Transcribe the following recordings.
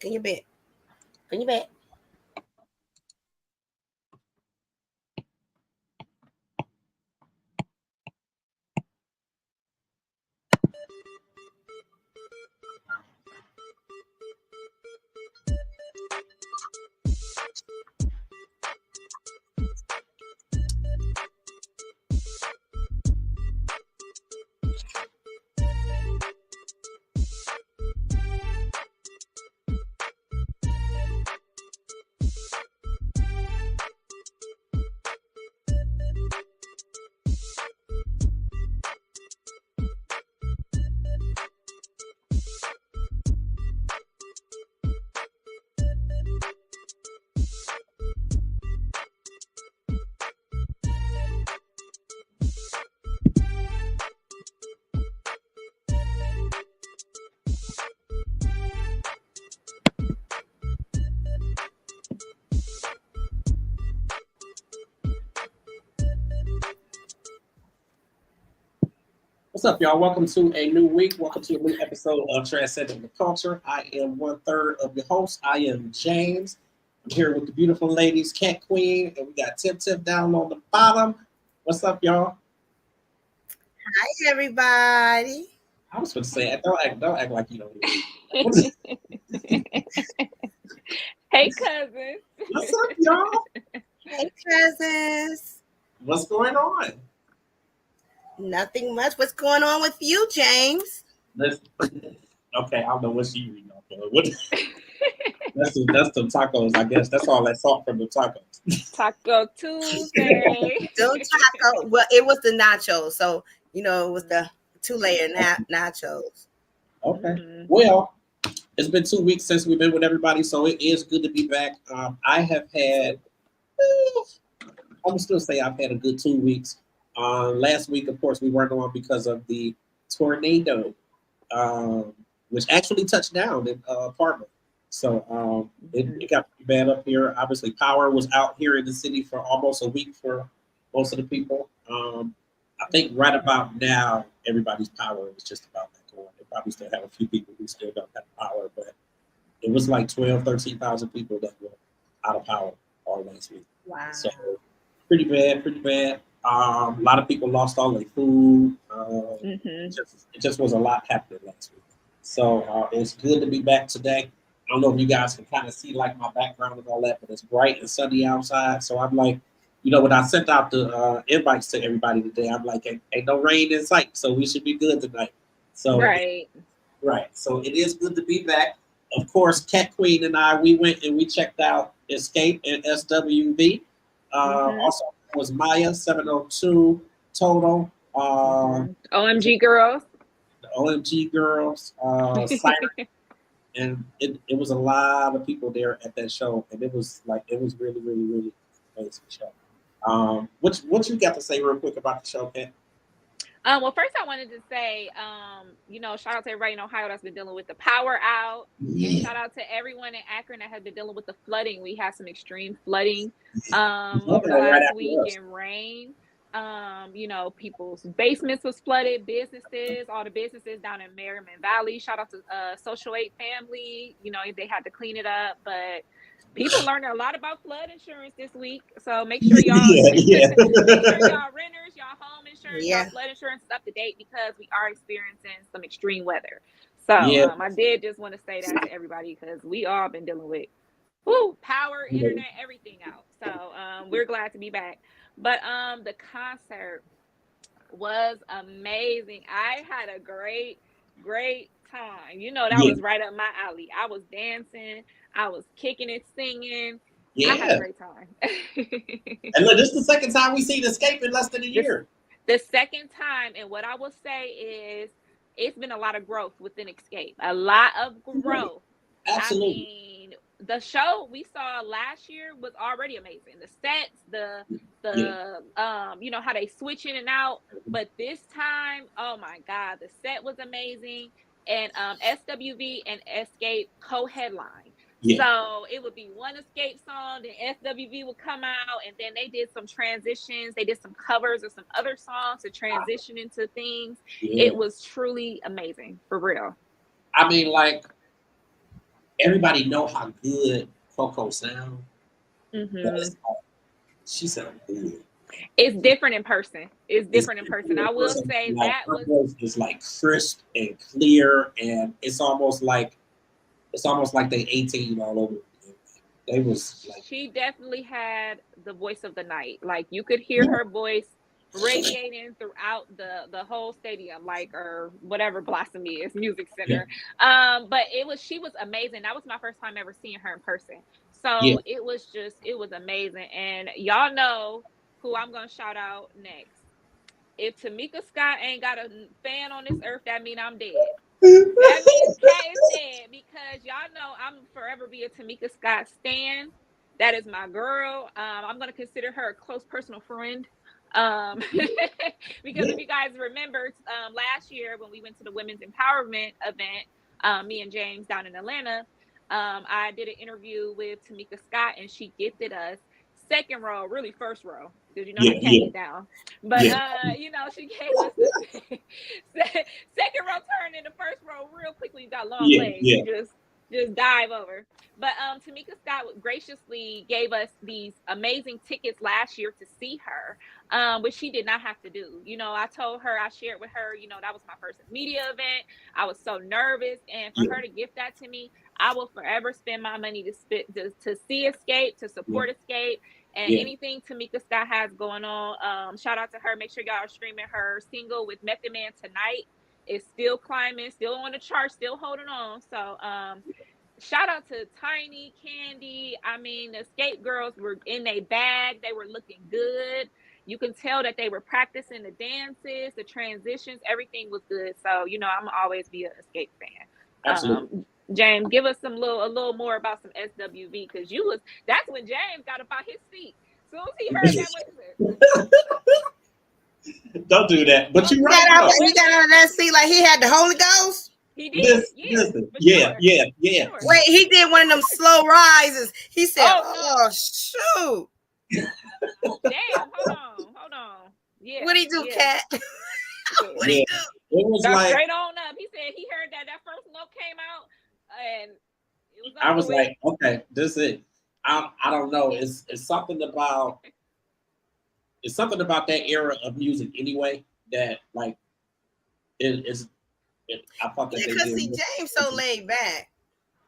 Can you bet? Can you bet? What's up, y'all? Welcome to a new week. Welcome to a new episode of Transcending the Culture. I am 1/3 of your host. I am James. I'm here with the beautiful ladies, Cat Queen, and we got Tip down on the bottom. What's up, y'all? Hi, everybody. I was going to say, don't act like you don't hear me. Hey, cousins. What's up, y'all? Hey, cousins. What's going on? Nothing much. What's going on with you, James? Okay, I don't know what she reading off of. That's the tacos, I guess. That's all that salt from the tacos. Taco Tuesday. Don't taco. Well, it was the nachos, so it was the 2-layer nachos. Okay. Mm-hmm. Well, it's been 2 weeks since we've been with everybody, so it is good to be back. I have had, I'm gonna still say I've had a good 2 weeks. Last week, of course, we weren't on because of the tornado, which actually touched down in Parma. So it got pretty bad up here. Obviously, power was out here in the city for almost a week for most of the people. I think right about now, everybody's power is just about that going. They probably still have a few people who still don't have power, but it was like 13,000 people that were out of power all last week. Wow. So pretty bad. A lot of people lost all their food. It just was a lot happening last week. So it's good to be back today. I don't know if you guys can kind of see like my background and all that, but it's bright and sunny outside. So I'm like, when I sent out the invites to everybody today, I'm like, ain't no rain in sight, so we should be good tonight. So Right. So it is good to be back. Of course, Cat Queen and I, we went and we checked out Escape and SWV. Also was Maya 702 Total. OMG girls. The OMG girls. Siren. And it was a lot of people there at that show, and it was really, really, really amazing show. What you got to say real quick about the show, Kat? Well, first I wanted to say, shout out to everybody in Ohio that's been dealing with the power out. Yeah. And shout out to everyone in Akron that has been dealing with the flooding. We had some extreme flooding over the last week and rain. People's basements was flooded, businesses, all the businesses down in Merriman Valley. Shout out to Social 8 family. They had to clean it up, but people learned a lot about flood insurance this week. So make sure y'all, make sure y'all renters, y'all home insurance, y'all flood insurance is up to date because we are experiencing some extreme weather. So I did just want to say that to everybody because we all been dealing with power, internet, everything out. So we're glad to be back. But the concert was amazing. I had a great time. That was right up my alley. I was dancing. I was kicking it, singing. Yeah. I had a great time. And look, this is the second time we've seen Escape in less than a year. The second time, and what I will say is it's been a lot of growth within Escape. A lot of growth. Absolutely. I mean, the show we saw last year was already amazing. The sets, how they switch in and out. But this time, oh my God, the set was amazing. And SWV and Escape co-headline. Yeah. So it would be one Escape song, then SWV would come out, and then they did some transitions. They did some covers of some other songs to transition into things. Yeah. It was truly amazing, for real. I mean, like, everybody know how good Coco sound. Mm-hmm. But it's like, she sounded good. It's different in person. It's different in person. I will say like, that her voice is like crisp and clear, and it's almost like they 18 all over. They was like, she definitely had the voice of the night. Like you could hear her voice radiating throughout the whole stadium, like or whatever Blossom is, Music Center. But she was amazing. That was my first time ever seeing her in person. So it was amazing. And y'all know who I'm gonna shout out next. If Tamika Scott ain't got a fan on this earth, that means I'm dead. That means Kat is dead, because y'all know I'm forever be a Tamika Scott stan. That is my girl. I'm gonna consider her a close personal friend. Because if you guys remember, last year when we went to the women's empowerment event, me and James down in Atlanta, I did an interview with Tamika Scott, and she gifted us second row, really first row, because you know how Kat get down. But you know, she gave us the second row turn in the first row real quickly. You got long legs. You just dive over. But Tamika Scott graciously gave us these amazing tickets last year to see her, which she did not have to do. You know, I told her, I shared with her, you know, that was my first media event. I was so nervous, and for her to gift that to me, I will forever spend my money to see Escape, to support Escape, and anything Tamika Scott has going on. Shout out to her. Make sure y'all are streaming her single with Method Man tonight. It's still climbing, still on the chart, still holding on. So shout out to Tiny, Candy. I mean, the Escape girls were in their bag. They were looking good. You can tell that they were practicing the dances, the transitions, everything was good. So, you know, I'm always be an Escape fan. Absolutely. James, give us a little more about some SWV, because that's when James got up out his seat. As soon as he heard that, what is it? Don't do that. But you right. You got out of that seat like he had the Holy Ghost. He did. Listen. Sure. Sure. Wait, he did one of them slow rises. He said, "Oh shoot." Damn, hold on. Yeah. What'd he do, Kat? What'd he do? It was Got like straight on up. He said he heard that first note came out, and it was I was like, okay, this is it. I don't know. It's something about that era of music anyway that like I thought that they did. See, James so laid back.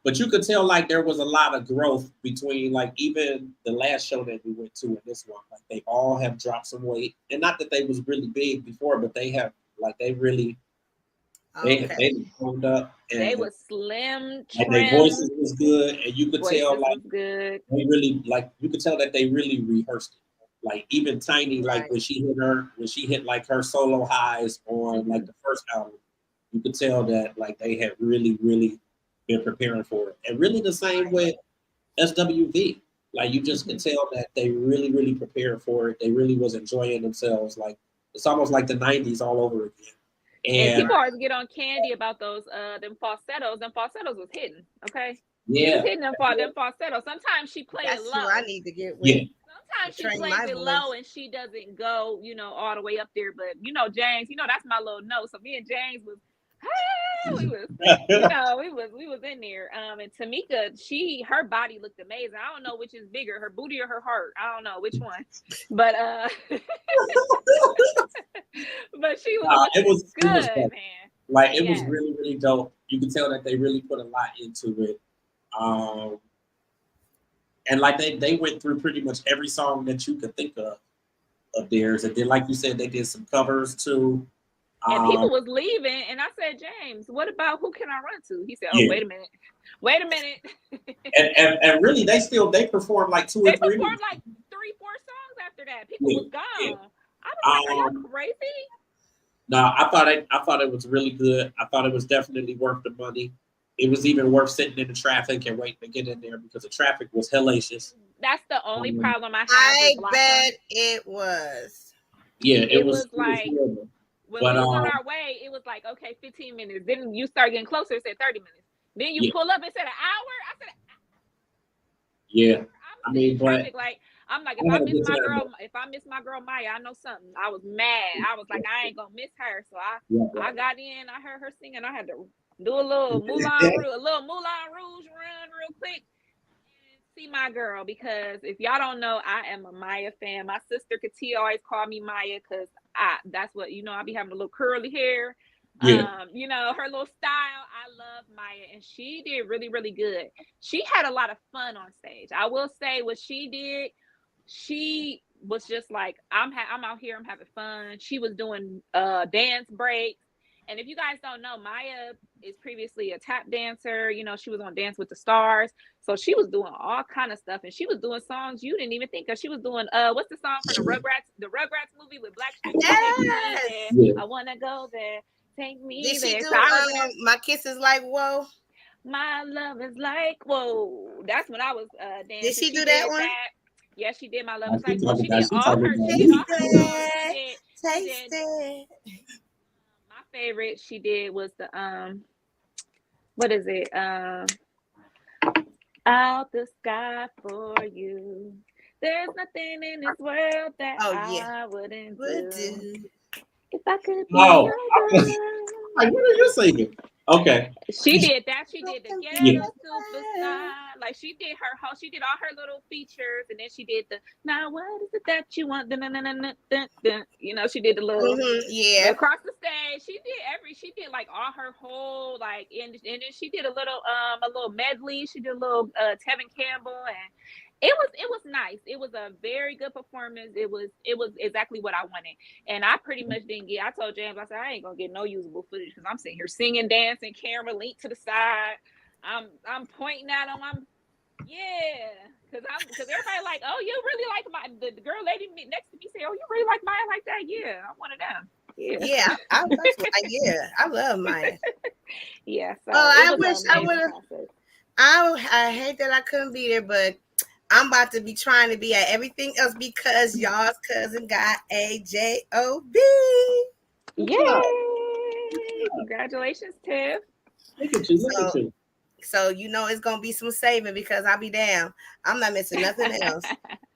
But you could tell like there was a lot of growth between like even the last show that we went to and this one. Like they all have dropped some weight, and not that they was really big before, but they have like they really they toned up. And they was slim, and their voices was good, and you could tell like good. They really like you could tell that they really rehearsed it. Like even Tiny, like when she hit like her solo highs on like the first album, you could tell that like they had really, really been preparing for it. And really the same with SWV. Like you just could tell that they really, really prepared for it. They really was enjoying themselves. Like it's almost like the 90s all over again. And people always get on Candy about those them falsettos. Them falsettos was hidden, okay? Yeah. She was hitting them falsettos. Sometimes she plays it low. I need to get with. Sometimes she plays it low and she doesn't go, you know, all the way up there. But you know, James, you know, that's my little note. So me and James was, we was in there. And Tamika, her body looked amazing. I don't know which is bigger, her booty or her heart. I don't know which one. But but she was good, man. Like it was really, really dope. You can tell that they really put a lot into it. And like they went through pretty much every song that you could think of theirs. And then, like you said, they did some covers too. And people was leaving, and I said, James, what about Who Can I Run To? He said, wait a minute. and really, they performed like 2 or 3. They performed like 3-4 songs after that. People was gone. I was like, are y'all crazy? No, I thought it was really good. I thought it was definitely worth the money. It was even worth sitting in the traffic and waiting to get in there because the traffic was hellacious. That's the only problem I have. I bet it was. Yeah, it was like when we was on our way, it was like, okay, 15 minutes. Then you start getting closer, it said 30 minutes. Then you pull up and said an hour. I said, yeah. I mean, but like I'm like, if I miss my girl Maya, I know something. I was mad. I was like, I ain't gonna miss her. So I got in. I heard her singing. I had to do a little Moulin Rouge run real quick and see my girl, because if y'all don't know, I am a Maya fan. My sister Katia always called me Maya because that's what, I be having a little curly hair. Yeah. Her little style. I love Maya, and she did really, really good. She had a lot of fun on stage. I will say what she did. She was just like, I'm out here, I'm having fun. She was doing dance breaks. And if you guys don't know, Maya is previously a tap dancer. She was on Dance with the Stars. So she was doing all kind of stuff, and she was doing songs you didn't even think of. She was doing what's the song from the Rugrats movie with Blackstreet? Yes. Take me there. I wanna go there. Take me Did she there. do So I remember My Kiss Is Like Whoa? My Love Is Like Whoa. That's when I was dancing. Did she do that one? Yeah, she did. My Love Oh, Is Like she Whoa. talking She about- did she all talking her about- songs. She Taste did. it. My favorite she did was the what is it? Out the sky for you. There's nothing in this world that I wouldn't do. If I could be Oh, your girl. like, what are you singing? Okay. She did that. She did the Ghetto Superstar. Like she did all her little features, and then she did the Now What Is It That You Want? She did the little across the stage. She did like all her whole like, and then she did a little medley. She did a little Tevin Campbell, and it was nice. It was a very good performance. It was exactly what I wanted. And I pretty much didn't get, I told James, I said, I ain't gonna get no usable footage because I'm sitting here singing, dancing, camera linked to the side. I'm pointing at them. Because everybody like, oh, you really like the girl lady next to me say, oh, you really like Maya like that? Yeah, I'm one of them. Yeah, I love Maya. Yeah. So I wish I would have. I hate that I couldn't be there, but I'm about to be trying to be at everything else because y'all's cousin got a job. Yay! Congratulations, Tiff. Look at you. So it's gonna be some saving because I'll be down. I'm not missing nothing else.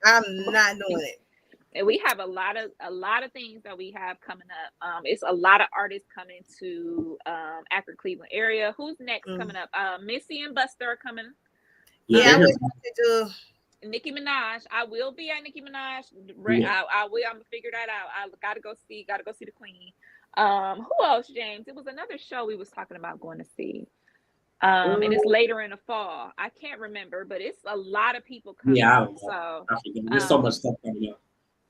I'm not doing it. And we have a lot of things that we have coming up. It's a lot of artists coming to Akron, Cleveland area. Who's next coming up? Missy and Buster are coming. Yeah, I wish I could do Nicki Minaj. I will be at Nicki Minaj. I will. I'm gonna figure that out. I gotta go see the Queen. Who else, James? It was another show we was talking about going to see. And it's later in the fall. I can't remember, but it's a lot of people coming. Yeah, I don't know. So there's so much stuff coming up.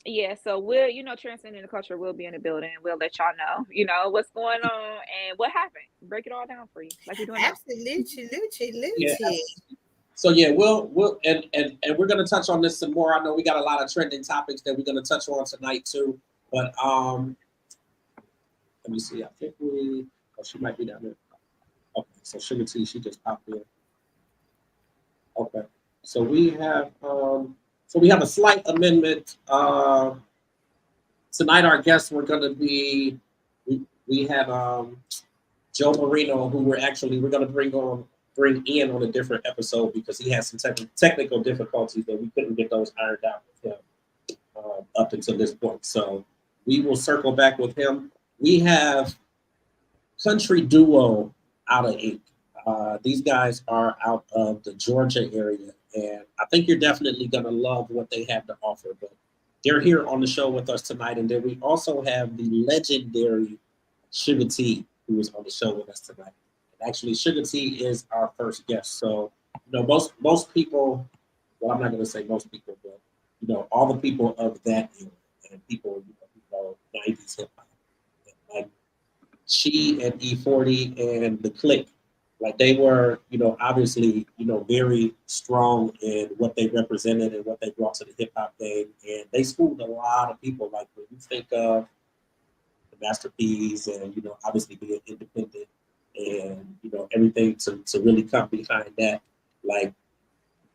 Yeah, so we'll, Transcending the Culture will be in the building. We'll let y'all know, what's going on and what happened. Break it all down for you, like we're doing now. Absolutely. Yeah. So yeah, we'll and we're gonna touch on this some more. I know we got a lot of trending topics that we're gonna touch on tonight too. But let me see. I think she might be down there. Okay, so Suga T, she just popped in. Okay, so we have a slight amendment. Tonight our guests were gonna be we had Joe Barrino, who we're gonna bring in on a different episode because he has some technical difficulties that we couldn't get those ironed out with him up until this point. So we will circle back with him. We have country duo Outta Ink. These guys are out of the Georgia area, and I think you're definitely going to love what they have to offer. But they're here on the show with us tonight, and then we also have the legendary Suga T, who is on the show with us tonight. And actually, Suga T is our first guest. So, most people, well, I'm not going to say most people, but all the people of that era and people, 90s hip hop, like she and E40 and the Click. Like they were, obviously, very strong in what they represented and what they brought to the hip hop game. And they schooled a lot of people. Like when you think of the Master P's and, obviously being independent and, everything to really come behind that, like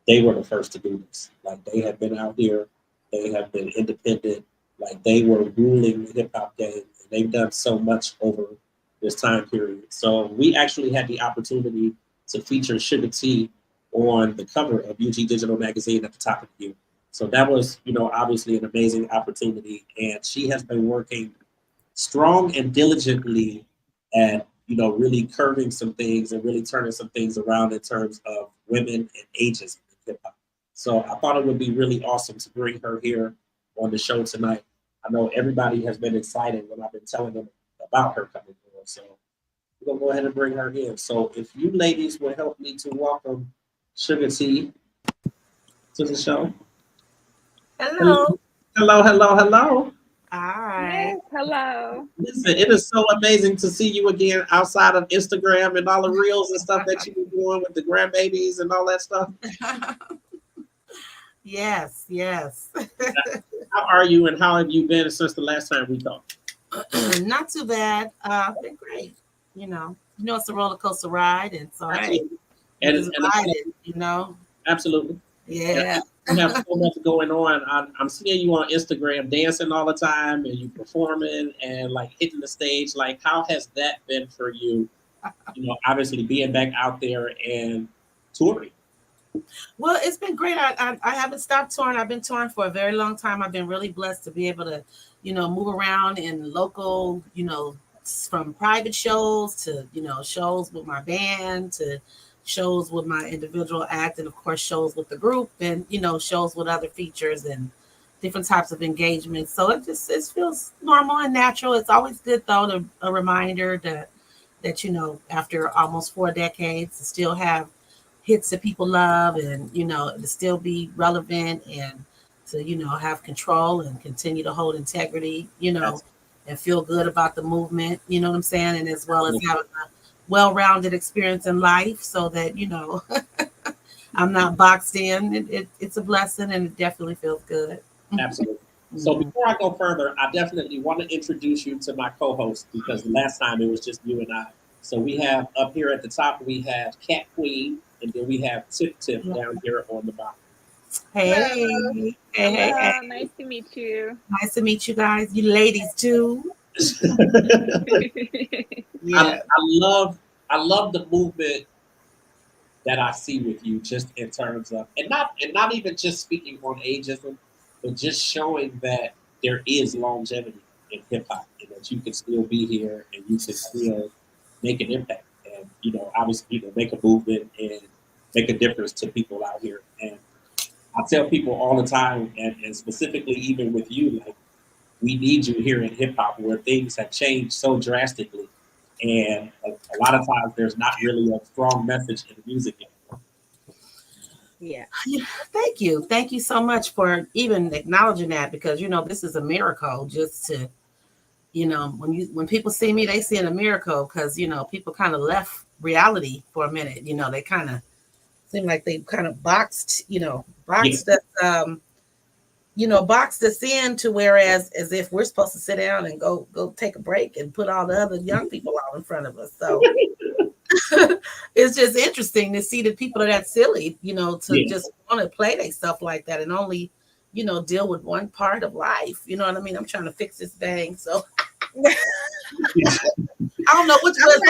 they were the first to do this. Like they have been out here, they have been independent, like they were ruling the hip hop game. And they've done so much over this time period. So we actually had the opportunity to feature Suga T on the cover of UG Digital Magazine at the top of the year. So that was, obviously an amazing opportunity. And she has been working strong and diligently at, really curving some things and really turning some things around in terms of women and ageism in hip hop. So I thought it would be really awesome to bring her here on the show tonight. I know everybody has been excited when I've been telling them about her coming on. So we're gonna go ahead and bring her in. So if you ladies will help me to welcome Suga T to the show. Hello. Hello, hello, hello. Hi. Yes, hello. Listen, it is so amazing to see you again outside of Instagram and all the reels and stuff that you've been doing with the grandbabies and all that stuff. Yes, yes. How are you and how have you been since the last time we talked? Not too bad. Been great. It's a roller coaster ride, and so Absolutely. hey, just ride it. Absolutely. Yeah. You have so much going on. I'm seeing you on Instagram dancing all the time and you performing and like hitting the stage. Like, how has that been for you? Obviously being back out there and touring. Well, it's been great. I haven't stopped touring. I've been touring for a very long time. I've been really blessed to be able to, move around in local, from private shows to, shows with my band to shows with my individual act, and of course shows with the group, and shows with other features and different types of engagements. So it feels normal and natural. It's always good though, a reminder that after almost 4 decades to still have hits that people love, and to still be relevant, and to have control and continue to hold integrity, and feel good about the movement, you know what I'm saying, and as well as having a well-rounded experience in life, so that I'm not boxed in. It's a blessing, and it definitely feels good. Absolutely. So before I go further, I definitely want to introduce you to my co-host, because the last time it was just you and I. So we have up here at the top, we have Cat Queen, and then we have Tip Tip down here on the bottom. Hey. Hello. Nice to meet you. Nice to meet you guys. You ladies too. Yeah. I love the movement that I see with you, just in terms of, and not even just speaking on ageism, but just showing that there is longevity in hip hop, and that you can still be here and you can still make an impact, and obviously make a movement and make a difference to people out here. And I tell people all the time, and specifically even with you, like, we need you here in hip hop, where things have changed so drastically, and a lot of times there's not really a strong message in music anymore. Yeah. Thank you so much for even acknowledging that, because this is a miracle. Just to when people see me, they see a miracle, because people kind of left reality for a minute. They kind of seem like they kind of boxed us in, to whereas as if we're supposed to sit down and go take a break and put all the other young people out in front of us. So it's just interesting to see that people are that silly, just want to play they stuff like that, and only deal with one part of life. You know what I mean? I'm trying to fix this thing, so I don't know which way it's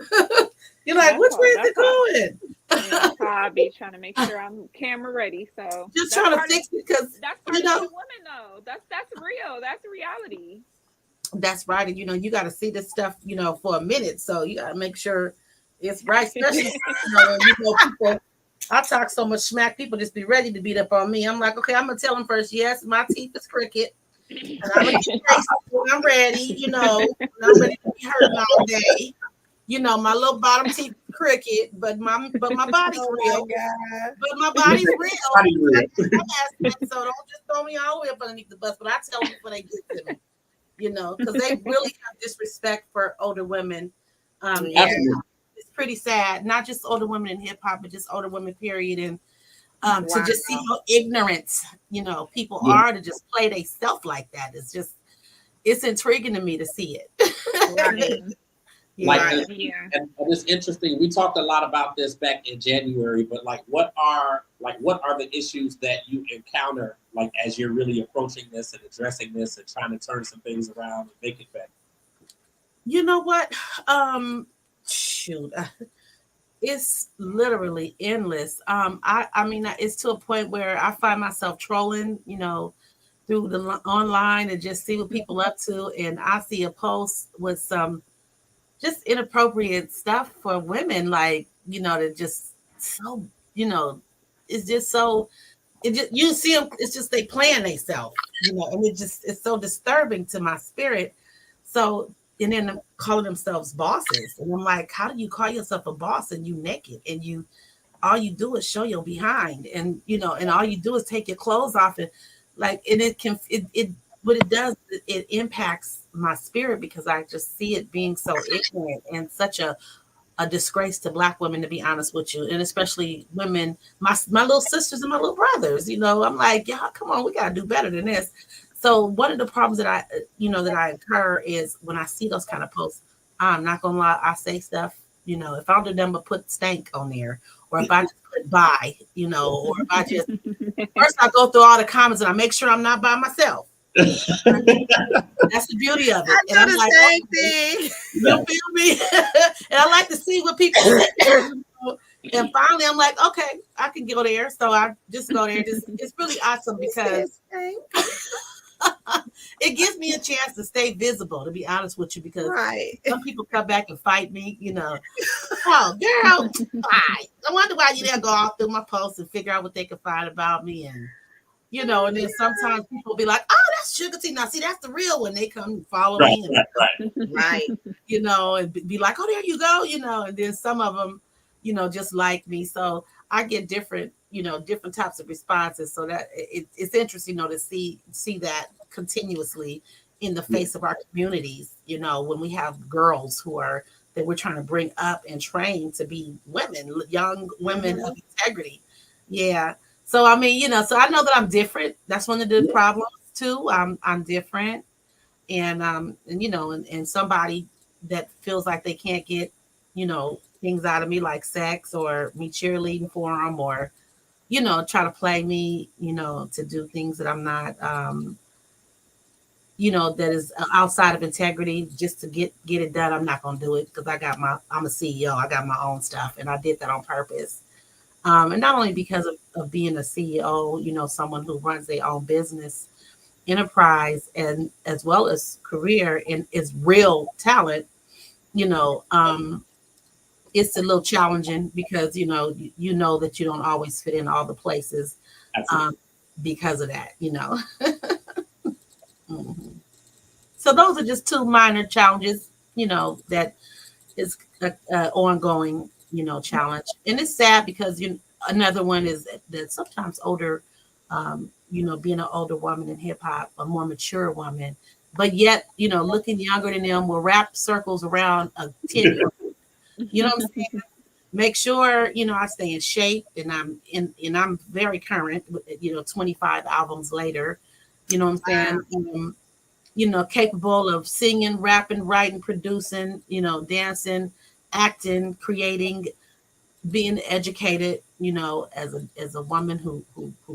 going. You're like, which way is it going? I'll be trying to make sure I'm camera ready. So just trying to fix it, because that's part of the woman though. That's real. That's reality. That's right. And you got to see this stuff, for a minute. So you got to make sure it's right. Especially people. I talk so much smack, people just be ready to beat up on me. I'm like, okay, I'm gonna tell them first. Yes, my teeth is crooked, and I'm gonna when I'm ready. When I'm ready to be hurting all day. My little bottom teeth crooked, but my body's real. But my body's real. So don't just throw me all the way up underneath the bus. But I tell them before they get to me, because they really have disrespect for older women. It's pretty sad. Not just older women in hip hop, but just older women, period. And to just see how ignorant, people are to just play they stuff like that. It's intriguing to me to see it. And it's interesting. We talked a lot about this back in January, but what are the issues that you encounter, as you're really approaching this and addressing this and trying to turn some things around and make it better? You know what? It's literally endless. I mean, it's to a point where I find myself trolling, through the online, and just see what people up to, and I see a post with some just inappropriate stuff for women, like they're just so, it's just so, you see them, it's just they playing themselves, and it's so disturbing to my spirit. So, and then calling themselves bosses. And I'm like, how do you call yourself a boss and you naked and all you do is show your behind, and and all you do is take your clothes off, and and it what it does, it impacts my spirit because I just see it being so ignorant and such a disgrace to Black women, to be honest with you, and especially women, my little sisters and my little brothers. I'm like, y'all, come on, we gotta do better than this. So one of the problems that I incur is when I see those kind of posts. I'm not gonna lie, I say stuff. If I don't do them but put stank on there, or if I just put by, or if I just first I go through all the comments and I make sure I'm not by myself. That's the beauty of it. I do the same thing. You feel me? And I like to see what people say. And finally, I'm like, okay, I can go there. So I just go there. It's really awesome because it gives me a chance to stay visible, to be honest with you, because some people come back and fight me, Oh, girl, I wonder why you didn't go off through my posts and figure out what they could find about me. And and then sometimes people will be like, oh, that's Suga T. Now, see, that's the real one. They come follow me. Right. And be like, oh, there you go, and then some of them, just like me. So I get different types of responses. So that it's interesting, to see that continuously in the face of our communities, when we have girls that we're trying to bring up and train to be women, young women of integrity. Yeah. So I mean, so I know that I'm different. That's one of the problems too. I'm different, and and somebody that feels like they can't get, things out of me like sex or me cheerleading for them, or try to play me, to do things that I'm not, that is outside of integrity just to get it done. I'm not gonna do it because I'm a CEO. I got my own stuff, and I did that on purpose. And not only because of being a CEO, someone who runs their own business, enterprise, and as well as career and is real talent, it's a little challenging because, that you don't always fit in all the places because of that, Mm-hmm. So those are just two minor challenges, that is a ongoing, challenge. And it's sad because another one is that sometimes older, being an older woman in hip hop, a more mature woman, but yet, looking younger than them will wrap circles around a 10-year-old. You know what I'm saying? Make sure, I stay in shape and I'm very current, 25 albums later, you know what I'm saying? Capable of singing, rapping, writing, producing, dancing, acting, creating, being educated, as a woman who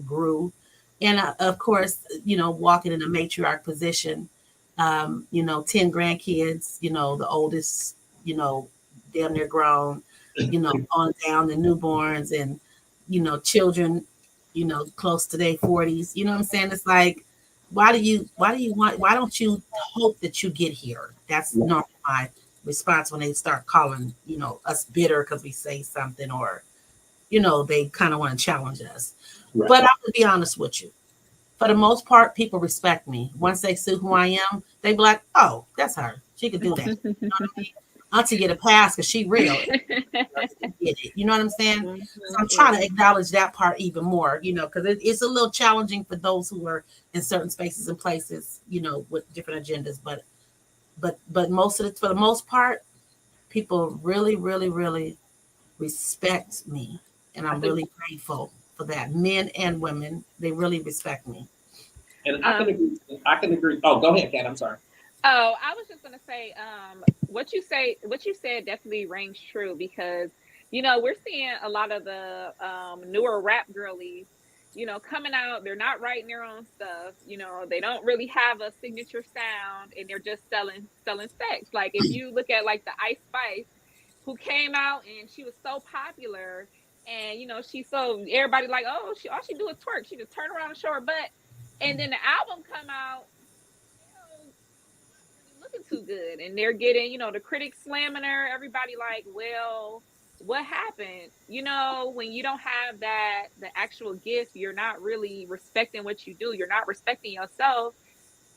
grew, and of course, walking in a matriarch position. 10 grandkids, the oldest, damn near grown, on down the newborns, and children, close to their 40s. You know what I'm saying? It's like, why don't you hope that you get here? That's not my response when they start calling, us bitter because we say something, or, they kind of want to challenge us. Right. But I'm gonna be honest with you. For the most part, people respect me. Once they see who I am, they be like, oh, that's her. She could do that. You know what I mean? Auntie get a pass because she real. You know what I'm saying? So I'm trying to acknowledge that part even more, because it's a little challenging for those who are in certain spaces and places, with different agendas. But for the most part, people really, really, really respect me, and I'm really grateful for that. Men and women, they really respect me. And I can agree. Oh, go ahead, Kat. I'm sorry. Oh, I was just gonna say, what you said definitely rings true because, we're seeing a lot of the newer rap girlies, coming out. They're not writing their own stuff. They don't really have a signature sound, and they're just selling sex. Like if you look at like the Ice Spice, who came out and she was so popular, and she's so everybody like, oh, all she do is twerk. She just turn around and show her butt, and then the album come out. Looking too good, and they're getting the critics slamming her, everybody like, well, what happened? You know, when you don't have that, the actual gift, you're not really respecting what you do. You're not respecting yourself.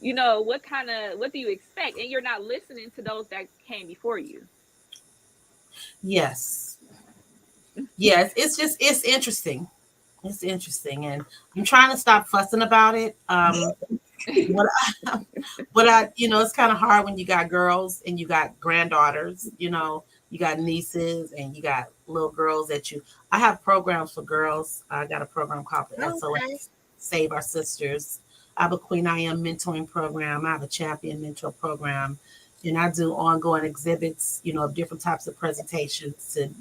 You know, what do you expect? And you're not listening to those that came before you. Yes. Yes. It's interesting. It's interesting. And I'm trying to stop fussing about it. What but it's kind of hard when you got girls and you got granddaughters, you got nieces and you got little girls I have programs for girls. I got a program called the SOS, Save Our Sisters. I have a Queen I Am mentoring program. I have a champion mentor program. And I do ongoing exhibits, of different types of presentations and,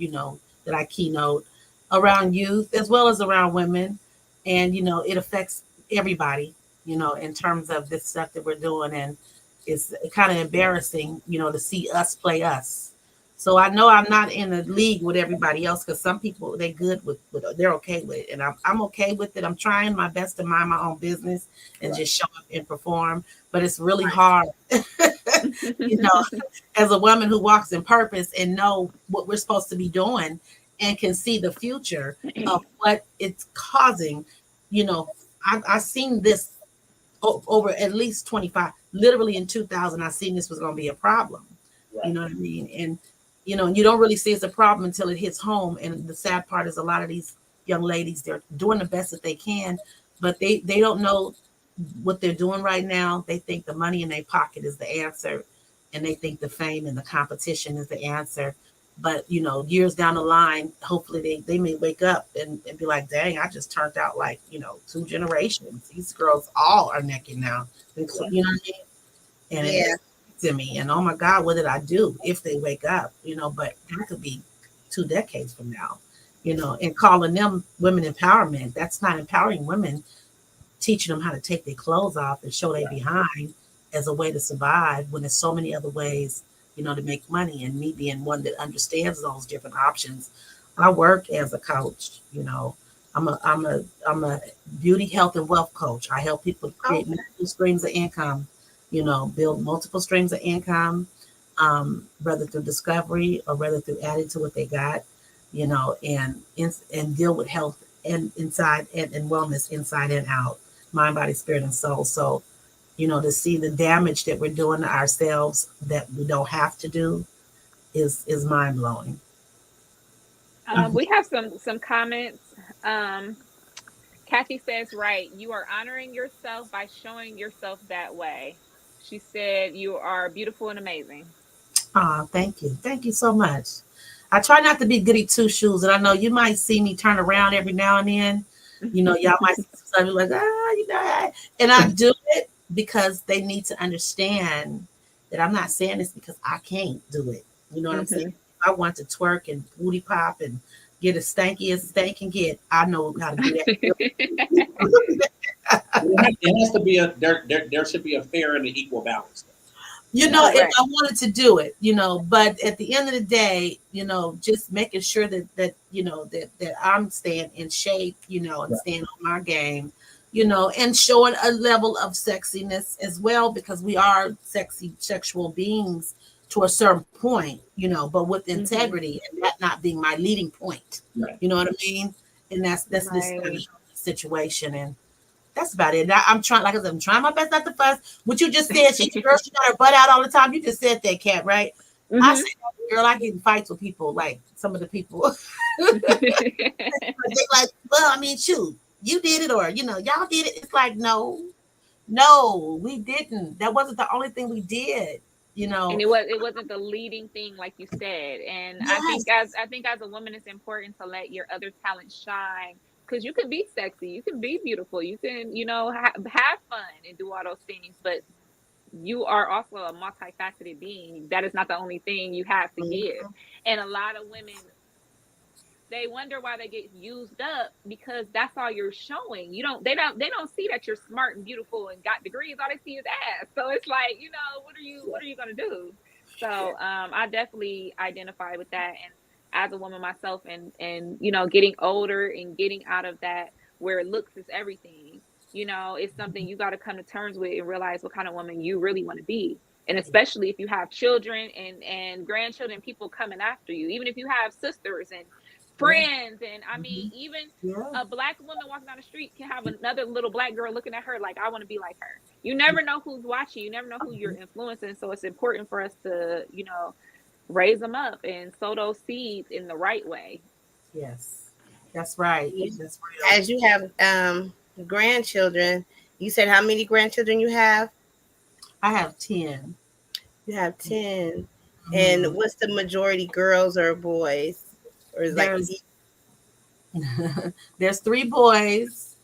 that I keynote around youth as well as around women. And, it affects everybody, in terms of this stuff that we're doing. And it's kind of embarrassing, to see us play us. So I know I'm not in the league with everybody else because some people they good with they're okay with it, and I'm okay with it. I'm trying my best to mind my own business and just show up and perform. But it's really hard, as a woman who walks in purpose and know what we're supposed to be doing and can see the future of what it's causing. I've seen this over at least 25, literally in 2000, I seen this was going to be a problem. Right. You know what I mean? And, you don't really see it's a problem until it hits home. And the sad part is a lot of these young ladies, they're doing the best that they can, but they don't know what they're doing right now. They think the money in their pocket is the answer. And they think the fame and the competition is the answer. But, years down the line, hopefully they may wake up and be like, dang, I just turned out like, 2 generations. These girls all are naked now. You know what I mean? And it's to me. And oh my God, what did I do if they wake up? But that could be 2 decades from now, and calling them women empowerment. That's not empowering women, teaching them how to take their clothes off and show their behind as a way to survive when there's so many other ways, to make money. And me being one that understands those different options, I work as a coach. I'm a beauty, health, and wealth coach. I help people create multiple streams of income, build multiple streams of income, whether through discovery or whether through adding to what they got, and deal with health and inside and wellness inside and out, mind, body, spirit, and soul. So, to see the damage that we're doing to ourselves that we don't have to do is mind blowing. We have some comments. Kathy says, right, you are honoring yourself by showing yourself that way. She said, you are beautiful and amazing. Oh, thank you. Thank you so much. I try not to be goody two shoes, and I know you might see me turn around every now and then. Y'all might see something like, and I do it because they need to understand that I'm not saying this because I can't do it. You know what I'm saying? If I want to twerk and booty pop and get as stanky as stank can get, I know how to do that. It has to be there should be a fair and an equal balance. If I wanted to do it, but at the end of the day, just making sure that I'm staying in shape, and staying on my game, and showing a level of sexiness as well, because we are sexy sexual beings to a certain point, but with integrity and that not being my leading point. Right. You know what I mean? And that's this kind of situation. And that's about it. I'm trying, like I said, I'm trying my best not to fuss. What you just said, she got her butt out all the time. You just said that, Kat, right? I said, girl, I get in fights with people, like some of the people. They're like, well, I mean, shoot, you did it, or y'all did it. It's like, no, we didn't. That wasn't the only thing we did. And it wasn't the leading thing, like you said. And yes. I think as a woman, it's important to let your other talents shine. Because you can be sexy, you can be beautiful, you can, have fun and do all those things, but you are also a multifaceted being. That is not the only thing you have to give. And a lot of women, they wonder why they get used up, because that's all you're showing. They don't see that you're smart and beautiful and got degrees. All they see is ass. So it's like, what are you gonna do? So I definitely identify with that. And as a woman myself, and getting older and getting out of that where looks is everything, it's something you got to come to terms with and realize what kind of woman you really want to be. And especially if you have children and grandchildren, people coming after you, even if you have sisters and Yeah. friends. And I mean, even Yeah. a black woman walking down the street can have another little black girl looking at her like, I want to be like her. You never know who's watching. You never know who you're influencing. So it's important for us to, raise them up and sow those seeds in the right way. Yes. That's right. Yeah. That's real. As you have grandchildren, you said how many grandchildren you have? I have 10. You have 10. And Mhm. what's the majority, girls or boys? Or is like There's there's 3 boys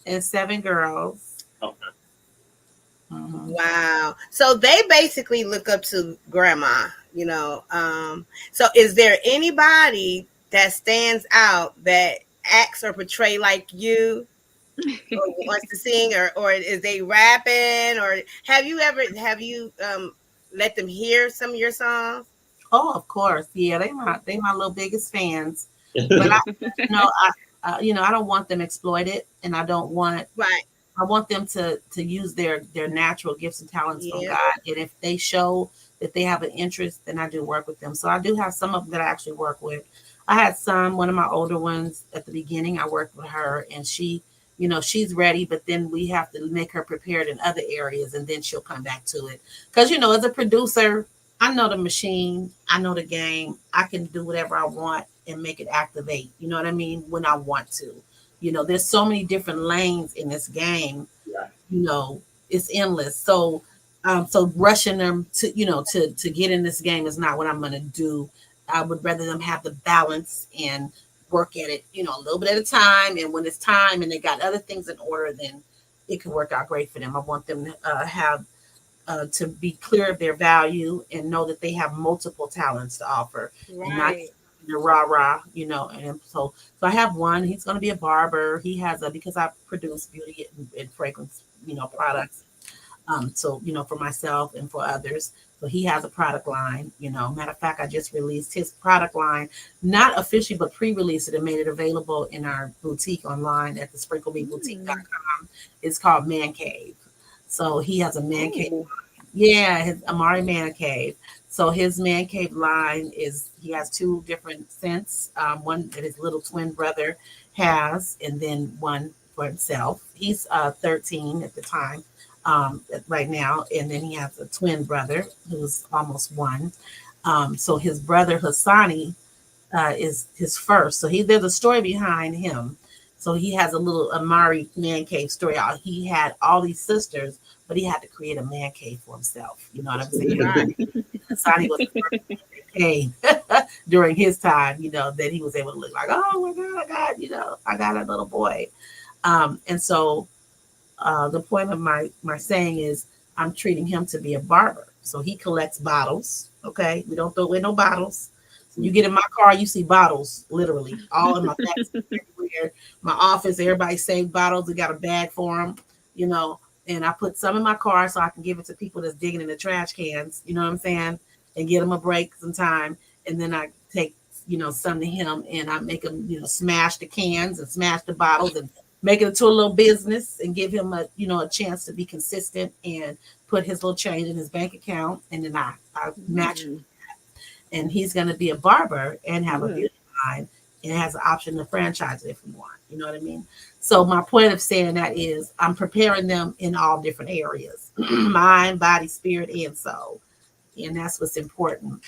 and 7 girls. Okay. Mhm. wow. So they basically look up to grandma, So is there anybody that stands out that acts or portray like you or wants to sing or is they rapping or have you let them hear some of your songs? Oh, of course. Yeah, they my little biggest fans. But you know, I don't want them exploited, and Right. I want them to use their natural gifts and talents from Yeah. God. And if they show that they have an interest, then I do work with them. So I do have some of them that I actually work with. I had one of my older ones at the beginning. I worked with her, and she's ready, but then we have to make her prepared in other areas, and then she'll come back to it. Because as a producer, I know the machine, I know the game. I can do whatever I want and make it activate. You know what I mean? When I want to. There's so many different lanes in this game. Right. It's endless. So rushing them to get in this game is not what I'm going to do. I would rather them have the balance and work at it, a little bit at a time. And when it's time and they got other things in order, then it can work out great for them. I want them to have to be clear of their value and know that they have multiple talents to offer and not Right. the rah rah, And so I have one. He's going to be a barber. He has because I produce beauty and fragrance, products. So for myself and for others. So he has a product line. Matter of fact, I just released his product line, not officially, but pre-released it and made it available in our boutique online at the sprinkleboutique.com. It's called Man Cave. So he has a man cave. Ooh. Yeah, his Amari Man Cave. So his Man Cave line he has 2 different scents. One that his little twin brother has, and then one for himself. He's 13 at the time, right now, and then he has a twin brother who's almost 1. So his brother Hassani is his first. So there's a story behind him. So he has a little Amari man cave story. He had all these sisters, but he had to create a man cave for himself. You know what I'm saying? Right. Hassani was the first man cave during his time. That he was able to look like, oh my God, I got a little boy. And so the point of my saying is I'm treating him to be a barber. So he collects bottles. Okay, we don't throw away no bottles. So you get in my car, you see bottles literally all in my back everywhere. My office, everybody saved bottles. We got a bag for them, And I put some in my car so I can give it to people that's digging in the trash cans. You know what I'm saying? And get them a break some. And then I take some to him and I make him smash the cans and smash the bottles and make it into a little business and give him a chance to be consistent and put his little change in his bank account. And then I match him. And he's going to be a barber and have a beauty line and has an option to franchise it if we want. You know what I mean? So my point of saying that is I'm preparing them in all different areas, mind, body, spirit, and soul. And that's what's important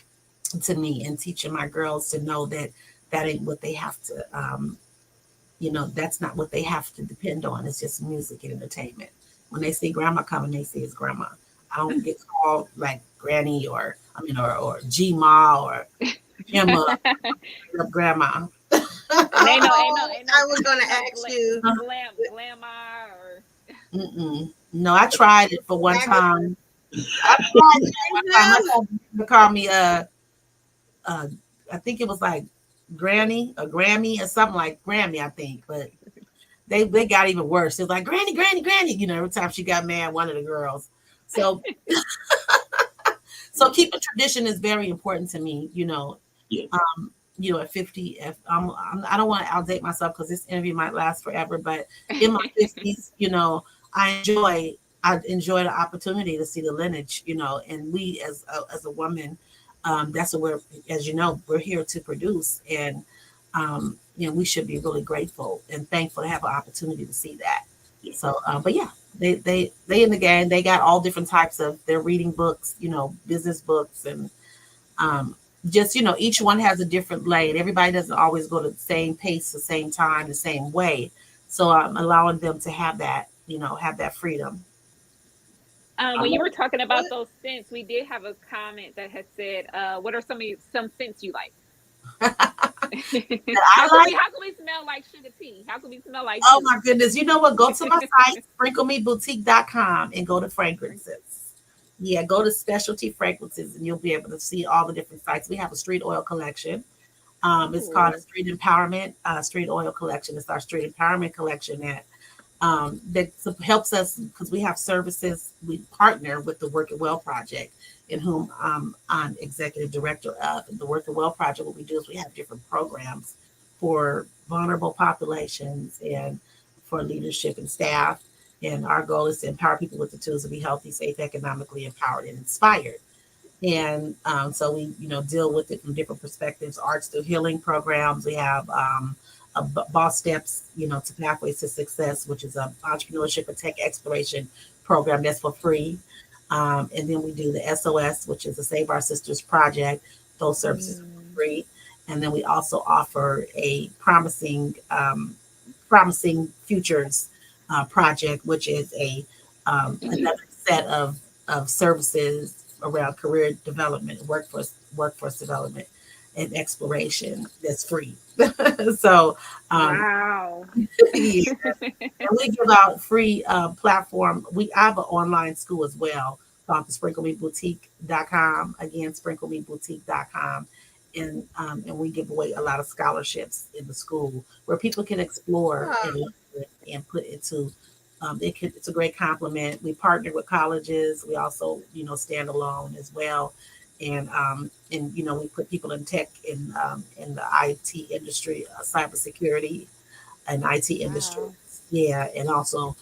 to me, and teaching my girls to know that ain't what they have to that's not what they have to depend on. It's just music and entertainment. When they see grandma coming, they see it's grandma. I don't get called like granny or G Ma or Emma, grandma. Ain't no, I was gonna ask you. Glamour or No, I tried it for one time. I tried it for one time. They called me I think it was like Granny or Grammy or something like Grammy, I think, but they got even worse. It was like Granny, Granny, Granny, every time she got mad, one of the girls. So so keeping tradition is very important to me, Yeah. At 50, if I don't want to outdate myself because this interview might last forever, but in my 50s, I enjoy I enjoy the opportunity to see the lineage, and we as a woman, that's what we're, as you know, we're here to produce, and we should be really grateful and thankful to have an opportunity to see that. Yeah. So, but yeah, they in the game. They got all different types of. They're reading books, business books, and um, just each one has a different lane. Everybody doesn't always go to the same pace, the same time, the same way. So I'm allowing them to have that, have that freedom. I When you love were it. talking about those scents, we did have a comment that had said, "What are some scents you like?" I like. How can we smell like Suga T? How can we smell like Oh you? my goodness. You know what? Go to my site, sprinklemeboutique.com, and go to fragrances. Yeah, go to specialty fragrances and you'll be able to see all the different sites. We have a street oil collection. It's called a Ooh. street empowerment, street oil collection. It's our street empowerment collection that helps us because we have services. We partner with the Work It Well Project, in whom I'm executive director of. And the Work It Well Project, what we do is we have different programs for vulnerable populations and for leadership and staff. And our goal is to empower people with the tools to be healthy, safe, economically empowered, and inspired. And so we, deal with it from different perspectives. Arts through healing programs. We have Boss Steps, to Pathways to Success, which is an entrepreneurship and tech exploration program that's for free. And then we do the SOS, which is the Save Our Sisters Project. Those services are for Mm. free. And then we also offer a promising futures project, which is another set of services around career development, workforce development, and exploration that's free. So, Wow. yeah. And we give out free platform. I have an online school as well called the sprinklemeboutique.com. Again, sprinklemeboutique.com. And we give away a lot of scholarships in the school where people can explore Oh, and put into it's a great compliment. We partner with colleges. We also, stand alone as well. And we put people in tech in the IT industry, cybersecurity and IT industry. Wow. Yeah, and also,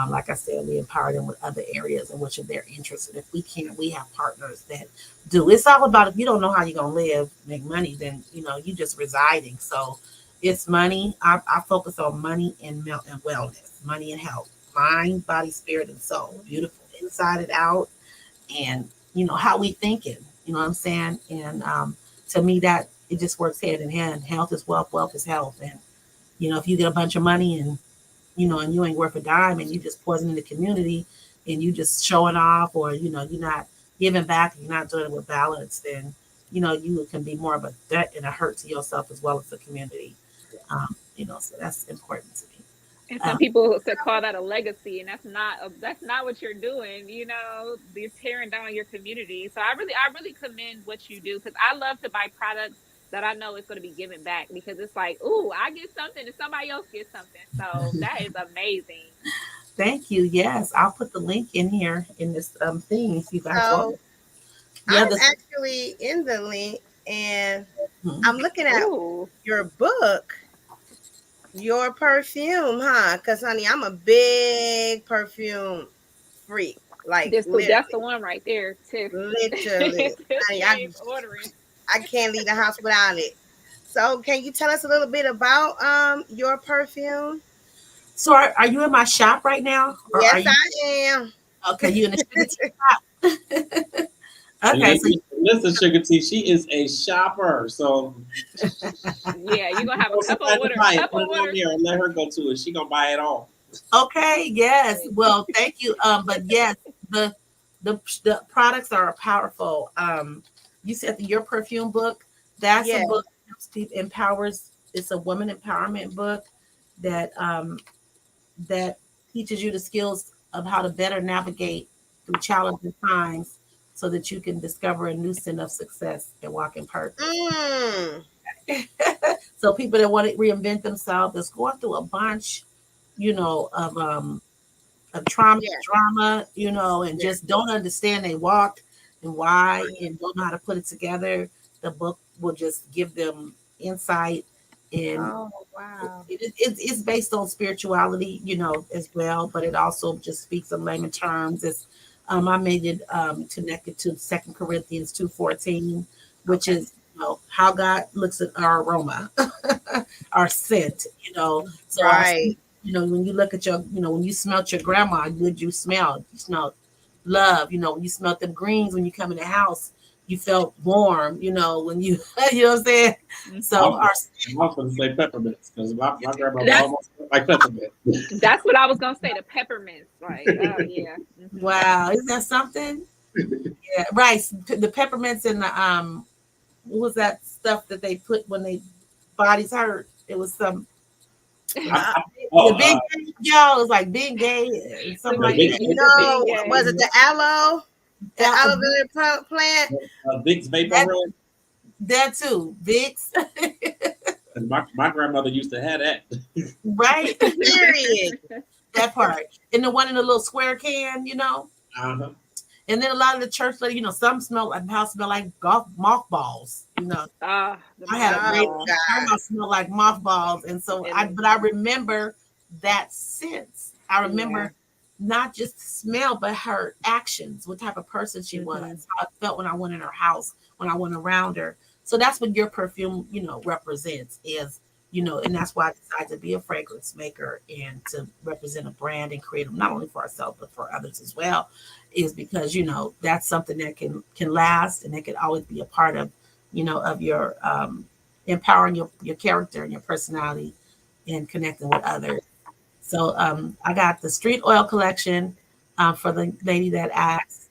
like I said, we empower them with other areas in which of their interests. And if we can't, we have partners that do. It's all about if you don't know how you're gonna live, make money, then you just residing. So it's money. I focus on money and wellness, money and health, mind, body, spirit, and soul. Beautiful inside and out, and how we thinking. You know what I'm saying? And to me, that it just works hand in hand. Health is wealth, wealth is health, and if you get a bunch of money and and you ain't worth a dime and you just poisoning the community and you just showing off or you're not giving back and you're not doing it with balance, then you can be more of a threat and a hurt to yourself as well as the community. So that's important to me. And some people to call that a legacy, and that's not what you're doing. You're tearing down your community. So I really commend what you do because I love to buy products that I know is going to be given back because it's like, ooh, I get something and somebody else gets something. So that is amazing. Thank you. Yes, I'll put the link in here in this thing if you guys want. so Yeah, I'm this. actually in the link and Mhm. I'm looking at Ooh, your book, your perfume, huh? Because, honey, I'm a big perfume freak. Like, that's the literally, one right there, Tiff. literally. Tiff Honey, gave ordering. I can't leave the house without it. So, can you tell us a little bit about your perfume? So are you in my shop right now, or are Yes, you I am. okay? You in the Sugar T shop? And Okay, so listen, Sugar T, she is a shopper. So Yeah, you're gonna have a go couple somebody to buy it, couple put it on orders. there and let her go to it. She gonna buy it all. okay, yes. Well, thank you. But yes, the products are powerful. You said your perfume book. That's a Yeah. book that helps people empowers. It's a woman empowerment book that that teaches you the skills of how to better navigate through challenging times, so that you can discover a new sin of success and walk in purpose. Mm. So people that want to reinvent themselves, that's going through a bunch, of trauma, Yeah. drama, and Yeah. just don't understand they walk and why and don't know how to put it together. The book will just give them insight And Oh, wow. it's based on spirituality, as well, but it also just speaks in layman terms. It's I made it connected to 2 Corinthians 2:14, which Okay. is how God looks at our aroma, our scent. So Right. when you look at when you smelt your grandma, good you smelled. You smelled love. When you smelt them greens when you come in the house, you felt warm. When you you know what I'm saying. So I'm going to say peppermints because my grandmother That's almost smelled like peppermint. that's what I was gonna say. The peppermints, like, oh yeah. wow, is that something? Yeah, right. The peppermints and the what was that stuff that they put when they bodies hurt? It was some I, Uh, I, the oh, big y'all. It was like big gay and something the like big, that. The big no, was game. it the aloe? The Uh, aloe vera plant? Vicks Vapor that Rub. that too, Vicks, My grandmother used to have that. right? Period. That part, and the one in the little square can. Uh-huh. And then a lot of the church lady, some smell like house smell like golf mothballs. Ah, the I had a Oh, great mothball. God. grandma smell like mothballs, and so And but I remember that sense. I yeah. remember not just the smell, but her actions, what type of person she Mm-hmm. was, how I felt when I went in her house, when I went around her. So that's what your perfume, represents and that's why I decided to be a fragrance maker and to represent a brand and create them not only for ourselves but for others as well, is because that's something that can last and it can always be a part of your empowering your character and your personality and connecting with others. So I got the street oil collection for the lady that asked.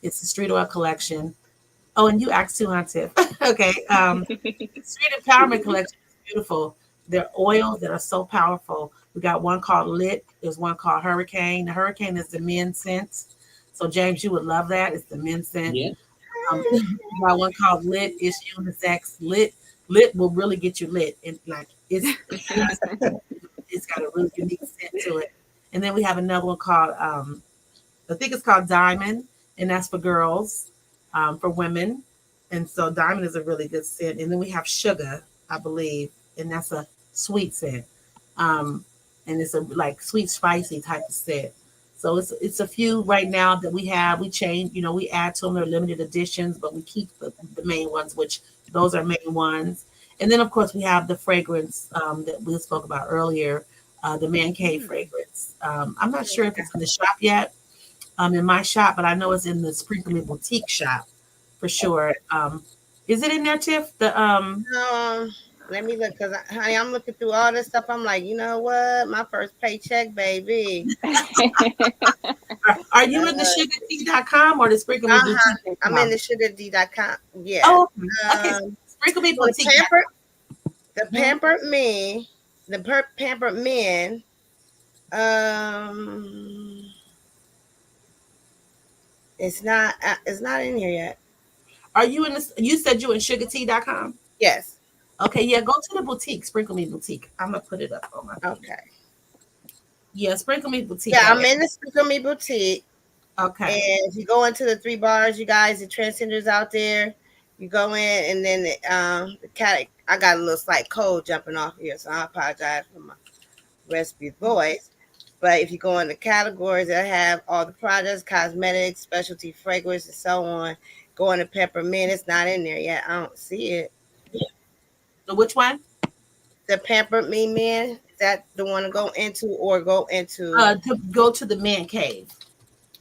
It's the street oil collection. Oh, and you asked too, huh, Tiff? Okay. Street empowerment collection is beautiful. They're oils that are so powerful. We got one called Lit. There's one called Hurricane. The Hurricane is the men's scent. So James, you would love that. It's the men's scent. Yeah. Got one called Lit. It's unisex. Lit will really get you lit, and like it's got a really unique scent to it. And then we have another one called I think it's called Diamond, and that's for girls, for women. And so Diamond is a really good scent. And then we have Sugar, I believe, and that's a sweet scent. Um, and it's a like sweet, spicy type of scent. So it's a few right now that we have. We change, we add to them. They're limited editions, but we keep the main ones, which those are main ones. And then of course we have the fragrance that we spoke about earlier, the Man Cave fragrance. I'm not sure if it's in the shop yet, in my shop, but I know it's in the Sprinkle Me Boutique shop for sure. Is it in there, Tiff? The Let me look, because honey, I'm looking through all this stuff. I'm like, you know what? My first paycheck, baby. are you in the sugartea.com or the Sprinkle Me Uh-huh. Boutique? I'm in the sugard.com. Yeah. Oh, okay. Sprinkle Me So the Boutique. pampered me, pampered men. Um, it's not in here yet. Are you in this? You said you in sugartea.com? Yes. Okay, yeah, go to the boutique, Sprinkle Me Boutique. I'm gonna put it up on my page. Okay. Yeah, Sprinkle Me Boutique. Yeah, I'm in the Sprinkle Me Boutique. Okay. And if you go into the 3 bars, you guys, the transcenders out there, you go in, and then the cat. I got a little slight cold jumping off here, so I apologize for my raspy voice. But if you go in the categories that have all the products, cosmetics, specialty fragrance, and so on, go into peppermint. It's not in there yet. I don't see it. So which one? The pampered me men. Is that the one to go into, or go into To go to the Man Cave.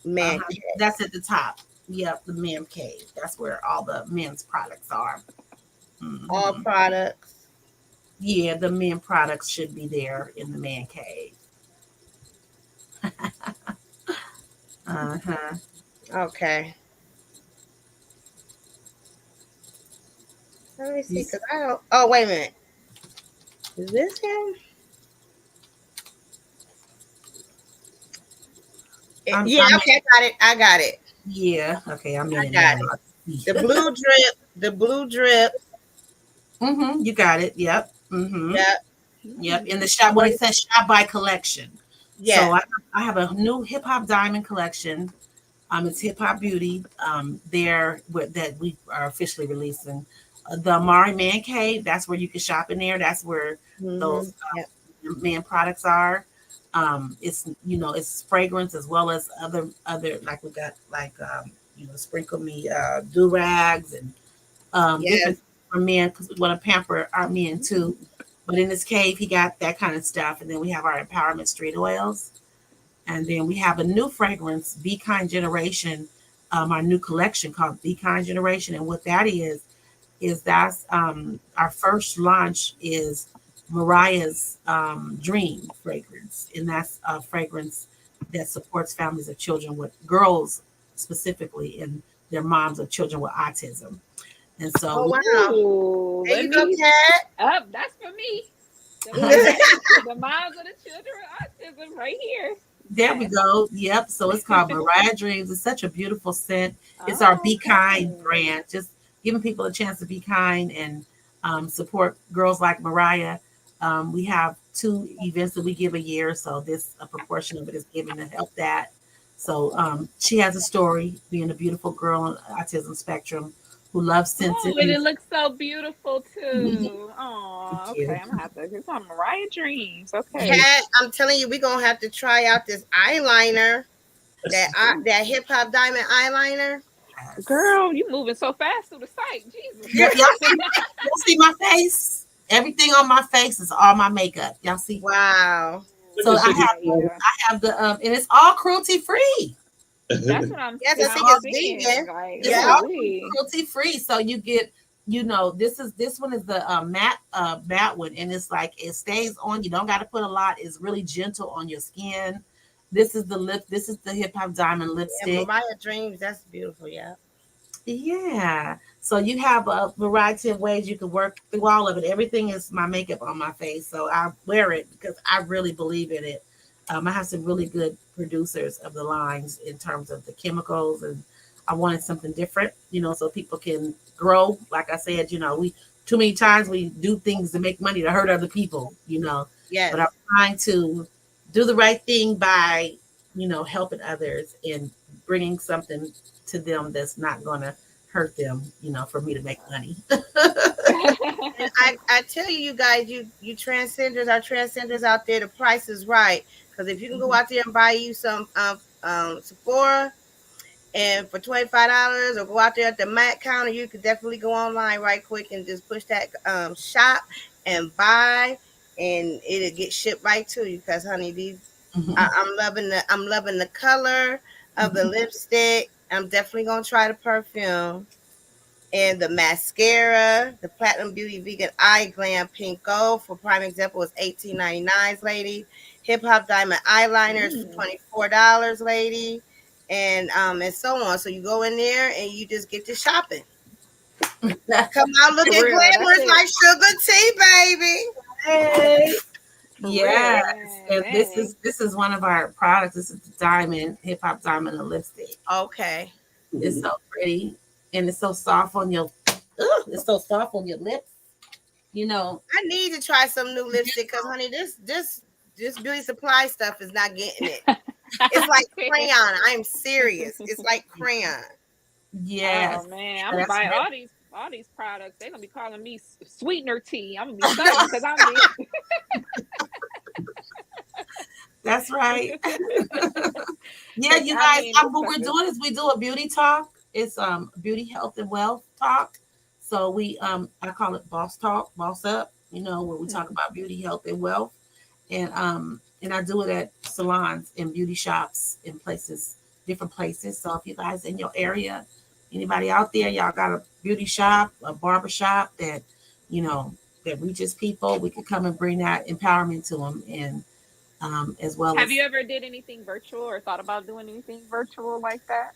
man? That's at the top. Yep, the Man Cave. That's where all the men's products are. All products. Yeah, the men products should be there in the Man Cave. Uh-huh. Okay. Let me see, because I don't. Oh, wait a minute. Is this him? I'm Okay, I got it. Yeah, okay, I'm in I it got now. The blue drip. You got it. Yep. Yep. In the shop, when it says shop by collection. Yeah. So I have a new hip hop diamond collection. It's Hip Hop Beauty. That we are officially releasing. the Amari Man Cave. That's where you can shop in there. That's where those Yep. man products are. It's it's fragrance as well as other like we got like sprinkle me do rags and Yes. different for men because we want to pamper our men too. But in this cave, he got that kind of stuff, and then we have our empowerment street oils, and then we have a new fragrance, Be Kind Generation, our new collection called Be Kind Generation, and what that is that's our first launch is Mariah's Dream fragrance, and that's a fragrance that supports families of children with girls specifically and their moms of children with autism. And Oh so, wow. Ooh, There let you go, me Kat. up. That's for me. The the moms of the children with autism right here. there we Yes. go. Yep. So it's called Mariah Dreams. It's such a beautiful scent. It's our Oh, Be Kind okay. brand. Just giving people a chance to be kind and support girls like Mariah. We have 2 events that we give a year, so this a proportion of it is given to help that. So she has a story, being a beautiful girl on the autism spectrum who loves Oh, and it sensitive. looks so beautiful Mhm. too. Oh, Thank okay. you. I'm gonna have to. It's on Mariah Dreams. Okay. Kat, I'm telling you, we're gonna have to try out this eyeliner, that hip hop diamond eyeliner. Yes. Girl, you moving so fast through the site. Jesus. Y'all, y'all see my face? Everything on my face is all my makeup. Y'all see? Wow. Look So at I shit. Yeah, yeah. have the and it's all cruelty free. That's what I'm Yes, I It's think I'm all it's seeing. vegan. Like, it's Yeah. ooh all wee. cruelty free. So you get this one is the matte one, and it's like it stays on. You don't got to put a lot. It's really gentle on your skin. This is the lip. This is the hip hop diamond Yeah, lipstick. Mariah Dreams. That's beautiful. Yeah. Yeah. So you have a variety of ways you can work through all of it. Everything is my makeup on my face. So I wear it because I really believe in it. I have some really good producers of the lines in terms of the chemicals, and I wanted something different, so people can grow. Like I said, we too many times we do things to make money to hurt other people. But Yes. I'm trying to do the right thing by, helping others and bringing something to them that's not going to hurt them, for me to make money. And I tell you, you guys, you transcenders, our transcenders out there, the price is right. Because if you can go out there and buy you some Sephora and for $25, or go out there at the Mac counter, you could definitely go online right quick and just push that shop and buy, and it'll get shipped right to you. Because honey, Mhm. I'm loving the color of the lipstick. I'm definitely gonna try the perfume. And the mascara, the Platinum Beauty Vegan Eye Glam Pink Gold, for prime example, is $18.99, lady. Hip Hop Diamond Eyeliner is for Mm. $24, lady. And so on. So you go in there and you just get to shopping. Come out For looking real. That's glamorous it. like Sugar T, baby. Hey. For real. Yes, Man, and dang. this is one of our products. This is the diamond hip hop diamond and lipstick. Okay. It's so pretty and it's so soft on your. It's so soft on your lips. You know, I need to try some new lipstick because honey, this beauty supply stuff is not getting it. It's like crayon. I'm serious. It's like crayon. Oh yes, man, I'm yeah, gonna that's buy very, all these products. They're gonna be calling me sweetener tea. I'm gonna be something because I'm be that's right. Yeah, because you I guys, mean this what stuff we're is doing is we do a beauty talk. It's beauty, health, and wealth talk. So we I call it boss talk, boss up. Where we talk mm, about beauty, health, and wealth, and I do it at salons and beauty shops in places, different places. So if you guys in your area, anybody out there, y'all got a beauty shop, a barber shop you know that reaches people, we could come and bring that empowerment to them, and as well have as you ever did anything virtual or thought about doing anything virtual like that?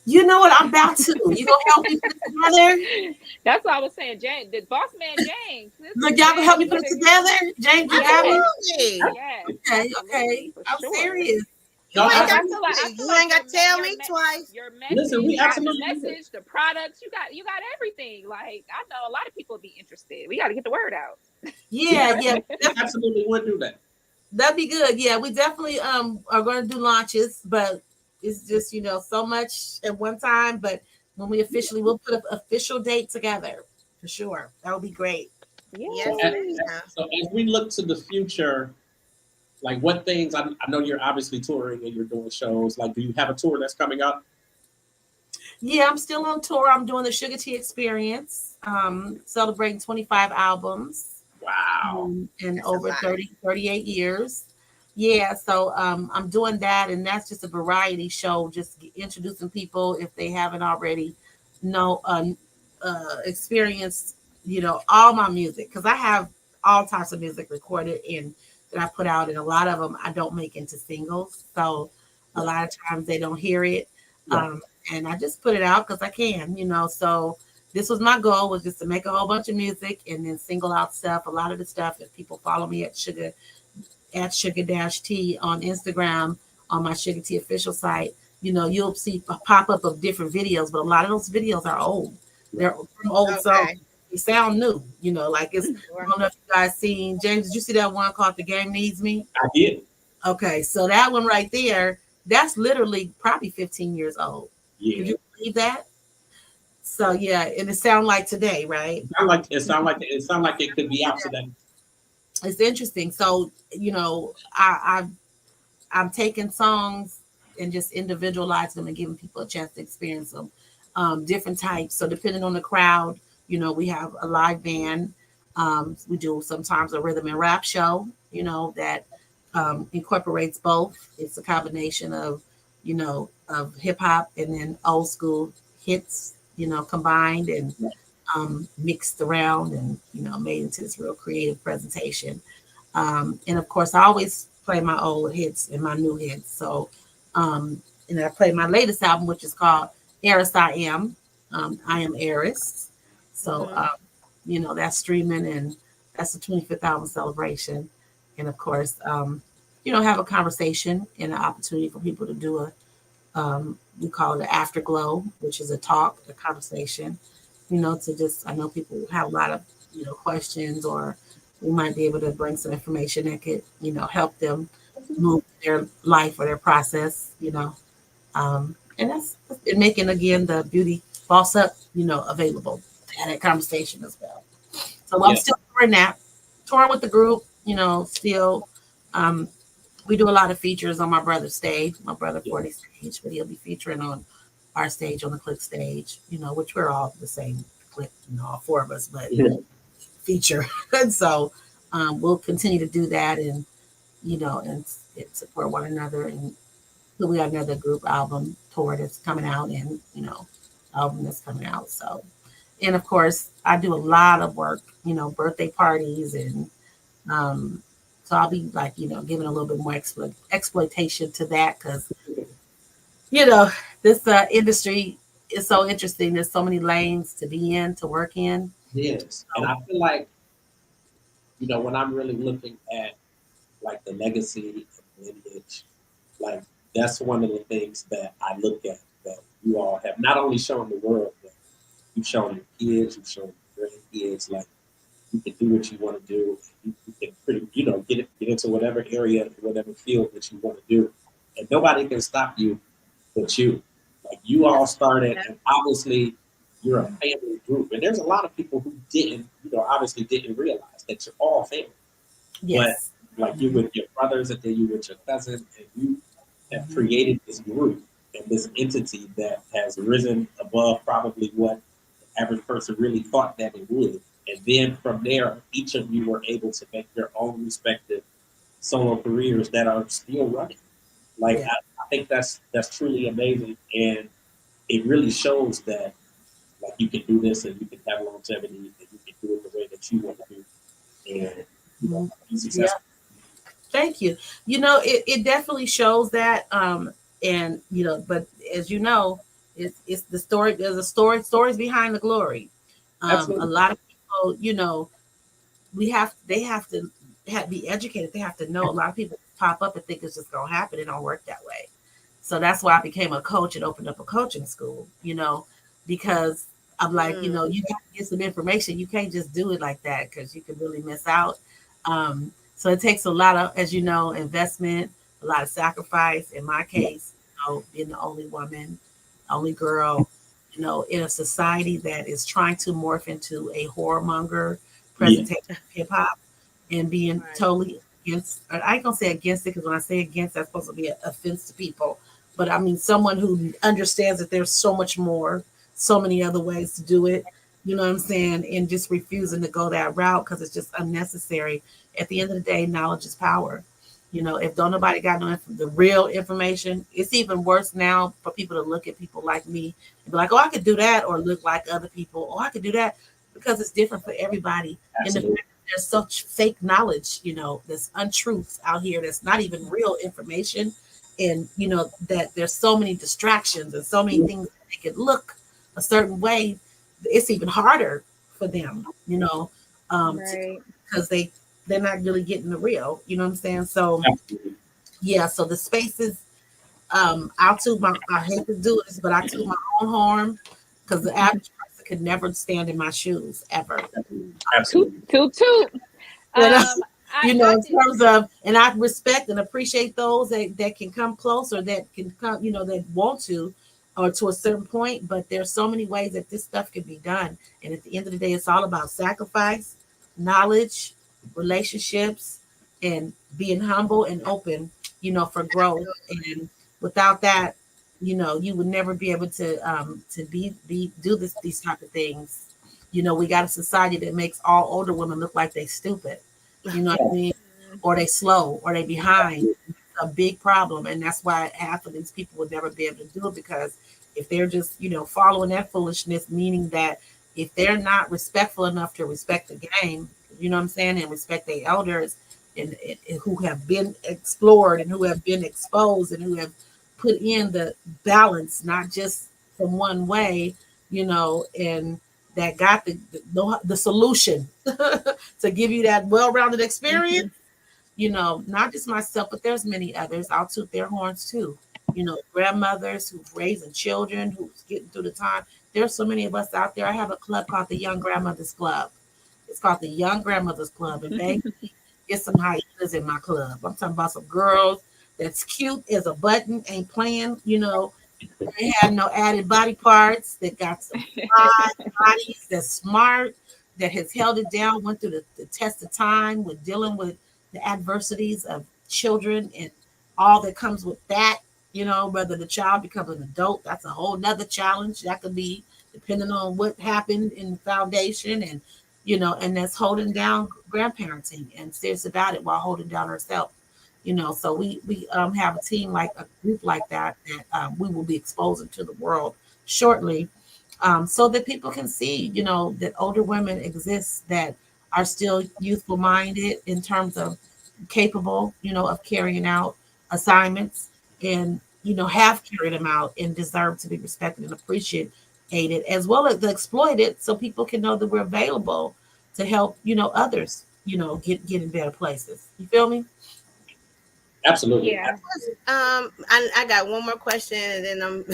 you know what I'm about to. You gonna help me put it together? That's what I was saying. James, the boss man James. Look, Listen, y'all gonna help James, me you put it better together? James, you got me? yes, Absolutely. yes, Okay, okay. absolutely, for I'm sure. serious. You No, ain't Because got absolutely. I feel you like ain't got to tell me twice. your Listen, message, we you got the absolutely do. message, the products, you got everything. Like I know a lot of people be interested. We got to get the word out. We Yeah, yeah. absolutely, absolutely would do that. That'd be good. Yeah, we definitely are gonna do launches, but it's just so much at one time. But when we officially we'll put an official date together. for sure. That would be great. Yes, So as, Yay. ma'am. so as we look to the future, like what things, I know you're obviously touring and you're doing shows. Like, do you have a tour that's coming up? Yeah, I'm still on tour. I'm doing the Suga T experience, celebrating 25 albums Wow. in That's a over lot. 38 years. Yeah, so I'm doing that, and that's just a variety show, just introducing people if they haven't already know experienced, all my music because I have all types of music recorded and that I put out, and a lot of them I don't make into singles, so a Right. lot of times they don't hear it, Right. and I just put it out because I can. So this was my goal was just to make a whole bunch of music and then single out stuff. A lot of the stuff, if people follow me at Sugar T on Instagram on my Sugar T official site, you'll see a pop up of different videos, but a lot of those videos are old. They're Right. from old songs. Okay. They sound new, like it's. I Sure. don't know if you guys seen James. Did you see that one called "The Game Needs Me"? I did. Okay, so that one right there, that's literally probably 15 years old. Could Yeah. you believe that? So yeah, and it sound like today, right? It sound like it could be out today. It's interesting. So I'm taking songs and just individualizing them and giving people a chance to experience them. Different types. So depending on the crowd, we have a live band. We do sometimes a rhythm and rap show, that incorporates both. It's a combination of hip hop and then old school hits, combined and mixed around and made into this real creative presentation. And of course, I always play my old hits and my new hits. So, and I play my latest album, which is called Eris I Am. I Am Eris. So, Mhm. that's streaming and that's the 25th album celebration. And of course, have a conversation and an opportunity for people to do we call it an afterglow, which is a talk, a conversation, to just, I know people have a lot of, questions, or we might be able to bring some information that could, help them move their life or their process, and that's and making again the beauty boss up, available to have that conversation as well. So I'm Yeah. still touring that, touring with the group, still. Um, we do a lot of features on my brother's stage, my brother Yeah. 40 stage, but he'll be featuring on our stage on the click stage, which we're all the same click, all four of us, but Yeah. feature. And so we'll continue to do that and support one another. And we got another group album tour that's coming out and, album that's coming out. So, and of course, I do a lot of work, birthday parties and so I'll be like, giving a little bit more exploitation to that because, you know, this industry is so interesting. There's so many lanes to be in, to work in. Yes. And So, I feel like, when I'm really looking at like the legacy and lineage, like that's one of the things that I look at that you all have not only shown the world, but you've shown your kids, you've shown your grandkids, like you can do what you want to do. You can pretty, get into whatever area, whatever field that you want to do, and nobody can stop you but you. Like you all started, and obviously you're a family group, and there's a lot of people who didn't, obviously didn't realize that you're all family. But yes. like you with your brothers, and then you with your cousin, and you have created this group and this entity that has risen above probably what the average person really thought that it would. And then from there, each of you were able to make your own respective solo careers that are still running. Like Yeah. I think that's truly amazing, and it really shows that like you can do this and you can have longevity and you can do it the way that you want to do, and Mhm. be Yeah. successful. Thank you. It definitely shows that. And, but as you know, it's the story. There's a stories behind the glory. A Absolutely. lot of people, they have to be educated. They have to know. A lot of people pop up and think it's just gonna happen. It don't work that way. So that's why I became a coach and opened up a coaching school. Because I'm like, Mm. you got to get some information. You can't just do it like that because you can really miss out. So it takes a lot of, as you know, investment, a lot of sacrifice. In my Yeah. case, being the only woman, only girl, you know, in a society that is trying to morph into a horror monger Yeah. presentation of hip hop and being Right. totally against, I ain't gonna say against it because when I say against, that's supposed to be an offense to people. But I mean, someone who understands that there's so much more, so many other ways to do it, you know what I'm saying? And just refusing to go that route because it's just unnecessary. At the end of the day, knowledge is power. You know, if don't nobody got the real information, it's even worse now for people to look at people like me and be like, oh, I could do that, or look like other people, oh, I could do that, because it's different for everybody. And the fact Absolutely. that there's such fake knowledge, you know, there's untruths out here that's not even real information. And, you know, that there's so many distractions and so many things that make it look a certain way. It's even harder for them, you know, Right. because they're not really getting the real, you know what I'm saying? So Absolutely. yeah, so the spaces, I hate to do this, but I toot my own horn because the average person could never stand in my shoes ever. Toot, Absolutely. toot, toot. And I you know, in did. terms of, and I respect and appreciate those that can come close or that can come, you know, that want to, or to a certain point. But there's so many ways that this stuff can be done. And at the end of the day, it's all about sacrifice, knowledge, relationships, and being humble and open, you know, for growth. And without that, you know, you would never be able to be do these type of things. You know, we got a society that makes all older women look like they stupid. You know what I mean? Or they slow, or they behind. It's a big problem, and that's why half of these people would never be able to do it, because if they're just, you know, following that foolishness, meaning that if they're not respectful enough to respect the game, you know what I'm saying, and respect their elders, and who have been explored and who have been exposed and who have put in the balance, not just from one way, you know, and that got the solution to give you that well-rounded experience, you know, not just myself, but there's many others. I'll toot their horns too. You know, grandmothers who've raising children, who's getting through the time. There's so many of us out there. I have a club called the Young Grandmothers Club. It's called the Young Grandmothers Club, and they get some hyenas in my club. I'm talking about some girls that's cute as a button, ain't playing, you know, they have no added body parts. They got some bodies that's smart, that has held it down, went through the test of time with dealing with the adversities of children and all that comes with that. You know, whether the child becomes an adult, that's a whole nother challenge. That could be depending on what happened in the foundation, and you know, and that's holding down grandparenting and serious about it while holding down herself. You know, so we have a team, like a group like that, that we will be exposing to the world shortly, so that people can see, you know, that older women exist that are still youthful minded in terms of capable, you know, of carrying out assignments, and you know, have carried them out and deserve to be respected and appreciated, as well as exploited, so people can know that we're available to help, you know, others, you know, get in better places. You feel me? Absolutely. Yeah. I got one more question, and then I'm.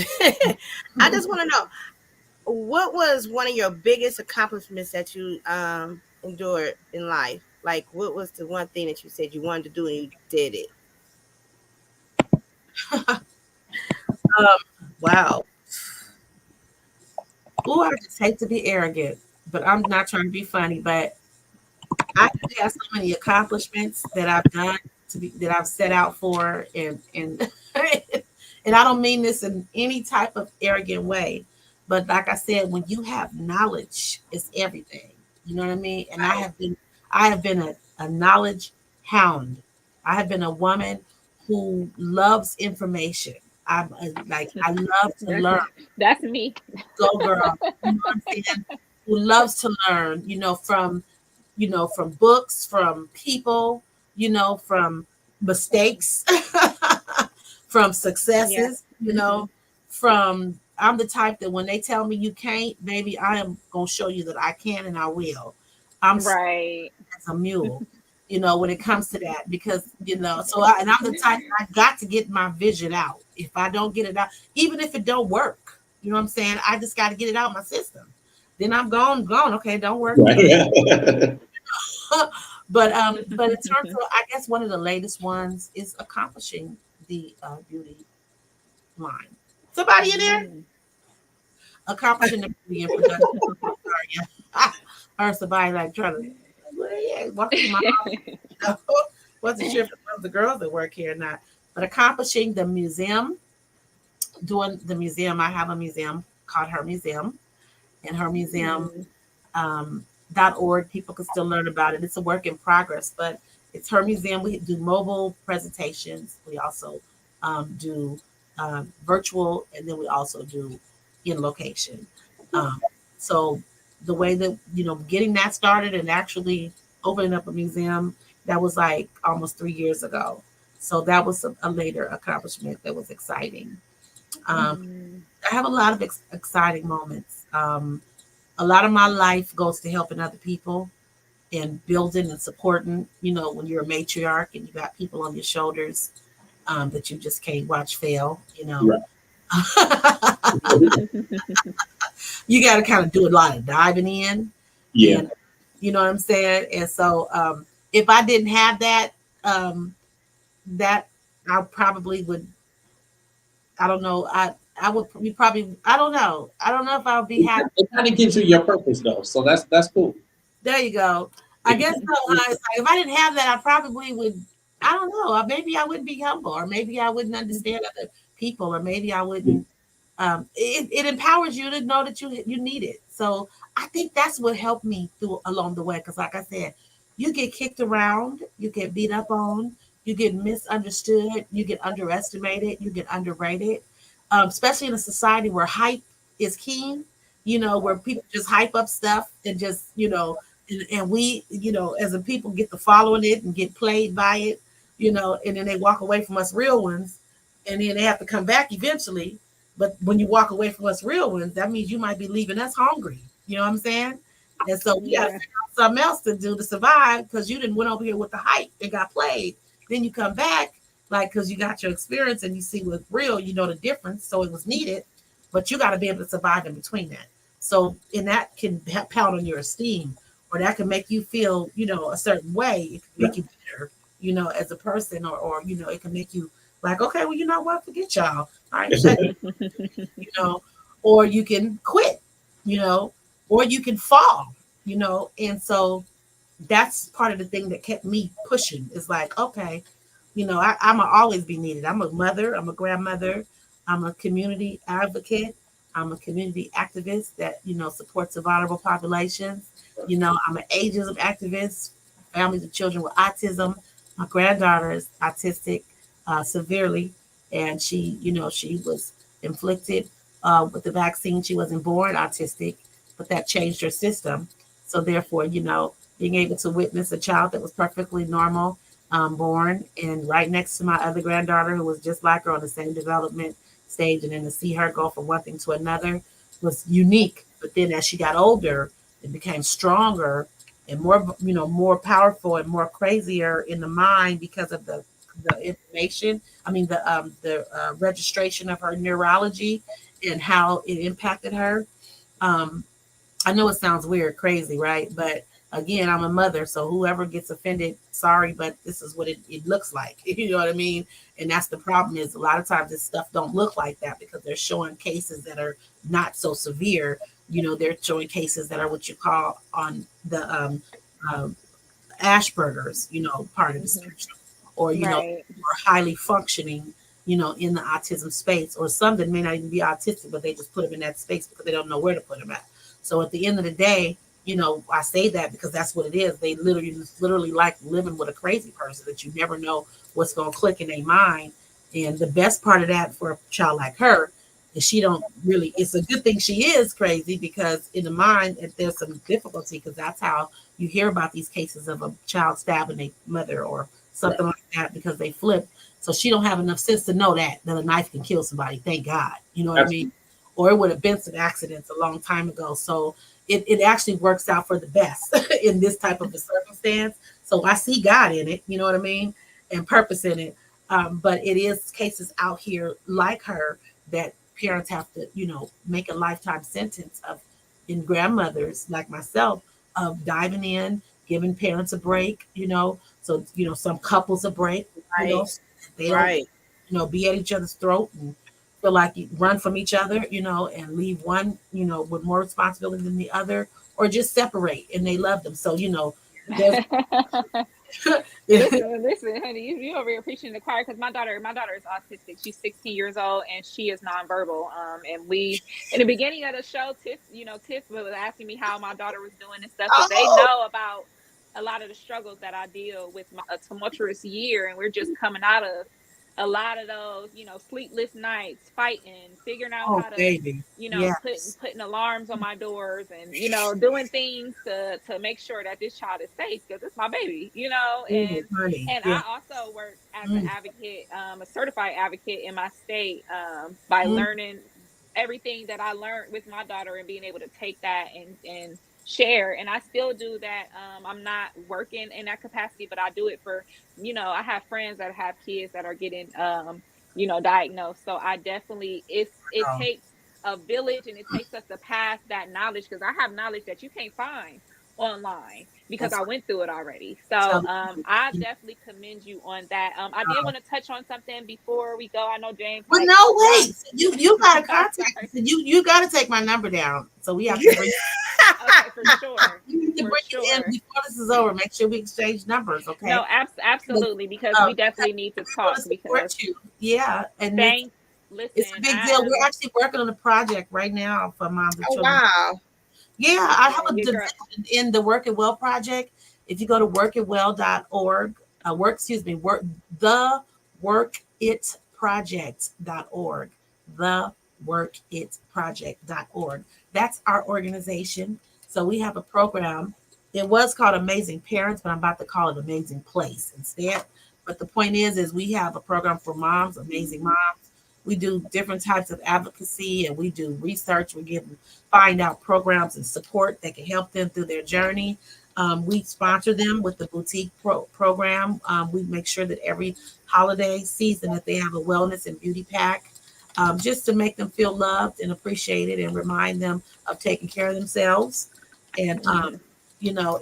I just want to know, what was one of your biggest accomplishments that you endured in life? Like, what was the one thing that you said you wanted to do and you did it? Wow. Ooh, I just hate to be arrogant, but I'm not trying to be funny. But I have so many accomplishments that I've done, to be that I've set out for, and and I don't mean this in any type of arrogant way, but like I said, when you have knowledge, it's everything. You know what I mean? And I have been a knowledge hound. I have been a woman who loves information. I love to That's learn. that's me. Go girl. You know what I'm saying? Who loves to learn, you know, from books, from people, you know, from mistakes, from Yeah. successes, you know, from I'm the type that when they tell me you can't, baby, I am gonna show you that I can and I will. I'm Right. as a mule, you know, when it comes to that, because you know, and I'm the type, I got to get my vision out. If I don't get it out, even if it don't work, you know what I'm saying, I just got to get it out of my system. Then I'm gone. Okay, don't work. Right. But in terms of, I guess one of the latest ones is accomplishing the beauty line. Somebody in there? Mm. accomplishing the beauty and production. Sorry, yeah. Or somebody like trying to walk through my house. Wasn't sure if it was the girls that work here or not. But accomplishing the museum, doing the museum. I have a museum called Her Museum, and Her Museum .org. People can still learn about it. It's a work in progress, but it's Her Museum. We do mobile presentations. We also do virtual, and then we also do in location. So the way that getting that started and actually opening up a museum, that was like almost 3 years ago. So that was a later accomplishment that was exciting. I have a lot of exciting moments. A lot of my life goes to helping other people and building and supporting. When you're a matriarch and you got people on your shoulders that you just can't watch fail. Right. You got to kind of do a lot of diving in. Yeah. And, you know what I'm saying? And so if I didn't have that, that I probably would. I don't know. I would be probably. I don't know. I don't know if I would be happy. It kind of gives you your purpose though, so that's cool. There you go. I guess so. It's like, if I didn't have that, I probably would. I don't know. Maybe I wouldn't be humble, or maybe I wouldn't understand other people, or maybe I wouldn't. It empowers you to know that you need it. So I think that's what helped me through along the way. Because, like I said, you get kicked around, you get beat up on, you get misunderstood, you get underestimated, you get underrated. Especially in a society where hype is keen. Where people just hype up stuff and just and we as a people get to following it and get played by it, and then they walk away from us real ones, and then they have to come back eventually. But when you walk away from us real ones, that means you might be leaving us hungry. You know what I'm saying? And so we got to figure out something else to do to survive, because you didn't went over here with the hype and got played. Then you come back, like, because you got your experience and you see what's real, the difference. So it was needed, but you got to be able to survive in between that. So, and that can pound on your esteem, or that can make you feel, a certain way. It can make you better, as a person, or it can make you like, okay, well, you know what? Forget y'all. All right, or you can quit, or you can fall, and so that's part of the thing that kept me pushing. Is like, okay, I'm gonna always be needed. I'm a mother, I'm a grandmother, I'm a community advocate, I'm a community activist that supports the vulnerable populations. I'm an ageism activist, families of children with autism. My granddaughter is autistic severely, and she was inflicted with the vaccine. She wasn't born autistic, but that changed her system. So therefore, being able to witness a child that was perfectly normal, born, and right next to my other granddaughter who was just like her on the same development stage, and then to see her go from one thing to another was unique. But then as she got older, it became stronger and more powerful and more crazier in the mind because of the information. I mean, the registration of her neurology and how it impacted her. I know it sounds weird, crazy, right? But again, I'm a mother, so whoever gets offended, sorry, but this is what it looks like. You know what I mean? And that's the problem, is a lot of times this stuff don't look like that because they're showing cases that are not so severe. They're showing cases that are what you call on the Asperger's, part of the spectrum, or, or highly functioning, in the autism space, or some that may not even be autistic, but they just put them in that space because they don't know where to put them at. So at the end of the day, I say that because that's what it is. They literally like living with a crazy person that you never know what's going to click in their mind. And the best part of that for a child like her is she don't really, it's a good thing she is crazy, because in the mind, if there's some difficulty, because that's how you hear about these cases of a child stabbing a mother or something like that, because they flip. So she don't have enough sense to know that a knife can kill somebody. Thank God. You know what I mean? Or it would have been some accidents a long time ago. So it actually works out for the best in this type of a circumstance. So I see God in it, you know what I mean? And purpose in it. But it is cases out here like her that parents have to, make a lifetime sentence of, in grandmothers like myself, of diving in, giving parents a break, so, some couples a break, they don't, be at each other's throat and feel like you run from each other, and leave one, with more responsibility than the other, or just separate and they love them. So, there's Listen, honey, you over here preaching to the choir because my daughter is autistic. She's 16 years old and she is nonverbal. And we, in the beginning of the show, Tiff was asking me how my daughter was doing and stuff because they Oh, know about a lot of the struggles that I deal with a tumultuous year, and we're just coming out of a lot of those, sleepless nights, fighting, figuring out oh how to, baby, yes. putting alarms on my doors and, doing things to make sure that this child is safe because it's my baby, Oh, honey, and yeah. I also work as an Mm, advocate, a certified advocate in my state, by mm, learning everything that I learned with my daughter and being able to take that and share. And I still do that. I'm not working in that capacity, but I do it for, I have friends that have kids that are getting, diagnosed. So I definitely, it oh, takes a village and it takes us to pass that knowledge because I have knowledge that you can't find online because that's I right. went through it already. So So, I you definitely commend you on that. I did know, want to touch on something before we go. I know James but like no, wants. wait. So you got to I'm contact me. sorry. So you got to take my number down. So we have to bring. Okay, for sure, You need to for bring it in sure. before this is over. Make sure we exchange numbers, okay? No, absolutely, because Um, we definitely need to we want to talk because support you. Yeah, and thank. it's a Listen, big I deal. am. We're actually working on a project right now for moms and oh children. wow. Yeah, I Yeah, have a your girl. division in the Work It Well project. If you go to workitwell.org, the workitproject.org, the workitproject.org. That's our organization. So we have a program. It was called Amazing Parents, but I'm about to call it Amazing Place instead. But the point is we have a program for moms, amazing moms. We do different types of advocacy and we do research. We find out programs and support that can help them through their journey. We sponsor them with the boutique program. We make sure that every holiday season that they have a wellness and beauty pack, just to make them feel loved and appreciated and remind them of taking care of themselves. And Mhm.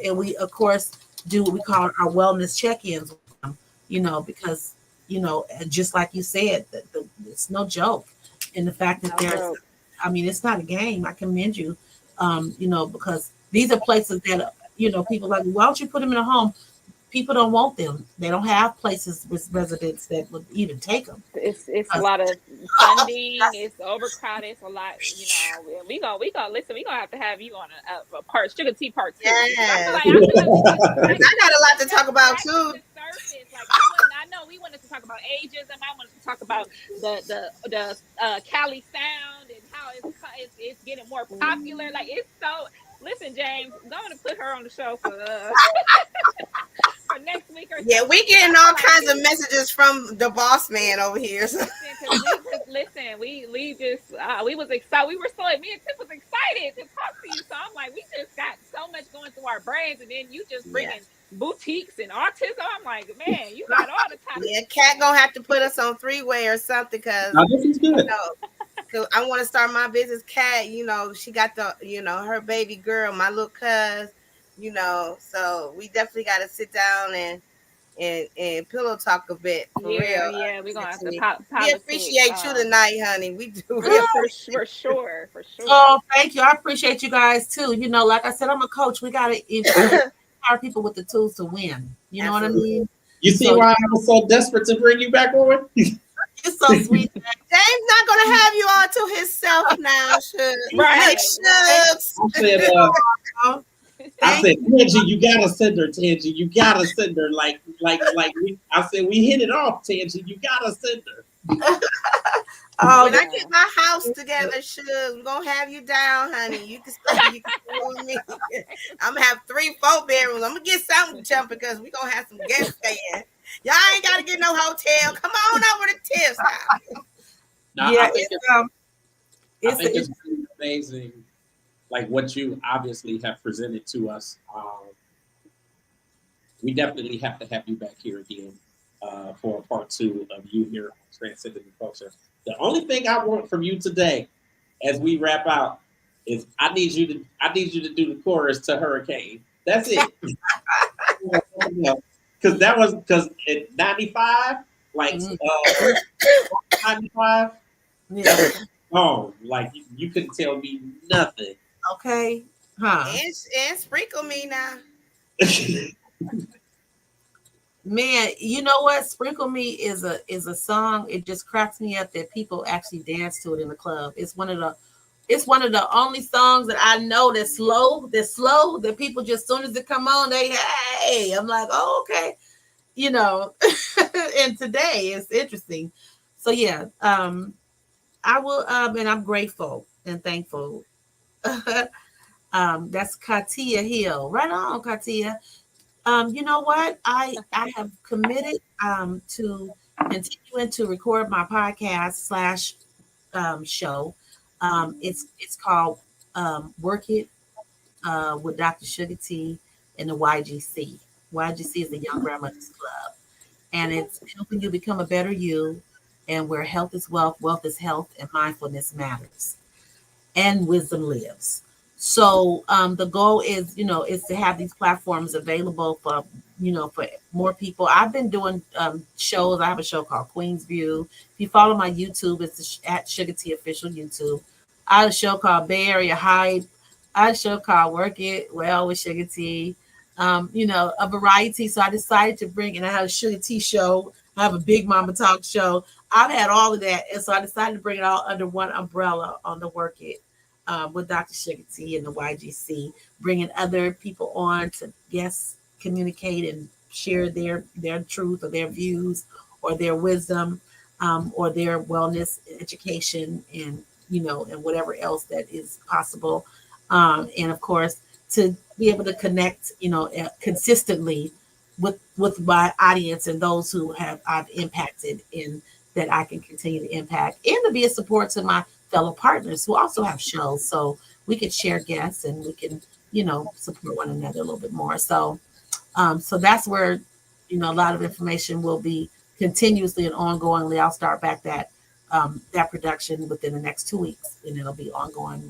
and we of course do what we call our wellness check-ins with them. Because and just like you said, it's no joke. And the fact that No joke. I mean, it's not a game. I commend you, because these are places that, people like, why don't you put them in a home? People don't want them. They don't have places with residents that would even take them. It's a Because lot of funding. It's overcrowded. It's a lot. We gonna listen. We gonna have to have you on a part Sugar T part two because Yes. I feel like we just I scratched. got a We lot to just talk about scratching too. the surface. Like I know we wanted to talk about ageism. I wanted to talk about the Cali sound and how it's getting more popular. Like it's so. Listen, James, I'm going to put her on the show for for next week or Yeah, something we because I getting feel all like kinds of messages from the boss man over here. So. listen, we just we was excited. We were so me and Tip was excited to talk to you. So I'm like, we just got so much going through our brains, and then you just Yeah. bringing boutiques and autism. I'm like, man, you got all the Yeah, topics Cat today. gonna have to put us on three-way or something because Now this is good. cause I want to start my business. Cat, she got the her baby girl, my little cuz, so we definitely got to sit down and pillow talk a bit for real. Yeah, we're gonna have to Tiffany. We politic. appreciate you tonight, honey. We do. We For oh, for for sure, for sure. thank you. I appreciate you guys too. Like I said, I'm a coach. We gotta empower people with the tools to win. You know what I Absolutely. mean? You see So why I was so desperate to bring you back on? you're so sweet. James not gonna have you all to himself now, Shucks. Right, right. Shucks. I said, Oh, I thank said, Tangie, you gotta send her, Tangie. You gotta send her. I said, we hit it off, Tangie. You gotta send her. Oh, When I Yeah. get my house together, Shucks, we're gonna have you down, honey. You can stay with me. I'm gonna have 3-4 bedrooms. I'm gonna get something jumping because we're gonna have some guests staying. Y'all ain't gotta get no hotel. Come on over to Tiff's house. Now, yeah, I think I I think it's really amazing, like what you obviously have presented to us. We definitely have to have you back here again for a part two of you here on Transcending the Culture. The only thing I want from you today, as we wrap out, is I need you to do the chorus to Hurricane. That's it. Because in '95, like Mhm. '95, Yeah. Oh, like you couldn't tell me nothing. Okay. Huh. And sprinkle me now. Man, you know what? Sprinkle Me is a song. It just cracks me up that people actually dance to it in the club. It's one of the only songs that I know that's slow, that people just, as soon as it come on, they, hey, I'm like, oh, okay. You know, and today it's interesting. So yeah, I will and I'm grateful and thankful. That's Katia Hill. Right on, Katia. You know what? I have committed to continuing to record my podcast slash show. It's called Work It with Dr. Suga T and the YGC. YGC is the Young Grandmothers Club, and it's helping you become a better you, and where health is wealth, wealth is health, and mindfulness matters and wisdom lives. So the goal is, is to have these platforms available for, for more people. I've been doing shows. I have a show called Queen's View. If you follow my YouTube, it's at Sugar T Official YouTube. I have a show called Bay Area Hype. I have a show called Work It Well with Sugar T. A variety. So I decided to bring, and I have a Sugar T show. I have a Big Mama Talk show. I've had all of that. And so I decided to bring it all under one umbrella on the Work It with Dr. Sugar T and the YGC, bringing other people on to, yes, communicate and share their truth or their views or their wisdom or their wellness education and, and whatever else that is possible. And of course, to be able to connect, consistently with my audience and those who I've impacted in that I can continue to impact, and to be a support to my fellow partners who also have shows, so we can share guests and we can, support one another a little bit more. So, so that's where, a lot of information will be continuously and ongoingly. I'll start back that production within the next 2 weeks, and it'll be ongoing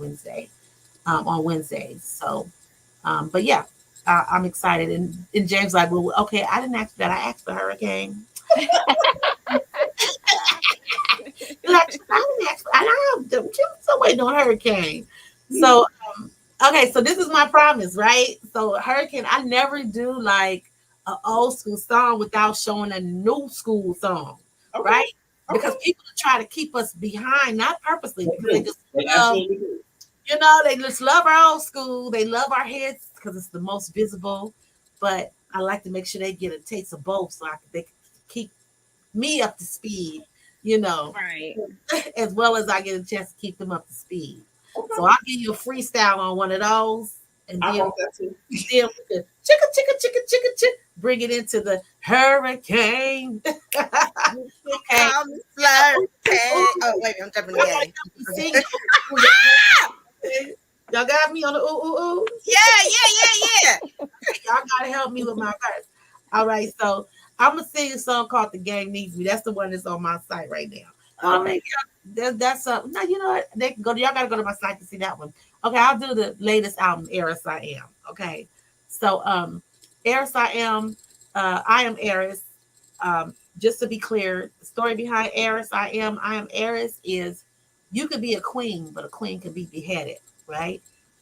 on Wednesdays. So, but yeah, I'm excited. And James like, well, okay, I didn't ask for that. I asked for Hurricane. Like, I don't know, still waiting on Hurricane. So, okay, so this is my promise, right? So, Hurricane, I never do like an old school song without showing a new school song, okay, right? Okay. Because people try to keep us behind, not purposely, because they just love, they just love our old school. They love our hits because it's the most visible. But I like to make sure they get a taste of both, so they can keep me up to speed, right, as well as I get a chance to keep them up to speed. Okay. So I'll give you a freestyle on one of those, and then we can chicka, bring it into the hurricane. Okay. Oh wait, I'm jumping again. Y'all got me on the ooh. Yeah. Y'all gotta help me with my verse. All right, so I'm gonna sing a song called "The Game Needs Me." That's the one that's on my site right now. All right, that's now you know what, they can go. Y'all gotta go to my site to see that one. Okay, I'll do the latest album, Eris I Am. Okay, so Eris I Am, I am Eris. Just to be clear, the story behind Eris I am Eris is you could be a queen, but a queen can be beheaded, right?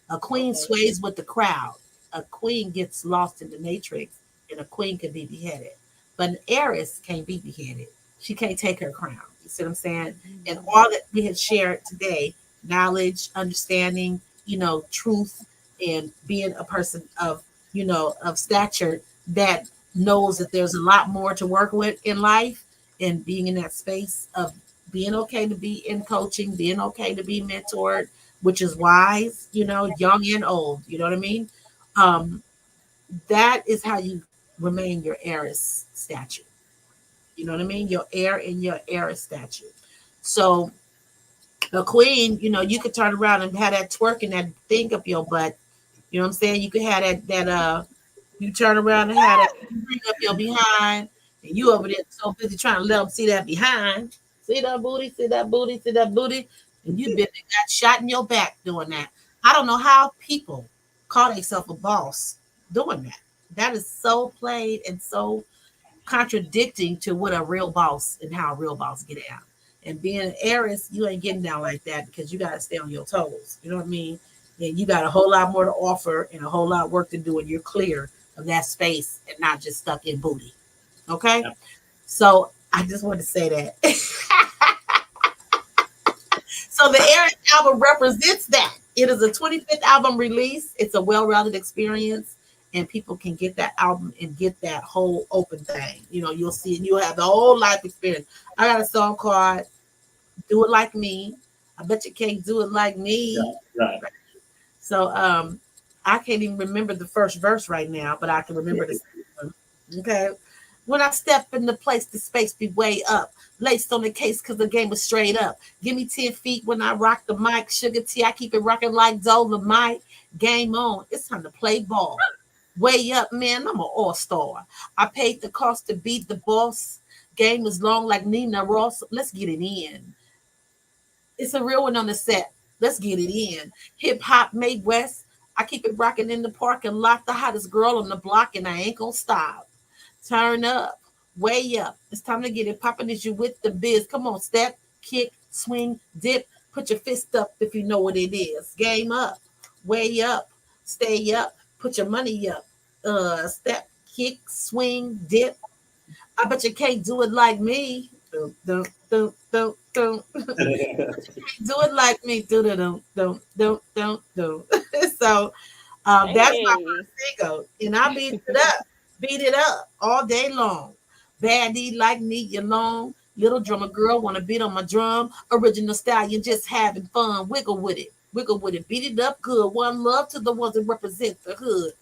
A queen sways with the crowd. A queen gets lost in the matrix, and a queen can be beheaded. But an heiress can't be beheaded. She can't take her crown. You see what I'm saying? And all that we had shared today, knowledge, understanding, truth, and being a person of, of stature that knows that there's a lot more to work with in life, and being in that space of being okay to be in coaching, being okay to be mentored, which is wise, young and old. You know what I mean? That is how you remain your heiress statue. You know what I mean? Your heir and your heiress statue. So a queen, you could turn around and have that twerk and that thing up your butt. You know what I'm saying? You could have that you turn around and have that bring up your behind, and you over there so busy trying to let them see that behind. See that booty, see that booty, see that booty. And you been got shot in your back doing that. I don't know how people call themselves a boss doing that. That is so played and so contradicting to what a real boss and how a real boss get out. And being an heiress, you ain't getting down like that because you got to stay on your toes. You know what I mean? And you got a whole lot more to offer and a whole lot of work to do, and you're clear of that space and not just stuck in booty. Okay? Yeah. So I just want to say that. So the Heiress album represents that. It is a 25th album release. It's a well-rounded experience, and people can get that album and get that whole open thing. You know, you'll see, and you'll have the whole life experience. I got a song called "Do It Like Me." I bet you can't do it like me. Right. So I can't even remember the first verse right now, but I can remember the second one. Okay. When I step in the place, the space be way up. Laced on the case because the game was straight up. Give me 10 feet when I rock the mic. Suga T, I keep it rocking like Dolomite. Game on. It's time to play ball. Way up, man. I'm an all-star. I paid the cost to beat the boss. Game is long like Nina Ross. Let's get it in. It's a real one on the set. Let's get it in. Hip hop made West. I keep it rocking in the parking lot. The hottest girl on the block, and I ain't gonna stop. Turn up, way up. It's time to get it popping as you with the biz. Come on, step, kick, swing, dip. Put your fist up if you know what it is. Game up, way up, stay up. Put your money up. Step, kick, swing, dip. I bet you can't do it like me. Dun, dun, dun, dun, dun. Do it like me. Do the do. So that's my Hey. first single, and I beat it up all day long. Baddie like me, you long. Little drummer girl wanna beat on my drum. Original stallion, just having fun. Wiggle with it, beat it up good. One love to the ones that represent the hood.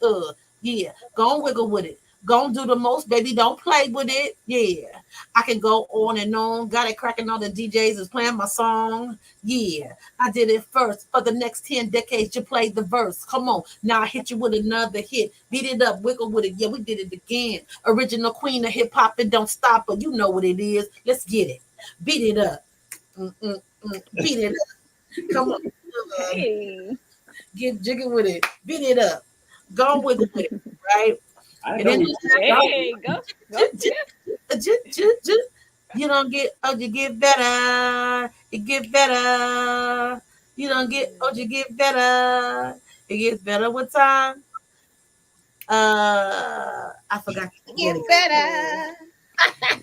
Yeah, go and wiggle with it. Go and do the most, baby. Don't play with it. Yeah, I can go on and on. Got it cracking. All the DJs is playing my song. Yeah, I did it first. For the next 10 decades, you played the verse. Come on, now I hit you with another hit. Beat it up, wiggle with it. Yeah, we did it again. Original queen of hip hop, and don't stop her. You know what it is. Let's get it. Beat it up. Beat it up. Come on. Hey. Get jiggy with it. Beat it up. Go wiggle with it. Right? I And know then Hey, go. you don't get, oh, you get better. You get better. You don't get, oh, you get better. It gets better with time. I forgot to get Get it. better.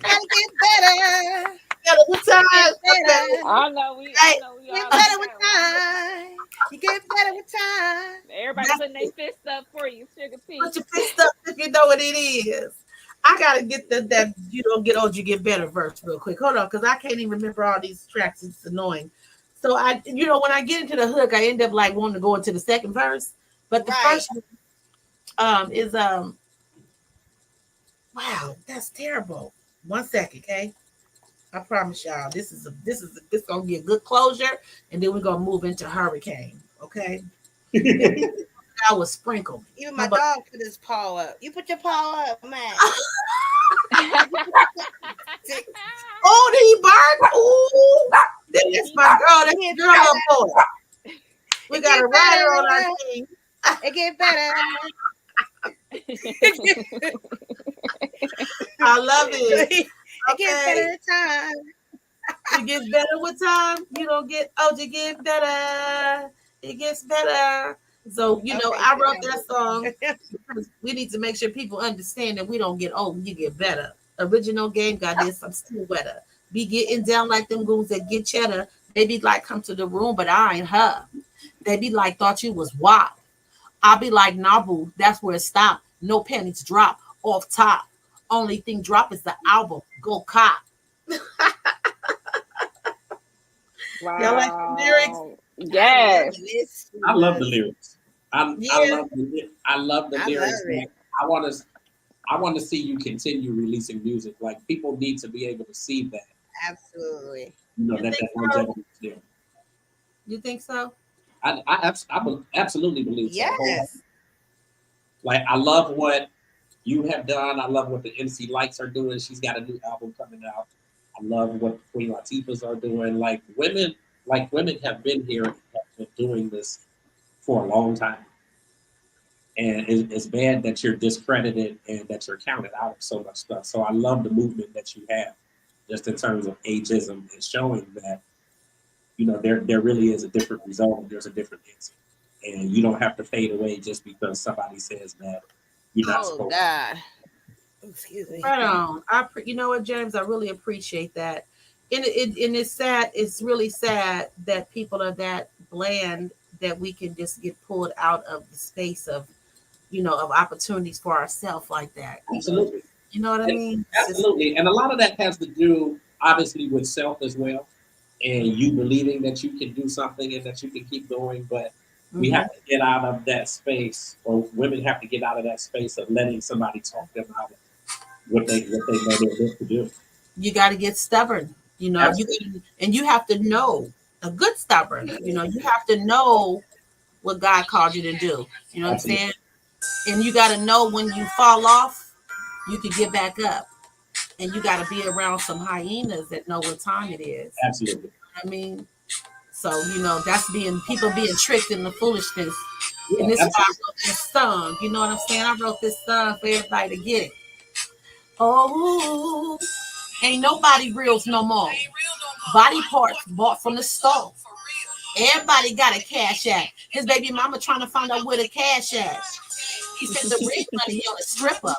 Gotta get better. Better with time. Get better. I know we Hey, all Get like better with that one. time. You get better with time. Everybody That's putting their fists up for you, Sugar T. Put your fist up if you know what it is. I gotta get that you don't get old, you get better verse real quick. Hold on, because I can't even remember all these tracks. It's annoying. So when I get into the hook, I end up like wanting to go into the second verse. But the Right. first one is wow, that's terrible. 1 second, okay? I promise y'all, this gonna be a good closure, and then we're gonna move into Hurricane, okay? I was sprinkled. Even How my about- dog put his paw up. You put your paw up, man. Oh, did he bark? Ooh, that's my girl. That's the girl up boy. We got a rider on our team. It get better. I love it. It gets better with time. It gets better with time. You don't get, oh, you get better. It gets better. So, I wrote that song. We need to make sure people understand that we don't get old, you get better. Original game got this, I'm still wetter. Be getting down like them goons that get cheddar. They be like, come to the room, but I ain't her. They be like, thought you was wild. I'll be like, nah, boo, that's where it stopped. No pennies drop off top. Only thing drop is the album. Go cop. Wow. Y'all like the lyrics? Yes. I love the lyrics. I Yeah. love the I lyrics. love it. I want to see you continue releasing music. Like people need to be able to see that. Absolutely. You That think so? longevity is there. You think so? I absolutely believe so. Yes. Like I love what you have done. I love what the MC Lights are doing. She's got a new album coming out. I love what Queen Latifah's are doing. Like women have been here and have been doing this for a long time. And it's bad that you're discredited and that you're counted out of so much stuff. So I love the movement that you have. just in terms of ageism and showing that, there really is a different result and there's a different answer. And you don't have to fade away just because somebody says that you're not Oh supposed to. God. Excuse me. Right on. You know what, James? I really appreciate that. And it's sad. It's really sad that people are that bland that we can just get pulled out of the space of, of opportunities for ourselves like that. Absolutely. You know what I mean? Absolutely. And a lot of that has to do, obviously, with self as well. And you believing that you can do something and that you can keep going. But we have to get out of that space, or women have to get out of that space of letting somebody talk them out of what they know they're meant to do. You got to get stubborn. You have to know a good stubborn. You have to know what God called you to do. You know what I'm saying? And you got to know when you fall off, you can get back up. And you got to be around some hyenas that know what time it is. Absolutely. You know what I mean? So, that's people being tricked in the foolishness. Yeah, and this is why I wrote this song. You know what I'm saying? I wrote this song for everybody to get it. Oh, ain't nobody reals no more. Body parts bought from the store. Everybody got a cash at. His baby mama trying to find out where the cash at. He spent the rent money on a stripper.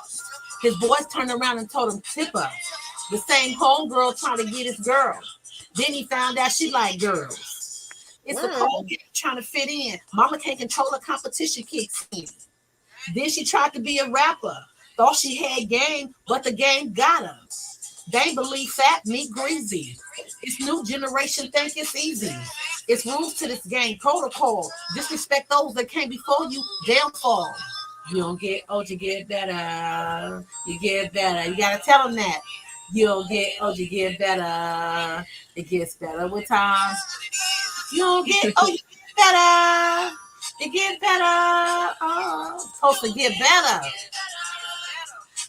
His boys turned around and told him tip up. The same homegirl trying to get his girl. Then he found out she like girls. It's a cold game trying to fit in. Mama can't control the competition kicks in. Then she tried to be a rapper. Thought she had game, but the game got her. They believe fat meat greasy. This new generation think it's easy. It's rules to this game, protocol. Disrespect those that came before you, they'll fall. You don't get, you get better. You get better. You gotta tell them that. You don't get, you get better. It gets better with time. You don't get, you get better. It gets better. Supposed to get better.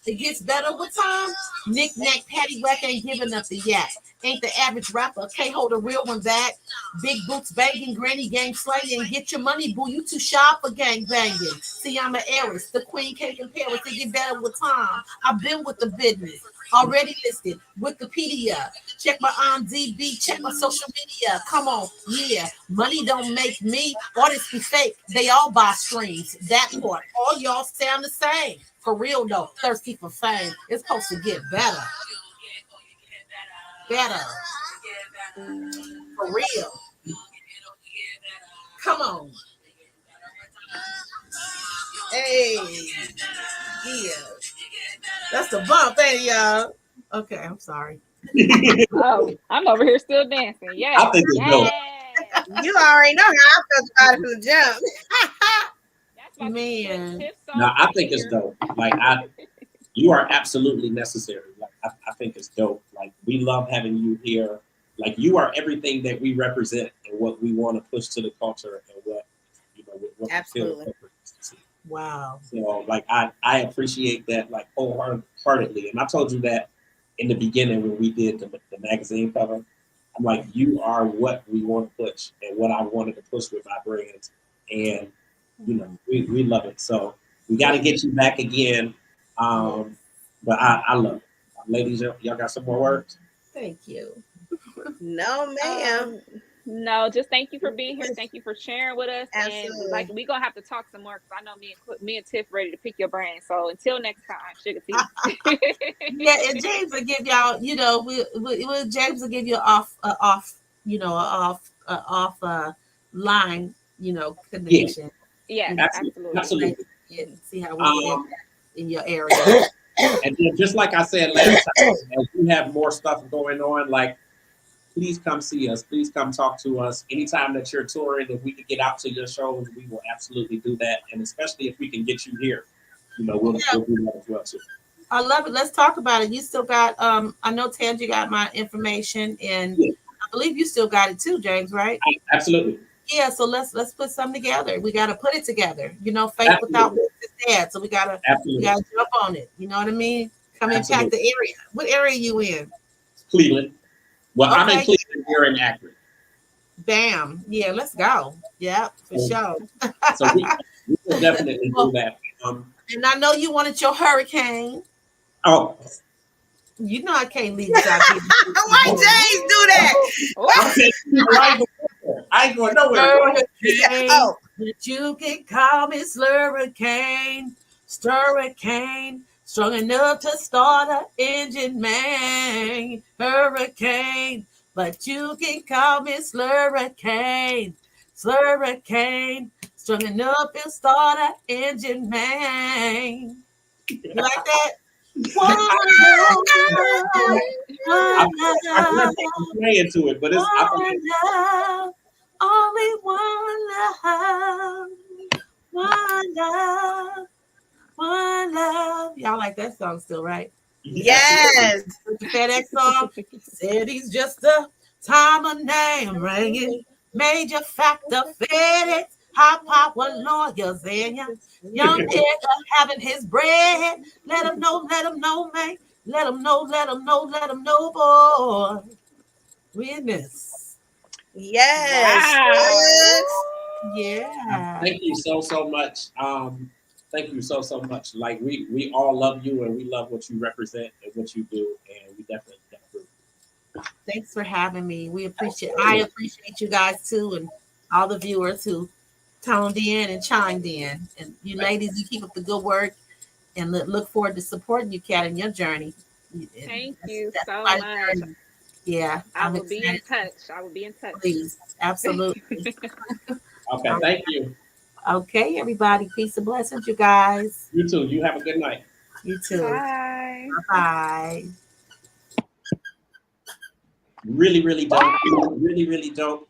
It gets better with time. Knick-knack, paddywhack ain't giving up the yak. Ain't the average rapper, can't hold a real one back. Big boots banging, granny gang slaying. Get your money, boo, you too sharp for gang banging. See, I'm an heiress, the queen can't compare it. They get better with time. I've been with the business, already listed, Wikipedia. Check my IMDb, check my social media. Come on, yeah. Money don't make me, artists be fake. They all buy streams. That part, all y'all sound the same. For real though, thirsty for fame. It's supposed to get better. Better. For real. Come on. Hey. Yeah. That's the bump, hey, y'all. Okay, I'm sorry. Oh, I'm over here still dancing. Yeah. I think it's dope. You already know how I felt about it from the jump. Man. No, I think it's dope. Like you are absolutely necessary. Like I think it's dope. Like we love having you here. Like you are everything that we represent and what we want to push to the culture and what absolutely. We feel. Wow. So like I appreciate that like wholeheartedly. And I told you that in the beginning when we did the magazine cover. I'm like, you are what we want to push and what I wanted to push with my brand. And we love it. So we got to get you back again. But I love it. Ladies, y'all got some more words? Thank you. No, ma'am. No, just thank you for being here. Thank you for sharing with us. Absolutely. And like, we're going to have to talk some more because I know me and Tiff ready to pick your brain. So until next time, Suga T. Yeah, and James will give y'all, James will give you off line, connection. Yeah, absolutely. See how we get in your area. And then just like I said last time, as we have more stuff going on, like please come see us. Please come talk to us. Anytime that you're touring, if we can get out to your shows, we will absolutely do that. And especially if we can get you here, we'll do that as well too. I love it. Let's talk about it. You still got I know Tangi got my information, and I believe you still got it too, James, right? Absolutely. Yeah, so let's put something together. We got to put it together. Faith without works is dead. So we gotta jump on it. You know what I mean? Come impact the area. What area are you in? Cleveland. Well, okay. I'm in Cleveland. You're in Akron. Bam. Yeah, let's go. Yeah, for sure. So we will definitely do that. And I know you wanted your hurricane. Oh, You know I can't leave without giving you Why James do that? I ain't going nowhere. Oh, But you can call me Slurricane, Sturricane, strong enough to start an engine, man. Hurricane, but you can call me Slurricane, Slurricane, strong enough to start an engine, man. You like that? One love, I'm playing to it, but it's one love, only one love, one love, one love. Y'all like that song still, right? yes. The FedEx song said he's just a time of name ringing, major factor FedEx, high power lawyers and young nigga having his bread. Let him know, man. Let him know, boy. Witness. Yes. Wow. Yeah. Thank you so much. Thank you so much. Like we all love you and we love what you represent and what you do, and we definitely. Thanks for having me. I appreciate you guys too, and all the viewers who toned in and chimed in. And you ladies, you keep up the good work, and look forward to supporting you, Kat, in your journey. Thank you so my much. journey. Yeah, I will be in touch. Please, absolutely. Okay, thank you. Okay, everybody. Peace and blessings, you guys. You too. You have a good night. You too. Bye. Bye. Really dope. Really dope.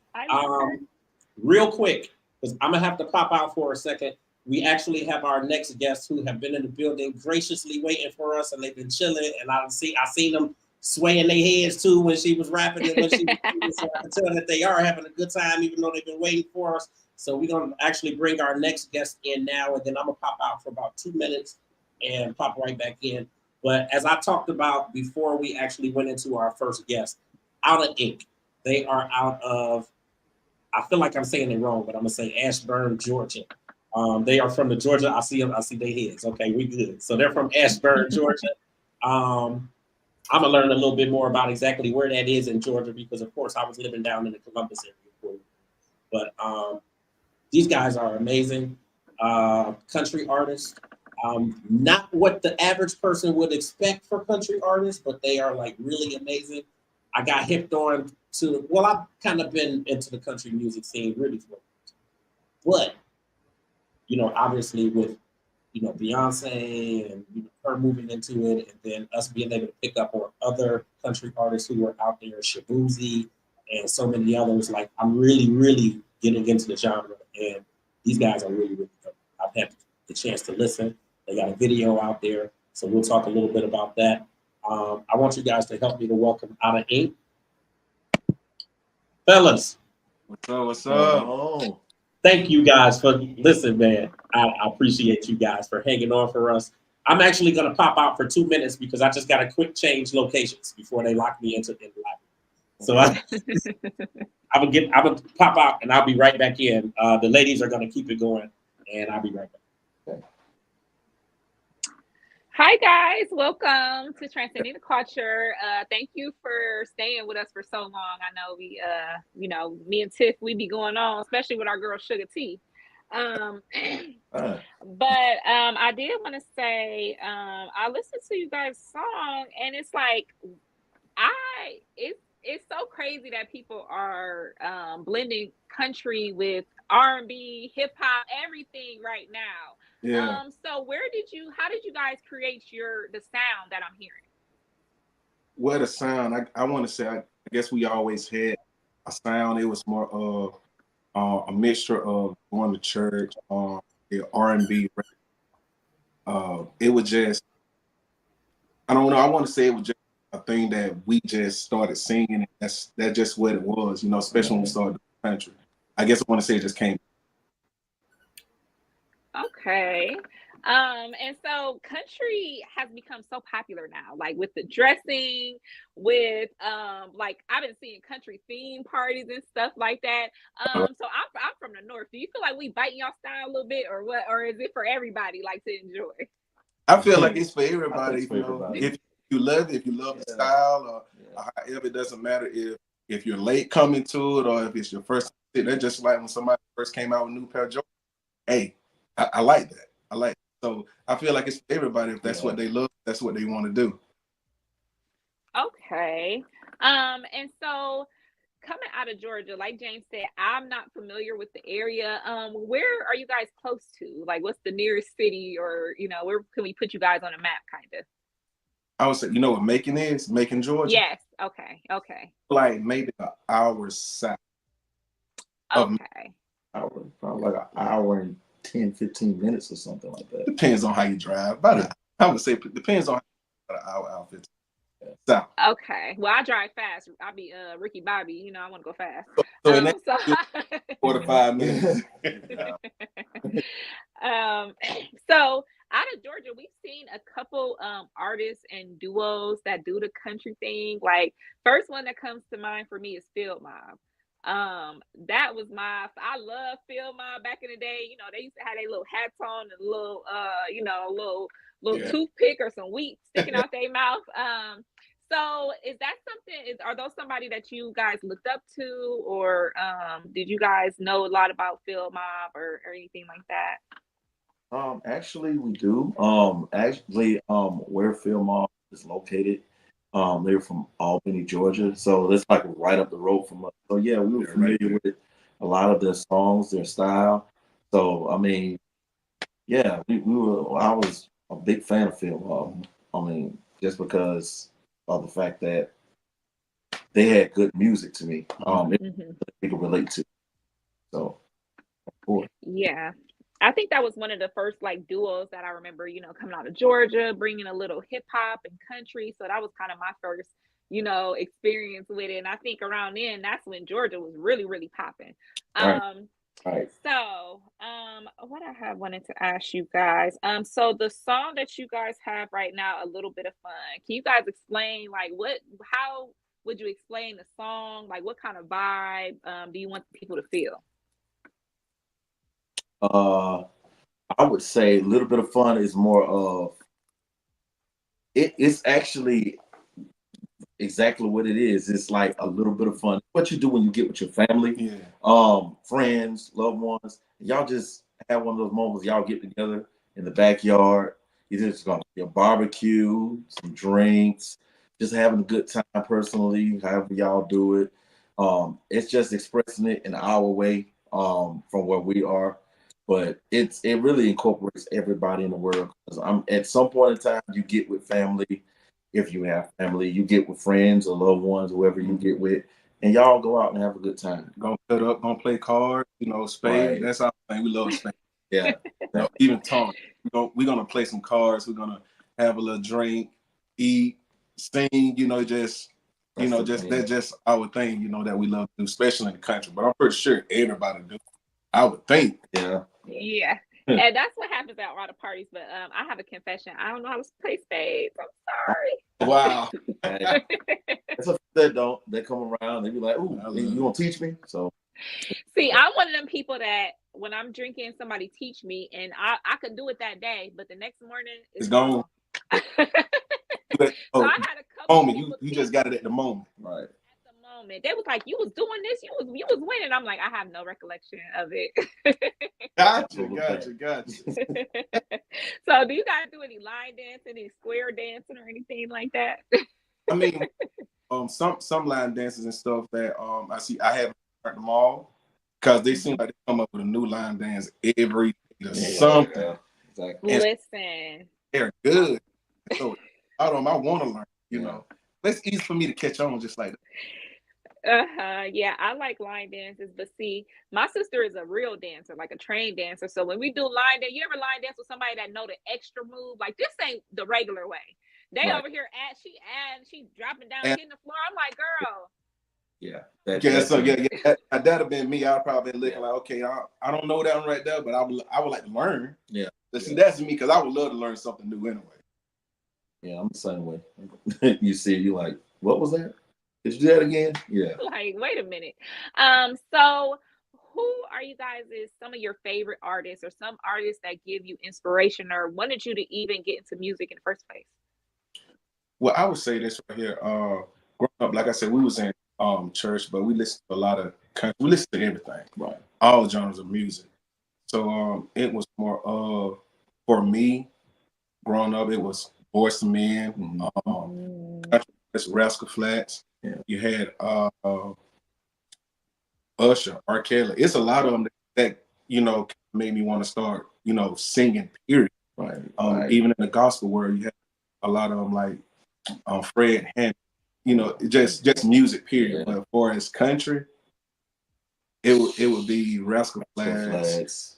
Real quick, because I'm gonna have to pop out for a second. We actually have our next guests who have been in the building graciously waiting for us, and they've been chilling. And I seen them swaying their heads too when she was rapping and when she was so I can tell that they are having a good time, even though they've been waiting for us. So we're gonna actually bring our next guest in now, and then I'm gonna pop out for about 2 minutes and pop right back in. But as I talked about before we actually went into our first guest, Outta Ink. They are out of, I feel like I'm saying it wrong, but I'm gonna say Ashburn, Georgia. They are from the Georgia. I see them. I see their heads. Okay, we good. So they're from Ashburn, Georgia. I'm gonna learn a little bit more about exactly where that is in Georgia because, of course, I was living down in the Columbus area before. But these guys are amazing country artists. Not what the average person would expect for country artists, but they are like really amazing. I got hipped on to, well, I've kind of been into the country music scene really for, but, obviously with, Beyonce and her moving into it, and then us being able to pick up on other country artists who were out there, Shabuzi and so many others, like I'm really getting into the genre, and these guys are really good. I've had the chance to listen. They got a video out there, so we'll talk a little bit about that. I want you guys to help me to welcome Outta Ink. Fellas. What's up? Oh. Thank you guys for, listen, man, I appreciate you guys for hanging on for us. I'm actually going to pop out for 2 minutes because I just got to quick change locations before they lock me into the library. So I'm gonna pop out and I'll be right back in. The ladies are going to keep it going and I'll be right back. Okay. Hi guys, welcome to Transcending The Culture. Thank you for staying with us for so long. I know we, me and Tiff, we be going on, especially with our girl Suga T. But I did want to say, I listened to you guys' song, and it's like, it's so crazy that people are blending country with R&B, hip hop, everything right now. Yeah. So how did you guys create the sound that I'm hearing? Well, the sound, I want to say, I guess we always had a sound. It was more of a mixture of going to church, the R&B. It was just, I don't know. I want to say it was just a thing that we just started singing. That's just what it was, especially when we started the country. I guess I want to say it just came. Okay. And so country has become so popular now, like with the dressing, with like I've been seeing country theme parties and stuff like that. So I'm from the north. Do you feel like we biting y'all style a little bit, or what, or is it for everybody like to enjoy? I feel like it's for everybody. you love it, if you love the style, or however, it doesn't matter if you're late coming to it or if it's your first. They're just like when somebody first came out with a new pair of Jordans. Hey, I like that. I like it. So I feel like it's for everybody. If that's what they love, that's what they want to do. Okay. And so coming out of Georgia, like James said, I'm not familiar with the area. Where are you guys close to? Like, what's the nearest city, or where can we put you guys on a map, kind of? I would say, you know what Macon is? Macon, Georgia. Yes. Okay. Like maybe an hour south. Okay. Probably like an hour and 10, 15 minutes or something like that. Depends on how you drive. But I would say it depends on how an hour 15. South. Okay. Well, I drive fast. I'll be Ricky Bobby. I want to go fast. So in that 45 minutes. So out of Georgia, we've seen a couple artists and duos that do the country thing. Like, first one that comes to mind for me is Field Mob. That was I love Field Mob back in the day. They used to have their little hats on and a little toothpick or some wheat sticking out their mouth. So is that something, are those somebody that you guys looked up to, or did you guys know a lot about Field Mob or anything like that? Actually we do. Where Field Mob is located, they're from Albany, Georgia. So that's like right up the road from us. So yeah, we were familiar with a lot of their songs, their style. So I mean, yeah, I was a big fan of Field Mob. I mean, just because of the fact that they had good music to me. They could relate to. So, of course. Yeah. I think that was one of the first like duos that I remember, coming out of Georgia, bringing a little hip hop and country. So that was kind of my first, experience with it. And I think around then, that's when Georgia was really, really popping. Right. So, what I have wanted to ask you guys. So the song that you guys have right now, A Little Bit of Fun. Can you guys explain how would you explain the song? Like, what kind of vibe do you want people to feel? I would say A Little Bit of Fun is more of it's actually exactly what it is. It's like a little bit of fun. What you do when you get with your family, friends, loved ones, y'all just have one of those moments. Y'all get together in the backyard. You're just gonna be a barbecue, some drinks, just having a good time. Personally, however y'all do it, it's just expressing it in our way from where we are. But it really incorporates everybody in the world. Because at some point in time, you get with family. If you have family, you get with friends or loved ones, whoever you get with, and y'all go out and have a good time. Gonna cut up, gonna play cards, spades. Right. That's our thing. We love spades. Yeah. Even talk. We're gonna play some cards. We're gonna have a little drink, eat, sing. That's just our thing. That we love to do, especially in the country. But I'm pretty sure everybody do. I would think. Yeah. Yeah. And that's what happens at a lot of parties. But I have a confession. I don't know how to play spades. I'm sorry. Wow. That's what they come around. They be like, "Ooh, you gonna teach me?" So. See, I'm one of them people that when I'm drinking, somebody teach me, and I could do it that day, but the next morning it's gone. So I had a couple. Moment, you just got it at the moment, right? Moment. They was like, you was doing this, you was winning. I'm like, I have no recollection of it. Gotcha. So do you guys do any line dancing, any square dancing or anything like that? I mean, some line dances and stuff that I haven't heard them all because they seem like they come up with a new line dance every something. Yeah, exactly. Listen. They're good. So I want to learn, It's easy for me to catch on just like that. Yeah, I like line dances, but see, my sister is a real dancer, like a trained dancer. So when we do line dance, you ever line dance with somebody that know the extra move? Like, this ain't the regular way. They over here she dropping down, hitting the floor. I'm like, girl. Yeah. That'd have been me. I'd probably been looking like, okay, I don't know that one right there, but I would like to learn. Yeah. But see, that's me because I would love to learn something new anyway. Yeah, I'm the same way. You see, you like, what was that? Did you do that again? Yeah. Like, wait a minute. So who are you guys some of your favorite artists or some artists that give you inspiration or wanted you to even get into music in the first place? Well, I would say this right here. Growing up, like I said, we was in church, but we listened to a lot of country. We listened to everything, Right. all genres of music. So it was more for me growing up. It was Boyz II Men, country, Rascal Flatts. Yeah. You had Usher, R. Kelly. It's a lot of them that made me want to start singing. Period. Right. Even in the gospel world, you have a lot of them like Fred Hammond. Just music. Period. Yeah. But as far as country, it would be Rascal Flatts,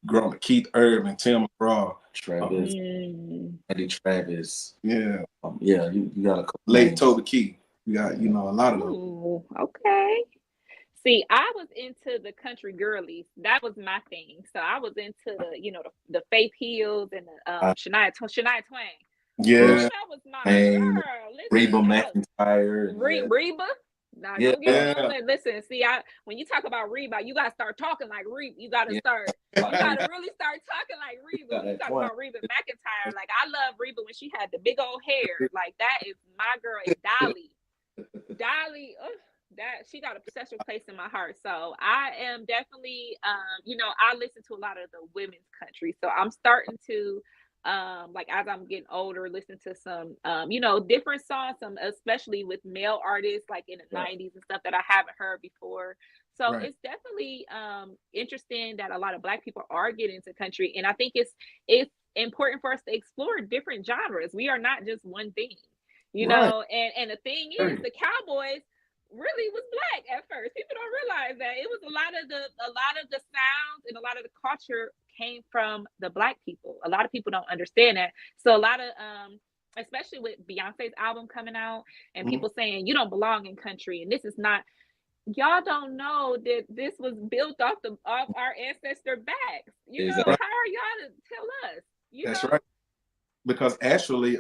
growing Keith Urban, Tim McGraw, Travis, Eddie Travis. Yeah. Yeah, you got a couple late Toby Keith. You got a lot of them. Ooh, okay. See, I was into the country girlies. That was my thing. So I was into the Faith Hills and the Shania Twain. Yeah. That was my girl. Reba McEntire. Reba. Nah, Yeah. don't get me on. Listen, see, when you talk about Reba, you gotta start talking like Reba. You gotta really start talking like Reba. When you talk about Reba McEntire, like I love Reba when she had the big old hair. Like that is my girl. Is Dolly. Dolly. That she got a special place in my heart. So I am definitely, I listen to a lot of the women's country. So I'm starting to, like as I'm getting older, listen to some, different songs, especially with male artists, like in the 90s and stuff that I haven't heard before. So it's definitely interesting that a lot of Black people are getting into country, and I think it's important for us to explore different genres. We are not just one thing, know. And the thing is, the Cowboys really was Black at first. People don't realize that it was a lot of the sounds and a lot of the culture came from the Black people. A lot of people don't understand that. So a lot of especially with Beyonce's album coming out and people saying you don't belong in country and this is not, y'all don't know that this was built off our ancestor backs. How are y'all to tell us? That's right. Because actually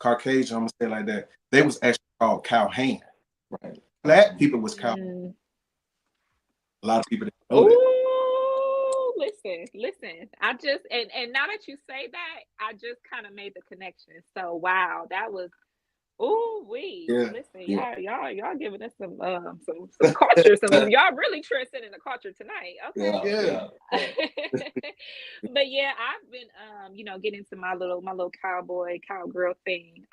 Caucasian, I'm gonna say it like that, they was actually called cowhand. Right. Black people was cow. A lot of people didn't know that. Listen. I just and now that you say that, I just kind of made the connection. So wow, that was listen, y'all giving us some culture, y'all really transcending the culture tonight. Okay. But yeah, I've been getting into my little cowgirl thing.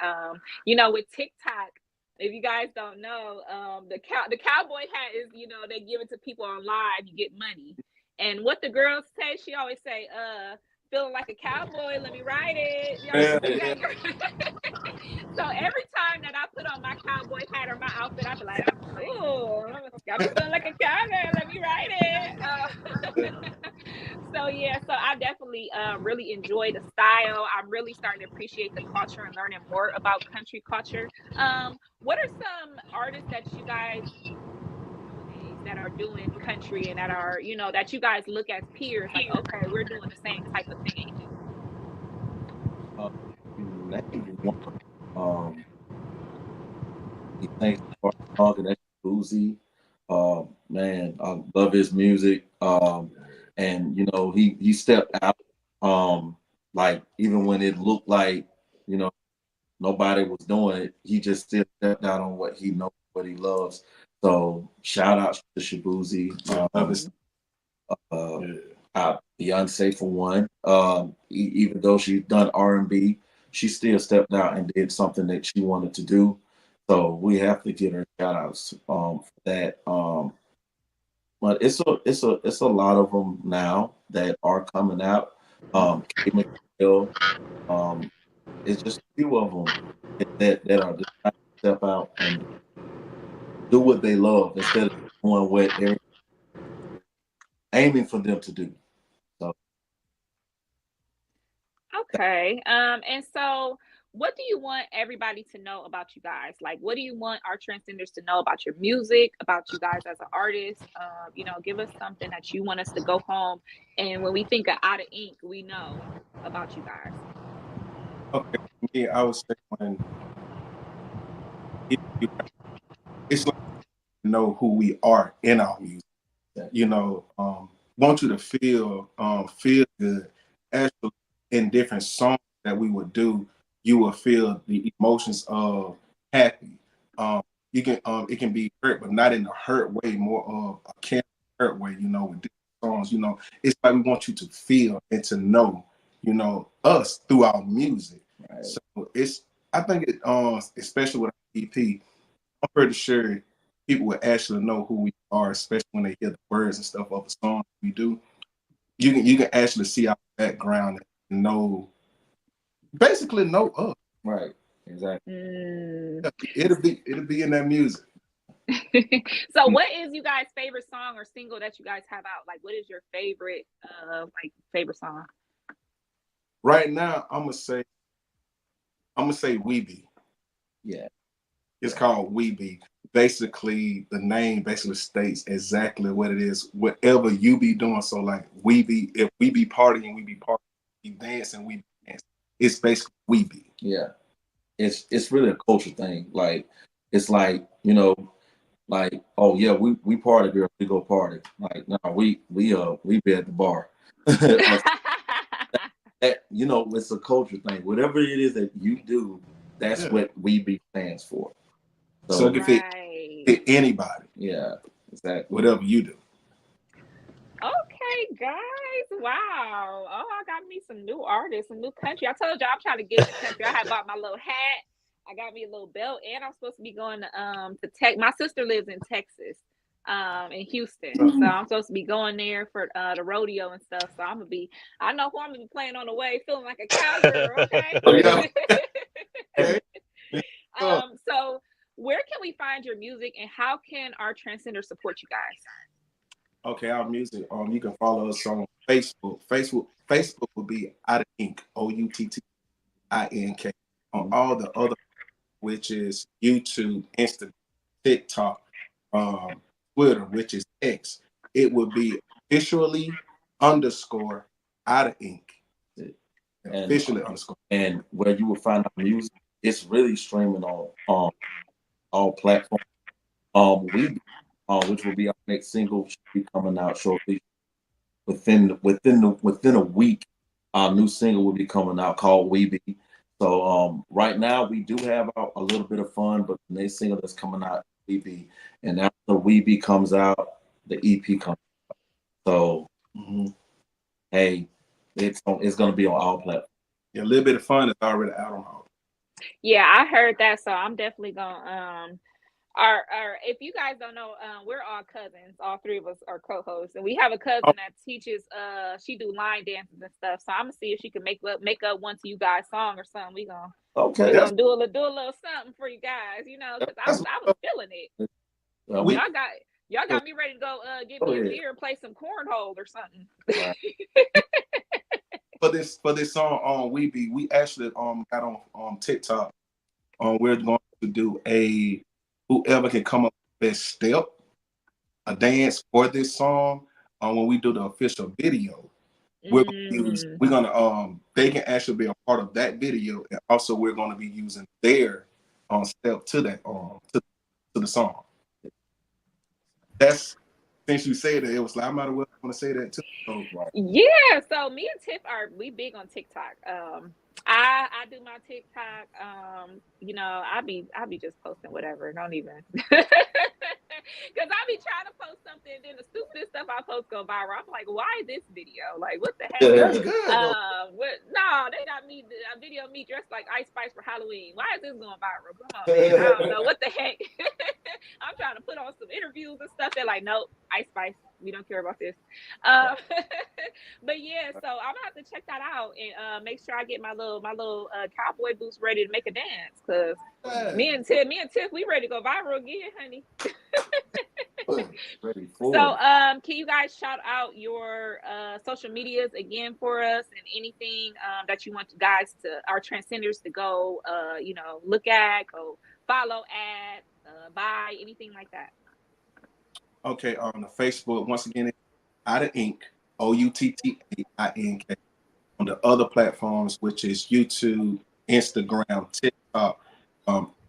With TikTok. If you guys don't know, the cowboy hat is, they give it to people on live, you get money. And what the girls say, she always say, feeling like a cowboy, let me ride it. So every time that I put on my cowboy hat or my outfit, I be like, ooh, I'm feeling like a cowboy, let me ride it. So I definitely really enjoy the style. I'm really starting to appreciate the culture and learning more about country culture. What are some artists that you guys nowadays that are doing country and that are, that you guys look as peers, like, okay, we're doing the same type of thing? He thinks talking that Boozy. Man, I love his music. And he stepped out. Like even when it looked like nobody was doing it, he just still stepped out on what he knows, what he loves. So shout out to Shabuzi. Beyonce for one. Even though she's done R&B, she still stepped out and did something that she wanted to do. So we have to give her shout outs for that. But it's a lot of them now that are coming out. K McGill, it's just a few of them that are just trying to step out and do what they love instead of doing what they're aiming for them to do. So okay. And so what do you want everybody to know about you guys? Like, what do you want our transcenders to know about your music, about you guys as an artist? Give us something that you want us to go home. And when we think of Outta Ink, we know about you guys. Okay, me, I would say when it's like know who we are in our music. Want you to feel good. Actually, in different songs that we would do, you will feel the emotions of happy. You can it can be hurt, but not in a hurt way, more of a caring hurt way, you know, with different songs. You know, it's like we want you to feel and to know, you know, us through our music. Right. So it's, I think it especially with our EP, I'm pretty sure people will actually know who we are, especially when they hear the words and stuff of the song we do. You can actually see our background and know, basically know us. Right. Exactly. It'll be in that music. So what is you guys' favorite song or single that you guys have out? Like, what is your favorite favorite song? Right now, I'm gonna say We Be. Yeah. It's called We Be. Basically, the name basically states exactly what it is. Whatever you be doing. So like we be, if we be partying, we be partying, we dancing, we be dancing. It's basically We Be. Yeah. It's really a culture thing. Like, it's like, you know, like, oh yeah, we party, girl, we go party. Like, no, we be at the bar. That, you know, it's a culture thing. Whatever it is that you do, that's what We Be stands for. So it can fit anybody. Yeah, exactly. Whatever you do. Okay, guys. Wow. Oh, I got me some new artists, some new country. I told y'all I'm trying to get into country. I had bought my little hat. I got me a little belt, and I'm supposed to be going to Tech. My sister lives in Texas, in Houston. So I'm supposed to be going there for the rodeo and stuff. So I'm gonna be, I know who I'm gonna be playing on the way, feeling like a cowgirl, okay? So where can we find your music, and how can our transcenders support you guys? Okay, our music. You can follow us on Facebook. Facebook will be Outta Ink, OUTTINK. On all the other, which is YouTube, Instagram, TikTok, Twitter, which is X, it would be officially _ Outta Ink. Officially _ And where you will find our music, it's really streaming on all platforms. Which will be our next single, should be coming out shortly. Within a week, our new single will be coming out called We Be. So right now we do have a little bit of fun, but the next single that's coming out, We Be, and after We Be comes out, the EP comes out. So hey, it's gonna be on all platforms. Yeah, a little bit of fun is already out on all. Yeah, I heard that, so I'm definitely gonna our if you guys don't know, we're all cousins. All three of us are co-hosts, and we have a cousin that teaches. She do line dances and stuff. So I'm gonna see if she can make up one to you guys song or something. We gonna do a little something for you guys, you know, because I was feeling it. Y'all got me ready to go get me a beer and play some cornhole or something. For this song We Be, we actually got on TikTok. We're going to do whoever can come up with best step, a dance for this song. When we do the official video, we're gonna they can actually be a part of that video, and also we're gonna be using their step to that to the song. That's, since you said it was like I might as well want to say that too. So, yeah, so me and Tiff we big on TikTok. I do my TikTok. You know, I be just posting whatever. Don't even, because I be trying to post something, and then the stupidest stuff I post go viral. I'm like, why this video? Like, what the heck? That's good. No, they got me a video of me dressed like Ice Spice for Halloween. Why is this going viral? Come on, man. I don't know what the heck. I'm trying to put on some interviews and stuff. They're like, nope, Ice Spice. We don't care about this. But yeah, so I'm gonna have to check that out and make sure I get my little cowboy boots ready to make a dance, because me and Tiff, we ready to go viral again, honey. So can you guys shout out your social medias again for us, and anything that you want guys to, our transcenders, to go you know, look at, go follow, add, buy, anything like that? Okay, on the Facebook, once again, it's Outta Ink, OUTTAINK. On the other platforms, which is YouTube, Instagram, TikTok,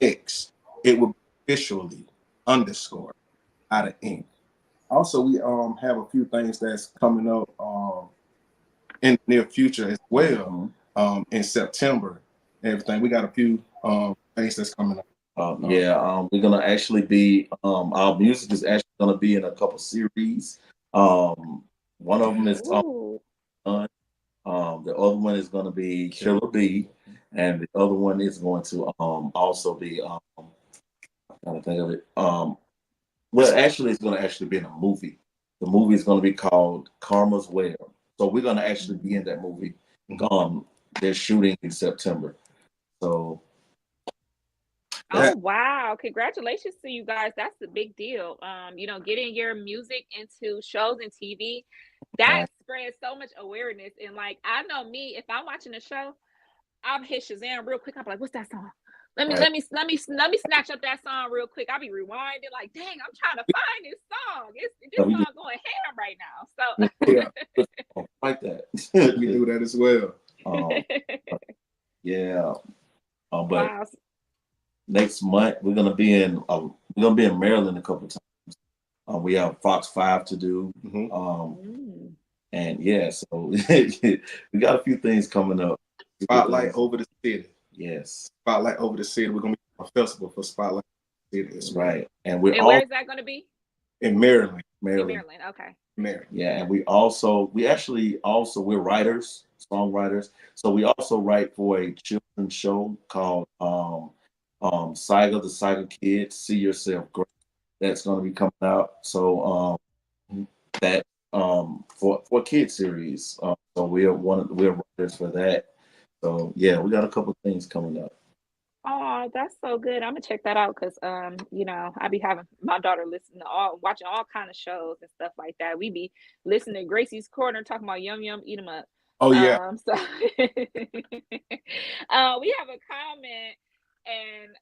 X, it will be officially _ Outta Ink. Also, we have a few things that's coming up in the near future as well. In September, everything. We got a few things that's coming up. We're gonna actually be our music is actually gonna be in a couple series. One of them is the other one is gonna be Killer B, and the other one is going to also be I'm trying to think of it. Well, actually, it's gonna actually be in a movie. The movie is gonna be called Karma's Well. So we're gonna actually be in that movie. They're shooting in September. So. Oh wow! Congratulations to you guys. That's a big deal. Getting your music into shows and TV, that spreads so much awareness. And like, I know me, if I'm watching a show, I'll hit Shazam real quick. I'm like, what's that song? Let me snatch up that song real quick. I'll be rewinding, like, dang, I'm trying to find this song. This song going ham right now. So Like that. We do that as well. But wow. Next month we're gonna be in Maryland a couple times. We have Fox 5 to do. And so we got a few things coming up. Spotlight over the city. Yes. Spotlight over the city. We're gonna be on a festival for Spotlight City. That's right. And where is that gonna be? In Maryland. In Maryland, okay. Maryland. Yeah, and we're writers, songwriters. So we also write for a children's show called Saiga, the Saiga Kids, See Yourself Great. That's going to be coming out. So that for a kid series. So we're writers for that. So yeah, we got a couple things coming up. Oh, that's so good. I'm gonna check that out because I be having my daughter watching all kind of shows and stuff like that. We be listening to Gracie's Corner talking about yum yum, eat 'em up. Oh yeah. So we have a comment and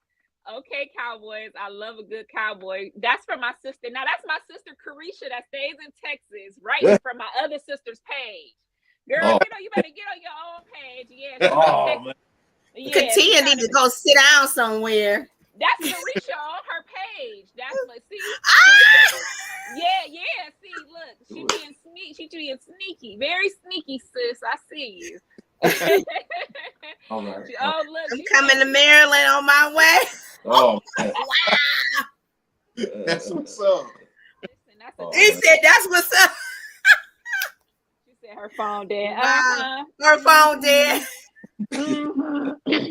okay, Cowboys. I love a good cowboy. That's from my sister. Now that's my sister Carisha that stays in Texas, right from my other sister's page. Girl, you better get on your own page. Yeah. Man. Yeah, Katia need to go sit down somewhere. That's Carisha on her page. That's what see. Yeah. See, look, she being sneaky, very sneaky, sis. I see you. All right. Oh, look, I'm coming to Maryland on my way. Oh, wow. That's what's up. Listen, he said that's what's up. She said her phone dead. Wow. Her phone dead.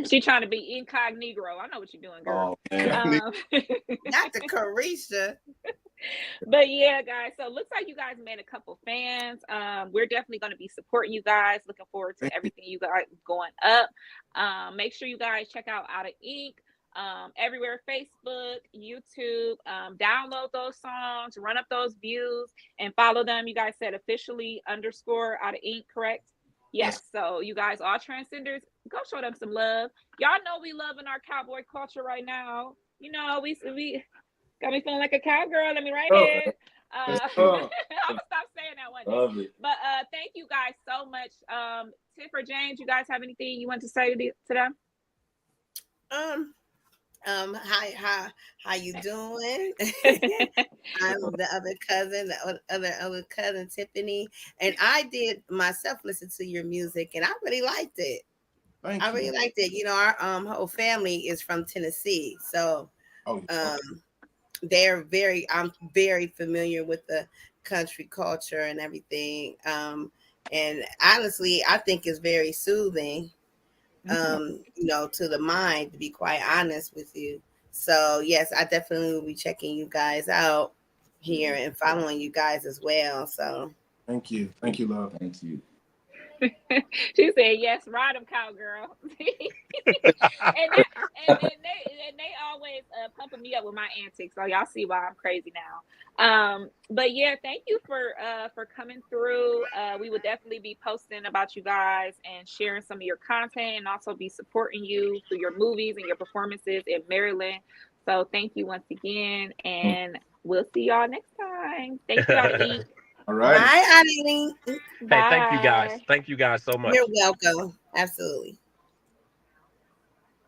She trying to be incognito. I know what you're doing, girl. Not the Carisha. But yeah, guys. So it looks like you guys made a couple fans. We're definitely going to be supporting you guys. Looking forward to everything you got going up. Make sure you guys check out Outta Ink. Everywhere, Facebook, YouTube. Download those songs, run up those views, and follow them. You guys said officially _Outta Ink, correct? Yes. So you guys, all transcenders, go show them some love. Y'all know we loving our cowboy culture right now. We got me feeling like a cowgirl. Let me write it. I'm gonna stop saying that one day. But thank you guys so much. Tiff or James, you guys have anything you want to say to them? Hi, how you doing? I'm the other cousin Tiffany, and I did myself listen to your music, and I really liked it. I really liked it. Our whole family is from Tennessee, so I'm very familiar with the country culture and everything. And honestly, I think it's very soothing. To the mind, to be quite honest with you. So yes, I definitely will be checking you guys out here and following you guys as well. So thank you, love. Thank you. She said, "Yes, ride them, cowgirl." and they always pumping me up with my antics, so y'all see why I'm crazy now. But yeah, thank you for coming through. We will definitely be posting about you guys and sharing some of your content, and also be supporting you through your movies and your performances in Maryland. So thank you once again, and we'll see y'all next time. Thank you, Outta Ink. All right. Bye, Outta Ink. Bye. Hey, thank you guys. Thank you guys so much. You're welcome. Absolutely.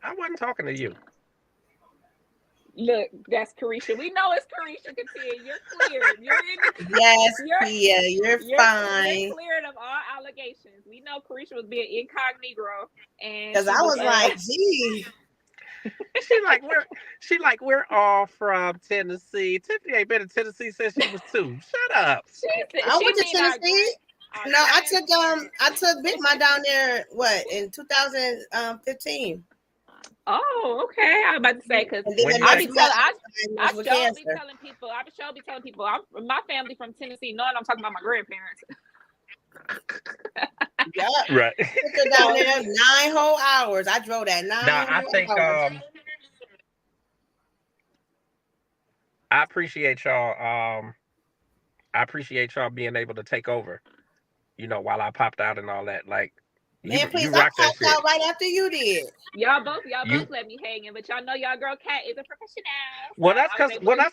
I wasn't talking to you. Look, that's Carisha. We know it's Carisha Katia. You're cleared. You're in the Yes, Tia, you're fine. You're cleared of all allegations. We know Carisha was being incognito, and because I was like, gee. We're all from Tennessee. Tiffany ain't been in Tennessee since she was 2. Shut up. I went to Tennessee. No, I took Big Ma down there. What in 2015? Oh, okay. I was about to say because I be telling people. I'm my family from Tennessee. Knowing I'm talking about my grandparents. Yeah, right. I took down there 9 whole hours. I drove that 9 hours. I appreciate y'all. I appreciate y'all being able to take over. You know, while I popped out and all that. Like, man, please, I popped out right after you did. Y'all both let me hang in, but y'all know y'all girl Cat is a professional. Well, that's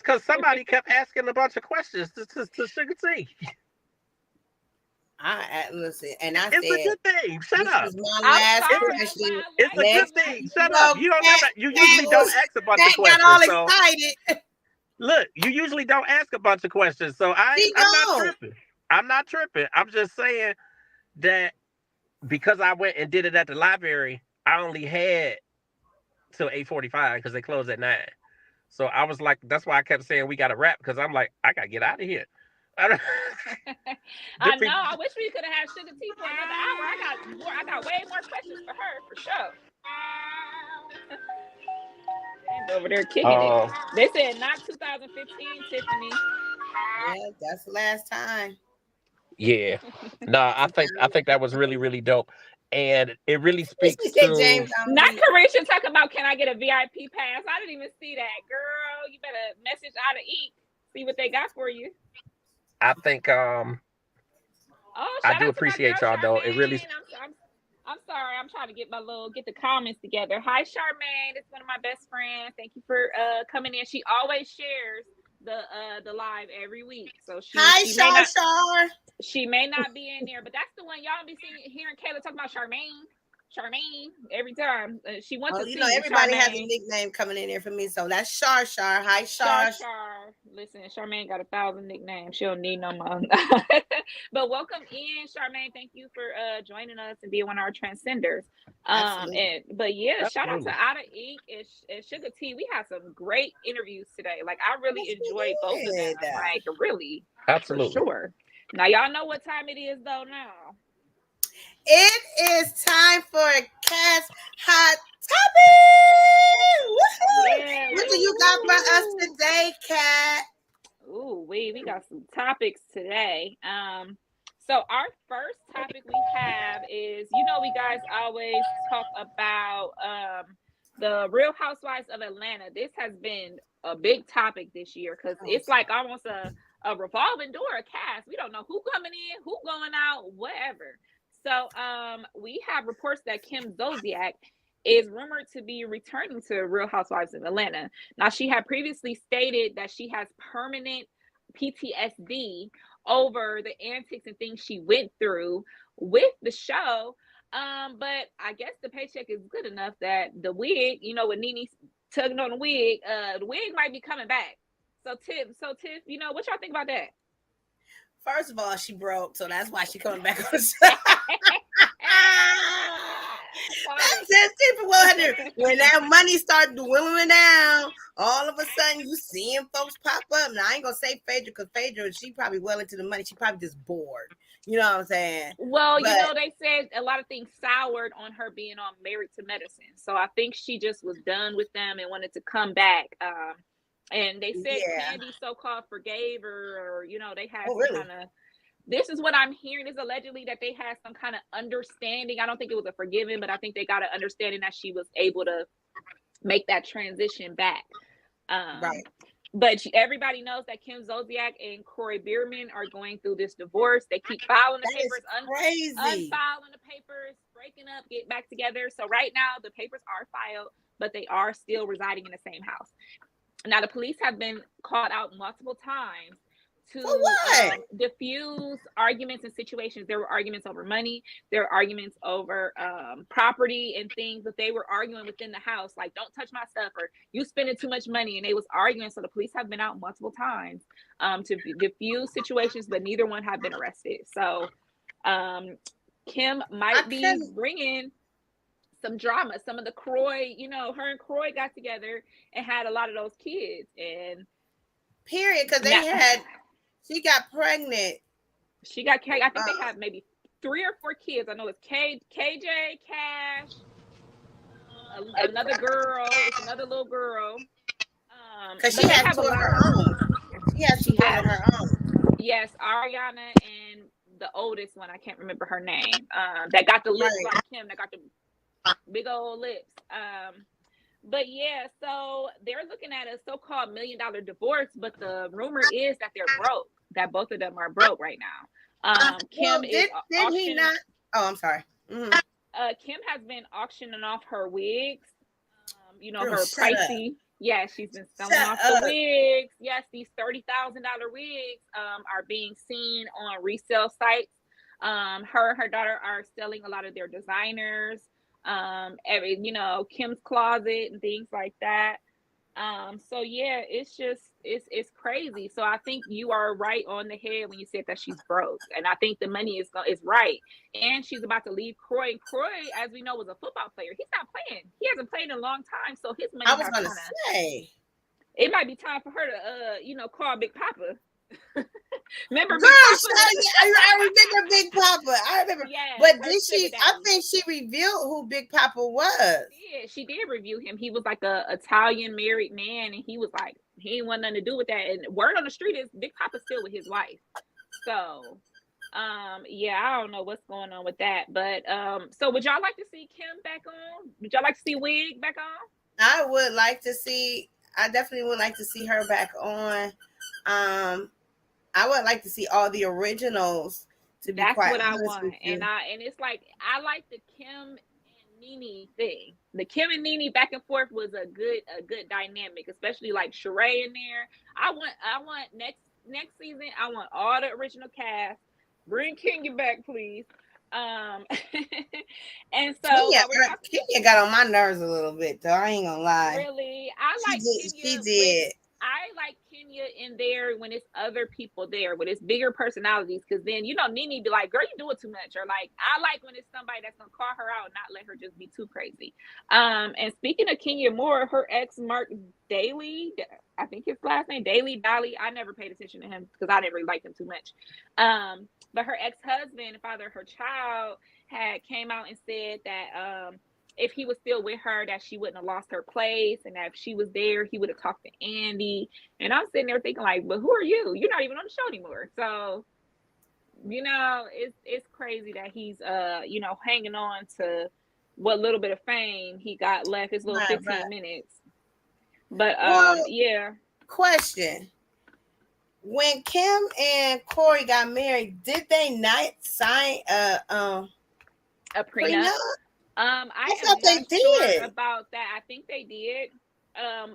because somebody kept asking a bunch of questions to Suga T. Listen, and I it's said, a good thing. Shut up. This is my last question. It's a good thing. Shut up. You usually don't ask a bunch of questions. Got all excited. Look, you usually don't ask a bunch of questions, so I'm not tripping. I'm not tripping. I'm just saying that because I went and did it at the library, I only had till 8:45 because they closed at 9. So I was like, that's why I kept saying we got to wrap because I'm like, I got to get out of here. I know. I wish we could have had Suga T for another hour. I got way more questions for her for sure. And over there kicking it. They said not 2015, Tiffany. Yeah, that's the last time. Yeah. No, I think that was really, really dope. And it really speaks to James, not Carisha talking about can I get a VIP pass? I didn't even see that. Girl, you better message Outta Ink. See what they got for you. I think I do appreciate y'all though. It really I'm sorry. I'm trying to get the comments together. Hi, Charmaine. It's one of my best friends. Thank you for coming in. She always shares the live every week. So she may not be in there, but that's the one y'all be hearing Kayla talk about Charmaine every time. She wants to see everybody Charmaine. has a nickname coming in there for me. So that's Char. Hi, Char. Listen, Charmaine got 1,000 nicknames. She don't need no more. But welcome in, Charmaine. Thank you for joining us and being one of our transcenders. Shout out to Outta Ink and Suga T. We had some great interviews today. Like I really enjoyed both of them. Like really, absolutely, for sure. Now y'all know what time it is though. Now it is time for a Cat's Hot Topic. Yeah, what do you got for us today, Cat? Ooh, we got some topics today. So our first topic we have is, we guys always talk about the Real Housewives of Atlanta. This has been a big topic this year because it's like almost a revolving door, a cast. We don't know who coming in, who going out, whatever. So we have reports that Kim Zolciak is rumored to be returning to Real Housewives of Atlanta. Now, she had previously stated that she has permanent PTSD over the antics and things she went through with the show. But I guess the paycheck is good enough that the wig, with Nene tugging on the wig might be coming back. So Tiff, what y'all think about that? First of all, she broke, so that's why she coming back on the show. When that money started dwindling down, all of a sudden you seeing folks pop up. Now I ain't gonna say Phaedra because Phaedra, she probably well into the money. She probably just bored. You know what I'm saying? Well, they said a lot of things soured on her being on Married to Medicine. So I think she just was done with them and wanted to come back. And they said Candy so-called forgave her, or they had some kind of. This is what I'm hearing is allegedly that they had some kind of understanding. I don't think it was a forgiving, but I think they got an understanding that she was able to make that transition back. Right. But everybody knows that Kim Zolciak and Corey Bierman are going through this divorce. They keep filing the papers, unfiling the papers, breaking up, get back together. So right now the papers are filed, but they are still residing in the same house. Now the police have been called out multiple times to diffuse arguments and situations. There were arguments over money. There were arguments over property and things that they were arguing within the house, like don't touch my stuff or you spending too much money. And they was arguing. So the police have been out multiple times to diffuse situations, but neither one have been arrested. So Kim might be bringing some drama. Some of the Croy, you know, her and Croy got together and had a lot of those kids. And period, because she got pregnant. She got I think they have maybe 3 or 4 kids. I know it's KJ, Cash, another girl, it's another little girl. Because she has 2 of her own. She has 2 of her own. Yes, Ariana and the oldest one, I can't remember her name. That got the lips like Kim, that got the big old lips. But yeah, so they're looking at a so-called $1 million divorce, but the rumor is that they're broke, that both of them are broke right now. Kim did he not? Oh, I'm sorry. Mm-hmm. Kim has been auctioning off her wigs. You know, her pricey. Yeah, she's been selling off the wigs. Yes, these $30,000 wigs are being seen on resale sites. Her and her daughter are selling a lot of their designers. You know, Kim's Closet and things like that. So yeah, it's crazy. So I think you are right on the head when you said that she's broke, and I think the money is right. And she's about to leave Croy. And Croy, as we know, was a football player. He's not playing. He hasn't played in a long time, so his money. I was gonna say it might be time for her to, call Big Papa. Remember, girl, I remember Big Papa. I remember. Yeah, but did she? I think she revealed who Big Papa was. Yeah, she did review him. He was like a Italian married man, and he was like he ain't want nothing to do with that. And word on the street is Big Papa's still with his wife. So, yeah, I don't know what's going on with that. But so would y'all like to see Kim back on? Would y'all like to see Wig back on? I would like to see. I definitely would like to see her back on. I would like to see all the originals. That's what I want, and it's like I like the Kim and Nene thing. The Kim and Nene back and forth was a good dynamic, especially like Sheree in there. I want next season. I want all the original cast. Bring Kenya back, please. And so Kenya got on my nerves a little bit, though. I ain't gonna lie. Really, I like Kenya. She did. I like Kenya in there when it's other people there, when it's bigger personalities, because then Nene be like, "Girl, you doing too much," or like, I like when it's somebody that's gonna call her out and not let her just be too crazy. And speaking of Kenya Moore, her ex Mark Daly, I think his last name Daly. I never paid attention to him because I didn't really like him too much. But her ex-husband, father of her child, had came out and said that if he was still with her, that she wouldn't have lost her place, and that if she was there, he would have talked to Andy. And I'm sitting there thinking, like, but who are you? You're not even on the show anymore. So, it's crazy that he's hanging on to what little bit of fame he got left, his little 15 minutes. But yeah. Question. When Kim and Corey got married, did they not sign a prenup? I thought they did about that. I think they did.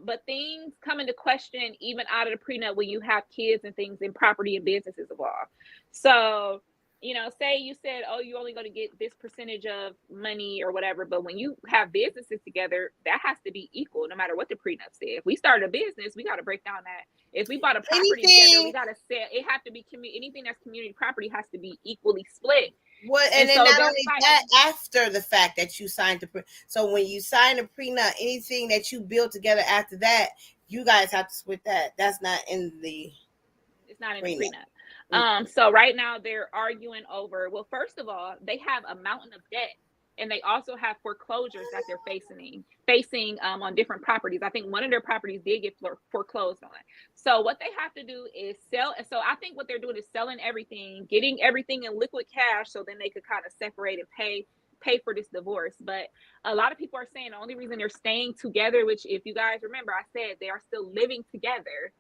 But things come into question even out of the prenup when you have kids and things and property and businesses involved. So, say you said, oh, you only going to get this percentage of money or whatever. But when you have businesses together, that has to be equal no matter what the prenup said. If we started a business, we got to break down that. If we bought a property together, we got to sell. It have to be anything that's community property has to be equally split. Well, and then so not only that, after the fact that you signed the so when you sign a prenup, anything that you build together after that, you guys have to split that. That's not in the. It's not in the prenup. So right now they're arguing over. Well, first of all, they have a mountain of debt, and they also have foreclosures that they're facing on different properties. I think one of their properties did get foreclosed on. So what they have to do is sell. So I think what they're doing is selling everything, getting everything in liquid cash, so then they could kind of separate and pay for this divorce. But a lot of people are saying the only reason they're staying together, which if you guys remember, I said they are still living together,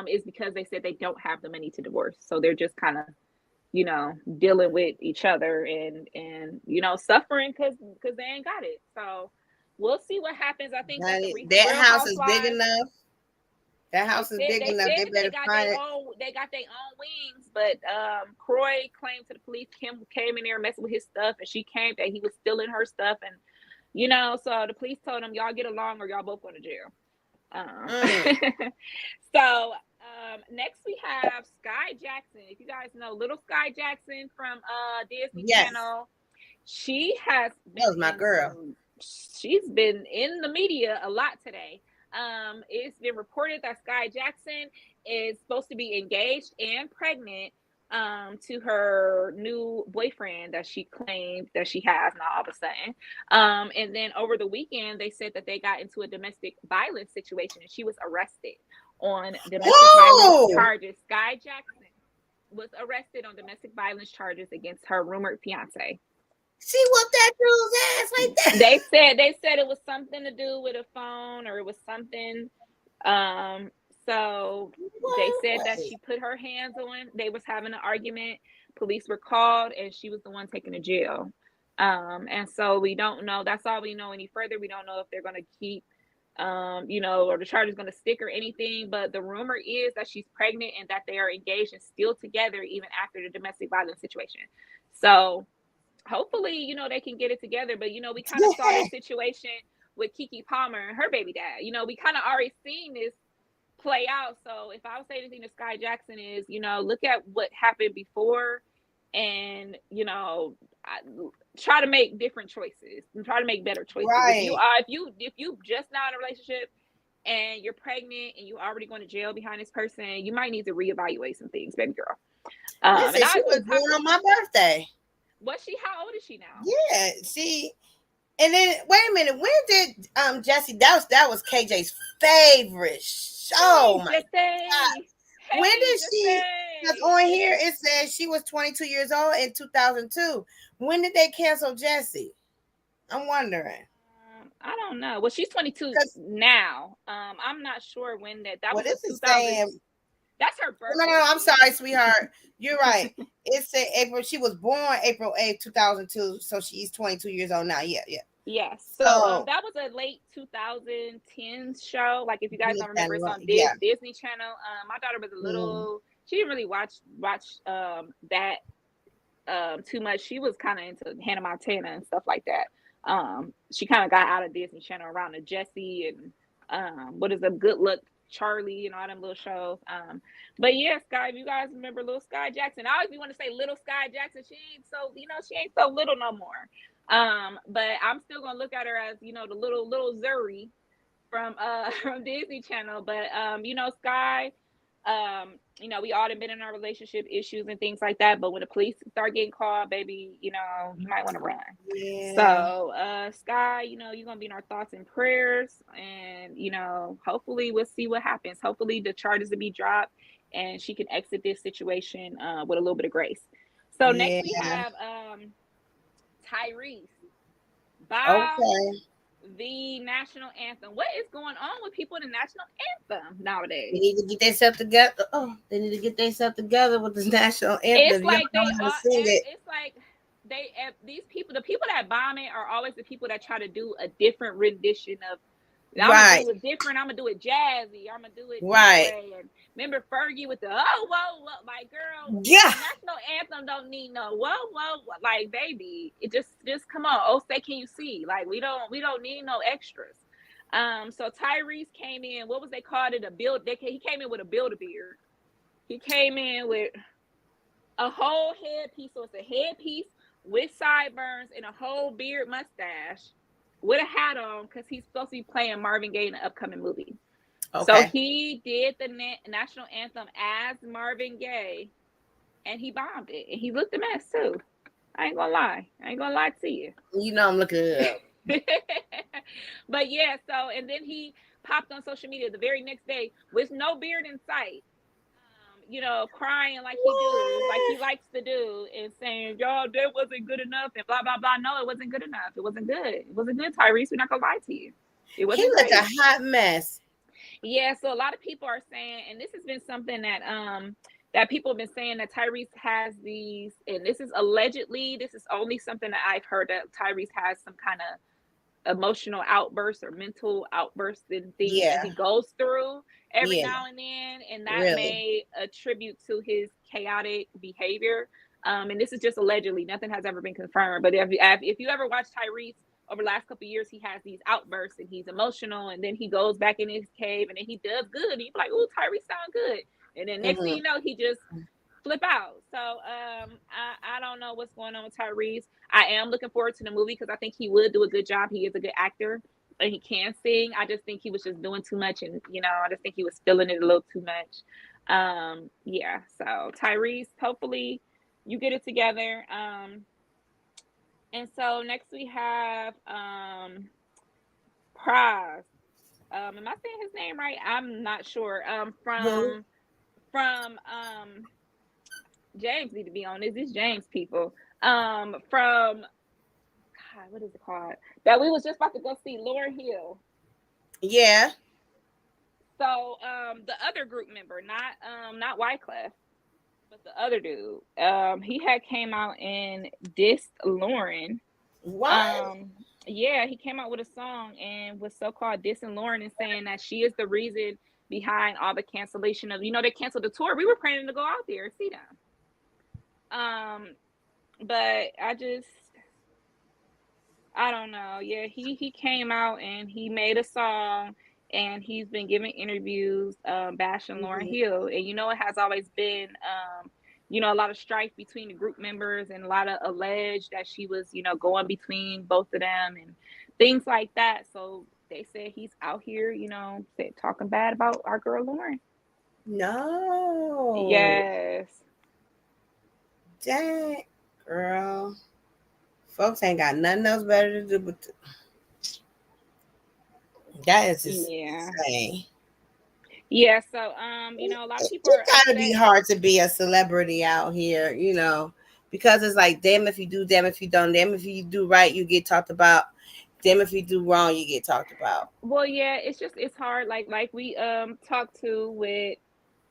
is because they said they don't have the money to divorce. So they're just kind of, dealing with each other and suffering because they ain't got it. So we'll see what happens. I think that house is big enough. That house is big enough. They better find it. they got their own wings, but Croy claimed to the police Kim came in there messing with his stuff, and she claimed that he was stealing her stuff, and so the police told him, y'all get along or y'all both go to jail. So next we have Sky Jackson. If you guys know little Sky Jackson from Disney Channel, she has been, that was my girl. She's been in the media a lot today. It's been reported that Sky Jackson is supposed to be engaged and pregnant to her new boyfriend that she claimed that she has now all of a sudden. And then over the weekend, they said that they got into a domestic violence situation and she was arrested on domestic violence charges. Sky Jackson was arrested on domestic violence charges against her rumored fiance. She whooped that dude's ass like that. They said it was something to do with a phone, or it was something. So they said that she put her hands on. They was having an argument. Police were called, and she was the one taken to jail. And so we don't know. That's all we know any further. We don't know if they're going to keep, or the charge is going to stick or anything. But the rumor is that she's pregnant and that they are engaged and still together even after the domestic violence situation. So hopefully, they can get it together. But, we kind of saw this situation with Keke Palmer and her baby dad. We kind of already seen this play out. So if I would say anything to Sky Jackson is, look at what happened before and, try to make different choices and try to make better choices. Right. If you just now in a relationship and you're pregnant and you're already going to jail behind this person, you might need to reevaluate some things, baby girl. Listen, she was born on my birthday. Was she? How old is she now? Yeah, and then wait a minute. When did Jesse? That was KJ's favorite show. My God. Hey, when did she? Because on here it says she was 22 years old in 2002. When did they cancel Jesse? I'm wondering. I don't know. Well, she's 22 now. I'm not sure when that was. This is saying. That's her birthday. No, I'm sorry, sweetheart. You're right. It said April. She was born April 8th, 2002. So she's 22 years old now. Yeah. Yes. So that was a late 2010s show. Like if you guys don't remember, it's on Disney Channel. My daughter was a little. She didn't really watch that too much. She was kind of into Hannah Montana and stuff like that. She kind of got out of Disney Channel around the Jessie and what is a Good Luck Charlie and all them little shows. But yeah, Sky, if you guys remember little Sky Jackson, I always want to say little Sky Jackson. She ain't so little no more. But I'm still gonna look at her as the little Zuri from Disney Channel. But Sky, we all have been in our relationship issues and things like that. But when the police start getting called, baby, you might want to run. Yeah. So, Sky, you're gonna be in our thoughts and prayers, and hopefully we'll see what happens. Hopefully the charges will be dropped, and she can exit this situation with a little bit of grace. So next we have Tyrese. The national anthem. What is going on with people in the national anthem nowadays? They need to get themselves together. They need to get themselves together with this national anthem. It's like these people, the people that bomb it are always the people that try to do a different rendition of. I'm gonna do it different. I'm gonna do it jazzy. I'm gonna do it and remember Fergie with the whoa, like girl. Yeah. National anthem don't need no whoa, like baby. It just come on. Oh, say can you see? Like we don't need no extras. So Tyrese came in. What was they called it? He came in with a Build-A-Beard. He came in with a whole headpiece. So it's a headpiece with sideburns and a whole beard mustache. With a hat on because he's supposed to be playing Marvin Gaye in the upcoming movie. Okay. So he did the national anthem as Marvin Gaye, and he bombed it. And he looked a mess too. I ain't gonna lie to you. I'm looking it up. But yeah, and then he popped on social media the very next day with no beard in sight. Crying like he likes to do, and saying, y'all, that wasn't good enough, and blah, blah, blah. No, it wasn't good enough. It wasn't good. It wasn't good, Tyrese. We're not going to lie to you. It wasn't He looked a hot mess. Yeah, so a lot of people are saying, and this has been something that people have been saying that Tyrese has these, and this is allegedly, this is only something that I've heard that Tyrese has some kind emotional outbursts or mental outbursts and things that he goes through every now and then, and that may attribute to his chaotic behavior. And this is just allegedly, nothing has ever been confirmed, but if you ever watch Tyrese over the last couple of years, he has these outbursts and he's emotional, and then he goes back in his cave and then he does good and you're like, oh, Tyrese sound good, and then next thing you know, he just flip out. So I don't know what's going on with Tyrese. I am looking forward to the movie because I think he would do a good job. He is a good actor and he can sing. I just think he was just doing too much, and I just think he was feeling it a little too much. Yeah, so Tyrese, hopefully you get it together. And so next we have Praz. Am I saying his name right? I'm not sure. From James need to be on this. This James people. From God, what is it called? That we was just about to go see, Lauryn Hill. Yeah. So the other group member, not Wyclef, but the other dude, he had came out and dissed Lauryn. What? Yeah, he came out with a song and was so-called dissing Lauryn and saying that she is the reason behind all the cancellation of, they canceled the tour. We were planning to go out there and see them. But I don't know. Yeah, he came out and he made a song and he's been giving interviews bashing Lauryn Hill. And it has always been a lot of strife between the group members and a lot of alleged that she was, going between both of them and things like that. So they said he's out here, talking bad about our girl Lauryn. No. Yes. Dang, girl. Folks ain't got nothing else better to do but that is just insane. Yeah, so a lot of people it's gotta be hard to be a celebrity out here, because it's like, damn if you do, damn if you don't, damn if you do right, you get talked about, damn if you do wrong, you get talked about. Well, yeah, it's hard. Like we talked to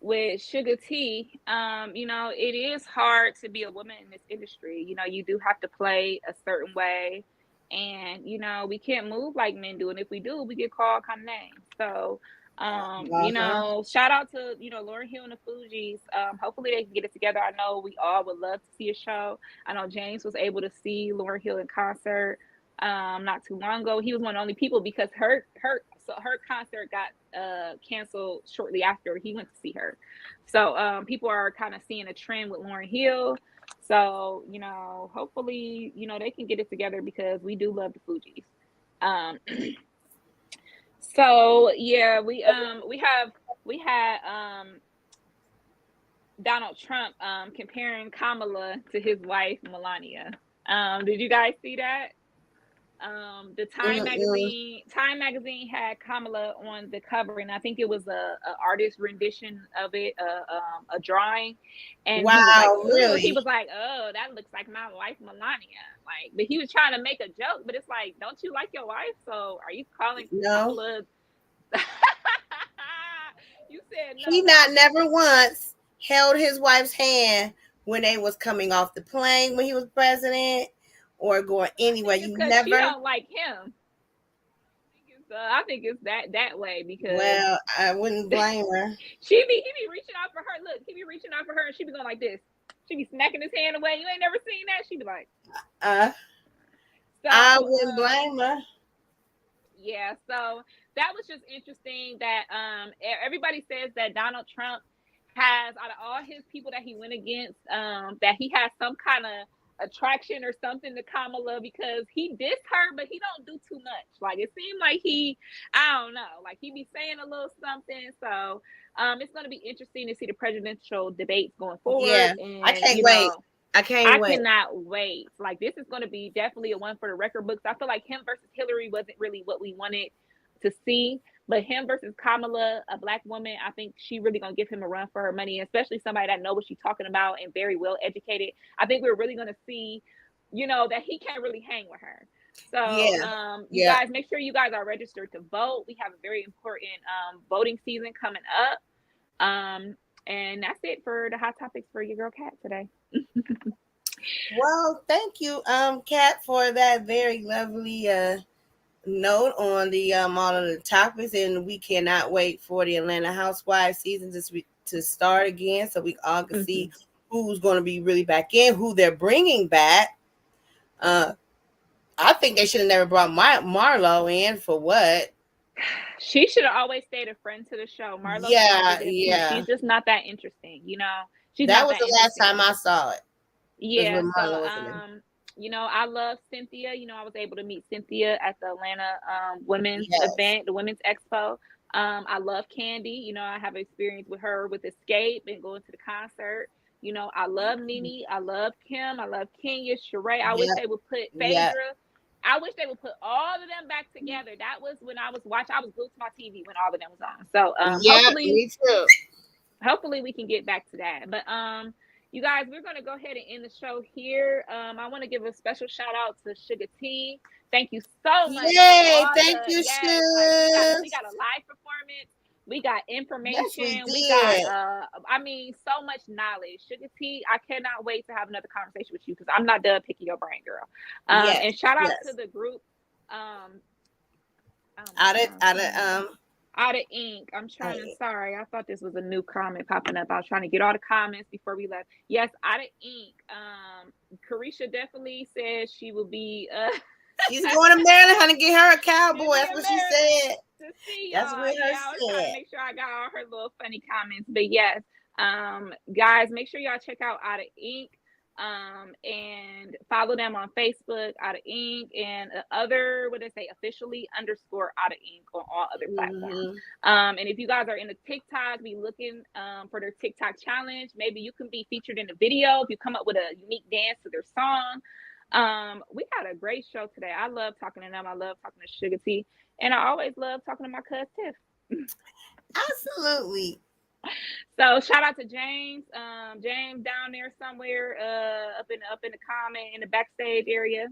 with Suga T, it is hard to be a woman in this industry. You do have to play a certain way, and we can't move like men do, and if we do, we get called kind of names. So shout out to Lauryn Hill and the Fugees. Hopefully they can get it together. I know we all would love to see a show. I know James was able to see Lauryn Hill in concert not too long ago. He was one of the only people because her concert got canceled shortly after he went to see her. So people are kind of seeing a trend with Lauryn Hill. So hopefully they can get it together because we do love the Fugees. So yeah, we had Donald Trump comparing Kamala to his wife Melania. Did you guys see that? The Time magazine had Kamala on the cover, and I think it was a artist rendition of it, a drawing. And wow, he was like, oh, that looks like my wife Melania. Like, but he was trying to make a joke, but it's like, don't you like your wife? So are you calling Kamala? You said no. He never once held his wife's hand when they was coming off the plane when he was president. Or going anywhere, you never. She don't like him. I think it's that way because. Well, I wouldn't blame her. He be reaching out for her. Look, he be reaching out for her, and she be going like this. She be smacking his hand away. You ain't never seen that. She be like. So, I wouldn't blame her. Yeah, so that was just interesting that everybody says that Donald Trump has, out of all his people that he went against, that he has some kind of attraction or something to Kamala because he dissed her, but he don't do too much. Like, it seemed like I don't know, like he be saying a little something. So it's going to be interesting to see the presidential debates going forward. Yeah, and, I can't wait. I cannot wait. Like, this is going to be definitely a one for the record books. I feel like him versus Hillary wasn't really what we wanted to see, but him versus Kamala, a black woman, I think she really gonna give him a run for her money, especially somebody that knows what she's talking about and very well educated. I think we're really gonna see, that he can't really hang with her. So you guys, make sure you guys are registered to vote. We have a very important voting season coming up. And that's it for the hot topics for your girl Kat today. Well, thank you, Kat, for that very lovely note on the all of the topics, and we cannot wait for the Atlanta Housewives season to start again, so we all can see who's going to be really back in, who they're bringing back. I think they should have never brought Marlo in for what. She should have always stayed a friend to the show. Marlo, she's just not that interesting, you know. That was the last time I saw it. Yeah, so you know, I love Cynthia. You know, I was able to meet Cynthia at the Atlanta women's event, the Women's Expo. I love Candy. You know, I have experience with her with Escape and going to the concert. You know, I love Nene. I love Kim. I love Kenya, Sheree. I wish they would put Phaedra. I wish they would put all of them back together. That was when I was watching. I was glued to my TV when all of them was on. So me too. Hopefully we can get back to that. But you guys, we're going to go ahead and end the show here. I want to give a special shout out to Suga T. Thank you so much. Yay! Thank you, Suga. We got a live performance. We got information. We got, I mean, so much knowledge. Suga T, I cannot wait to have another conversation with you because I'm not done picking your brain, girl. And shout out to the group. Outta Ink. I'm trying to, sorry, I thought this was a new comment popping up. I was trying to get all the comments before we left. Yes, Outta Ink. Carisha definitely said she will be she's going to Maryland, honey, get her a cowboy. That's what she said. To see That's y'all. what I was trying to make sure I got all her little funny comments. But yes, guys, make sure y'all check out Outta Ink. And follow them on Facebook, Outta Ink, and officially _ Outta Ink on all other platforms. And if you guys are in the TikTok, be looking for their TikTok challenge. Maybe you can be featured in a video if you come up with a unique dance to their song. We had a great show today. I love talking to them. I love talking to Suga T, and I always love talking to my cousin Tiff. Absolutely. So shout out to James. James down there somewhere up in the comment in the backstage area.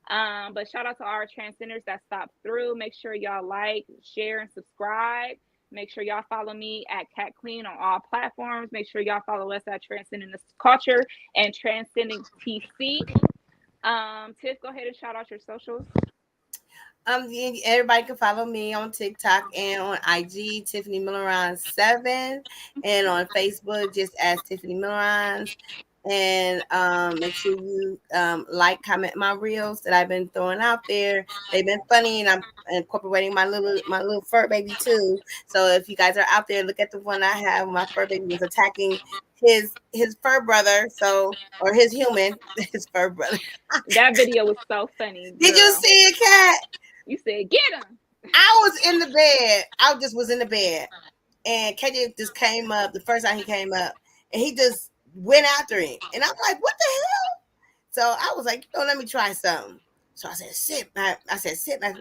But shout out to our transcenders that stopped through. Make sure y'all like, share, and subscribe. Make sure y'all follow me at Cat Queen on all platforms. Make sure y'all follow us at Transcending The Culture and Transcending TC. Tiff, go ahead and shout out your socials. Everybody can follow me on TikTok and on IG, Tiffany Millerons 7, and on Facebook, just as Tiffany Millerons. And make sure you like, comment my reels that I've been throwing out there. They've been funny, and I'm incorporating my little fur baby too. So if you guys are out there, look at the one I have. My fur baby was attacking his fur brother, or his fur brother. That video was so funny. Girl. Did you see it, Cat? You said, get him. I was in the bed. I just was in the bed. And KJ just came up, the first time he came up, and he just went after him. And I'm like, what the hell? So I was like, let me try something. So I said, sit back. I said, sit back.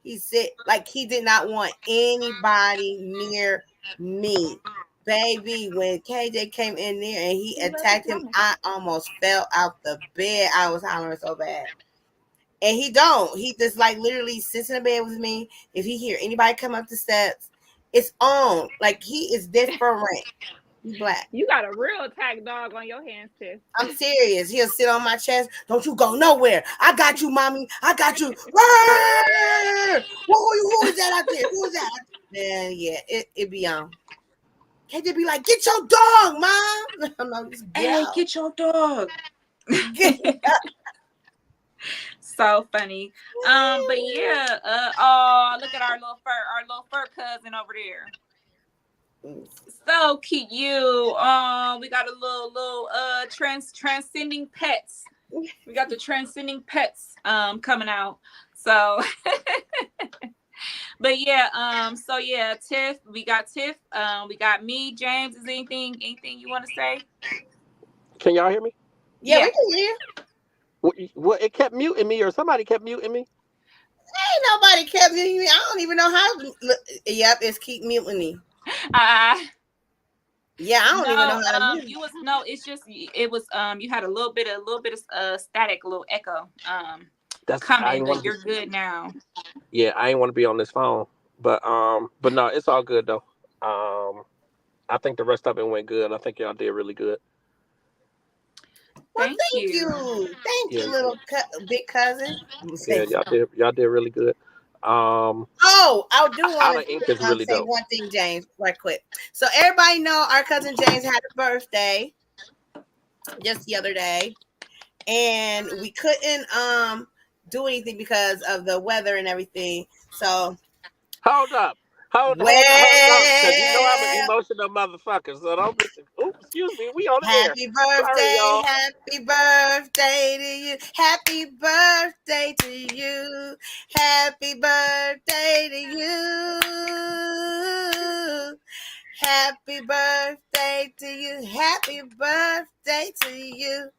He said, like, he did not want anybody near me. Baby, when KJ came in there and he attacked him, I almost fell out the bed. I was hollering so bad. And he just like literally sits in the bed with me. If he hear anybody come up the steps, it's on. Like, he is different. He's black. You got a real attack dog on your hands, too. I'm serious. He'll sit on my chest. Don't you go nowhere. I got you, mommy. I got you. Who is that out there? Who is that? Man, yeah, it be on. Can't they be like, get your dog, mom? I'm like, hey, get your dog. So funny. But yeah, look at our little fur cousin over there. So cute. We got a little transcending pets. We got the transcending pets coming out. So but yeah, so yeah, Tiff, we got Tiff, we got me, James. Is anything you want to say? Can y'all hear me? Yeah, we can hear. Well, it kept muting me, or somebody kept muting me. Ain't nobody kept muting me. I don't even know how. Yep, it's keep muting me. Yeah, I don't even know how to mute. It's just it was you had a little bit of static, a little echo. That's coming, but you're good now. Yeah, I ain't want to be on this phone, but no, it's all good though. I think the rest of it went good. I think y'all did really good. Well, thank you. Thank you, little big cousin. Yeah, y'all did really good. Oh, I do want Outta Ink is to really say dope. one thing, James, right quick. So everybody know our cousin James had a birthday just the other day, and we couldn't do anything because of the weather and everything. So Hold up. Hold on. Because you know I'm an well, emotional motherfucker. So don't be. Oops, excuse me. We on the air. happy Sorry, birthday, y'all. happy birthday to you. Happy birthday to you. Happy birthday to you. Happy birthday to you. Happy birthday to you.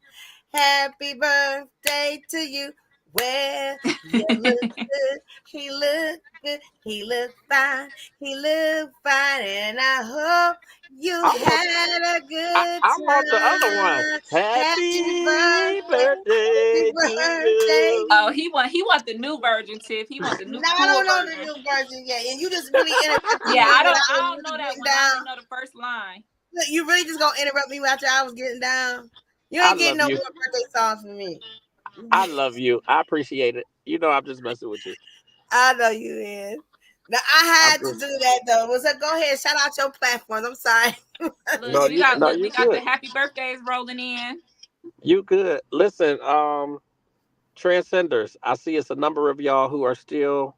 Happy birthday to you. Well, you look good. He look good. He look fine. He look fine. And I hope you I want, had a good I want the other one. time. Happy Happy birthday. Happy birthday to birthday. you. Oh, he want the new version, Tiff. He want the new No, I cool don't know the version. new version yet. And you just really interrupted Yeah, me I when don't I was I don't know really that getting one. I only down. know the first line. Look, you really just gonna interrupt me after I was getting down. You I ain't getting love no you. more birthday songs from me. I love you. I appreciate it. You know I'm just messing with you. I know you is. Now I I'm had to just do that though. So go ahead, shout out your platforms. I'm sorry. Look, we you got the good. happy birthdays rolling in. You good. Listen, Transcenders. I see it's a number of y'all who are still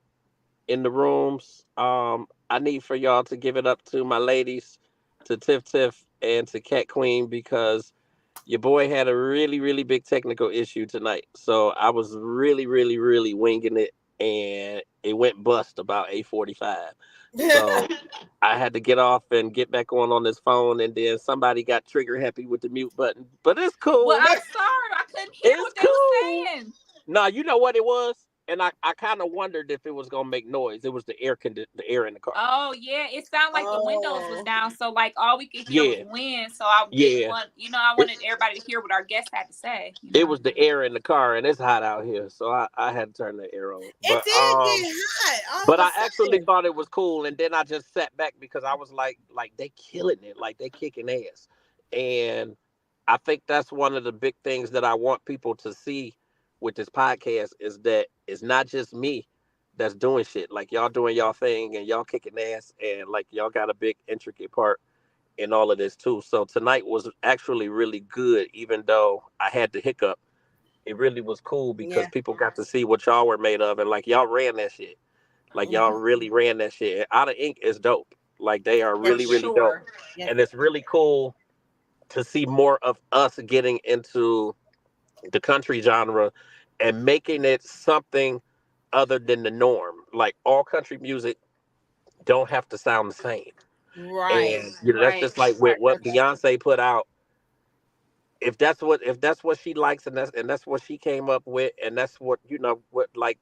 in the rooms. I need for y'all to give it up to my ladies, to Tiff Tiff and to Cat Queen, because your boy had a really, really big technical issue tonight. So I was really, really, really winging it, and it went bust about 8:45. So I had to get off and get back on this phone, and then somebody got trigger happy with the mute button. But it's Well, cool. I'm sorry. I couldn't hear It's what they cool. were saying. No, you know what it was? And I kind of wondered if it was gonna make noise. It was the the air in the car. Oh yeah, it sounded like the windows was Oh. down, so like all we could hear was Yeah, wind. So I didn't yeah. want, I It, wanted everybody to hear what our guests had to say. it was the air in the car, and it's hot out here, so I had to turn the air on. It did get hot all But of a I actually sudden. thought it was cool, and then I just sat back because I was like they killing it, like they kicking ass, and I think that's one of the big things that I want people to see with this podcast is that it's not just me that's doing shit. Like y'all doing y'all thing and y'all kicking ass, and like y'all got a big intricate part in all of this too. So tonight was actually really good, even though I had the hiccup. It really was cool because Yeah. people got to see what y'all were made of, and like y'all ran that shit. Like y'all Mm-hmm. really ran that shit. And Outta Ink is dope. Like they are For really, really dope. sure. Yeah. And it's really cool to see more of us getting into the country genre and making it something other than the norm. Like all country music don't have to sound the same. Right. And that's Right. just like with what Beyonce put out. If that's what she likes and that's what she came up with and that's what what like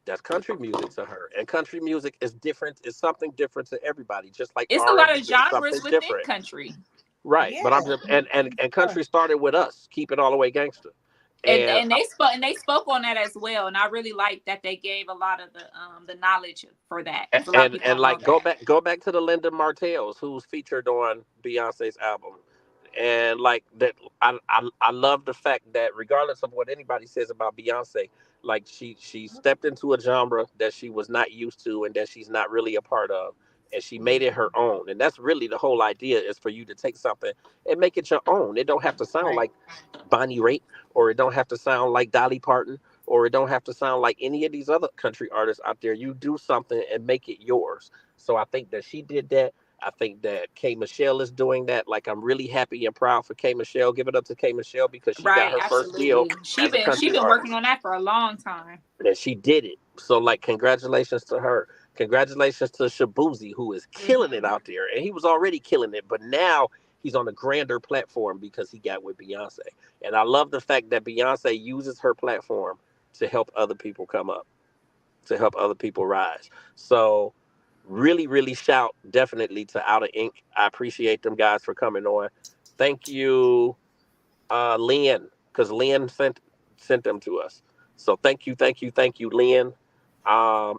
that's country music to her. And country music is different, is something different to everybody, just like It's a lot R&B of is something genres within different. country. Right. Yeah. But I'm just and Sure. country started with us, keep it all the way gangster. And And they spoke on that as well. And I really like that they gave a lot of the knowledge for that. Because a lot of people and don't know like that. go back to the Linda Martells who's featured on Beyonce's album. And like that I love the fact that regardless of what anybody says about Beyonce, like she stepped into a genre that she was not used to and that she's not really a part of, and she made it her own. And that's really the whole idea, is for you to take something and make it your own. It don't have to sound Right. like Bonnie Raitt, or it don't have to sound like Dolly Parton, or it don't have to sound like any of these other country artists out there. You do something and make it yours. So I think that she did that. I think that K Michelle is doing that. Like I'm really happy and proud for K Michelle. Give it up to K Michelle because she got Right, her first deal absolutely. as a She country been working artist, on that for a long time. and she did it. So like congratulations to her. Congratulations to Shabuzi, who is killing it Mm-hmm. out there. And he was already killing it, but now he's on a grander platform because he got with Beyonce. And I love the fact that Beyonce uses her platform to help other people come up, to help other people rise. So really, really shout definitely to Outta Ink. I appreciate them guys for coming on. Thank you, Lynn, because Lynn sent them to us. So thank you, Lynn.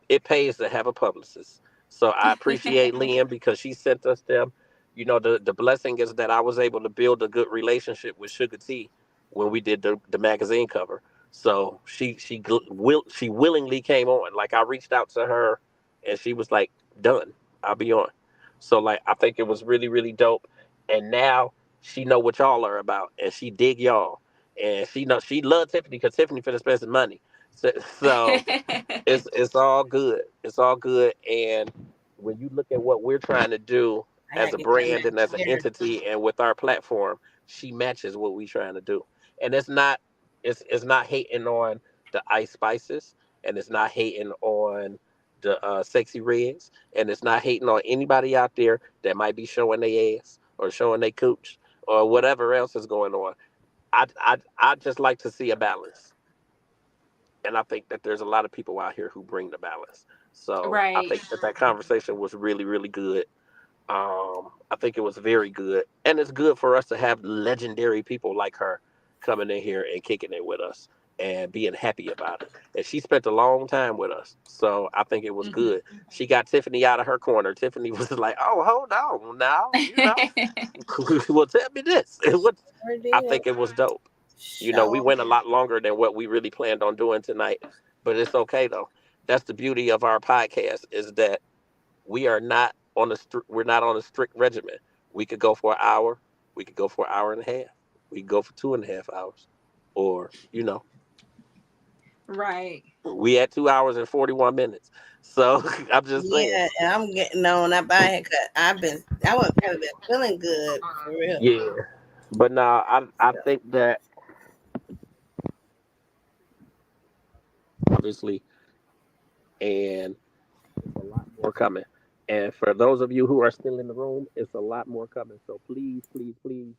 It pays to have a publicist. So I appreciate Lynn because she sent us them. You know, the blessing is that I was able to build a good relationship with Suga T when we did the magazine cover. So she willingly came on. Like I reached out to her, and she was like, "Done, I'll be on." So like I think it was really really dope. And now she know what y'all are about, and she dig y'all, and she know she love Tiffany because Tiffany finna spend some money. So it's all good. It's all good. And when you look at what we're trying to do I as gotta a get that brand and as an chair. entity and with our platform, she matches what we're trying to do. And it's not hating on the ice spices, and it's not hating on the sexy reds, and it's not hating on anybody out there that might be showing their ass or showing their cooch or whatever else is going on. I just like to see a balance, and I think that there's a lot of people out here who bring the balance. So I Right. think that conversation was really really good. I think it was very good, and it's good for us to have legendary people like her coming in here and kicking it with us and being happy about it. And she spent a long time with us, so I think it was good. She got Tiffany out of her corner. Tiffany was like, "Oh, hold on, now, well, tell me this." I think it was dope. We Show. went a lot longer than what we really planned on doing tonight, but it's okay though. That's the beauty of our podcast is that we are not on we're not on a strict regimen. We could go for an hour, we could go for an hour and a half, we could go for 2.5 hours, or Right. we at 2 hours and 41 minutes. So I'm just saying. Yeah, and I'm getting on that body cut. I haven't been feeling good for real. Yeah, but now I So, think that obviously, and it's a lot more coming. And for those of you who are still in the room, it's a lot more coming. So please, please, please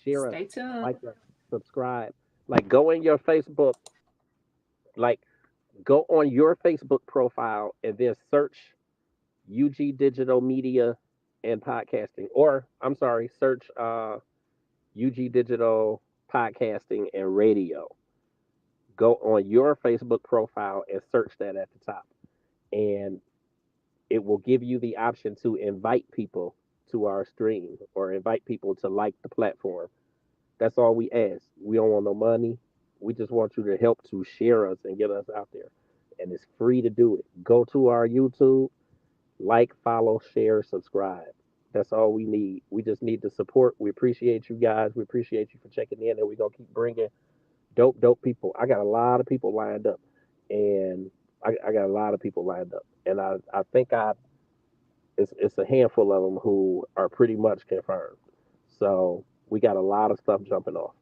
share us, Stay tuned. like us, subscribe. Like go in your Facebook, like go on your Facebook profile and then search UG Digital Media and Podcasting. Or I'm sorry, search UG Digital Podcasting and Radio. Go on your Facebook profile and search that at the top. And it will give you the option to invite people to our stream or invite people to like the platform. That's all we ask. We don't want no money. We just want you to help to share us and get us out there. And it's free to do it. Go to our YouTube, like, follow, share, subscribe. That's all we need. We just need the support. We appreciate you guys. We appreciate you for checking in, and we're going to keep bringing dope people. I got a lot of people lined up, and I got a lot of people lined up. And I think it's a handful of them who are pretty much confirmed. So we got a lot of stuff jumping off,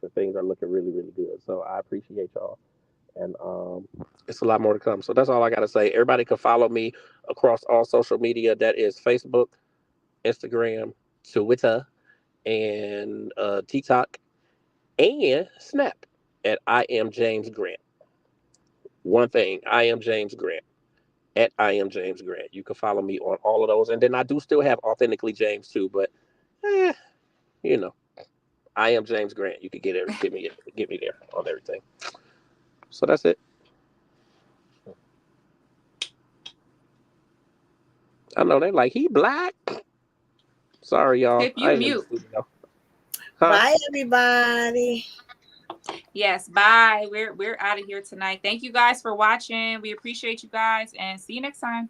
and things are looking really, really good. So I appreciate y'all, and it's a lot more to come. So that's all I got to say. Everybody can follow me across all social media. That is Facebook, Instagram, Twitter, and TikTok, and Snap at I am James Grant. One thing, I am James Grant. At I am James Grant. You can follow me on all of those. And then I do still have Authentically James too, but eh, you know, I am James Grant. You can get me there on everything. So that's it. I know they like he black. Sorry y'all. If you I ain't in the mute. studio. Huh? bye everybody. Yes, bye. We're out of here tonight. Thank you guys for watching. We appreciate you guys and see you next time.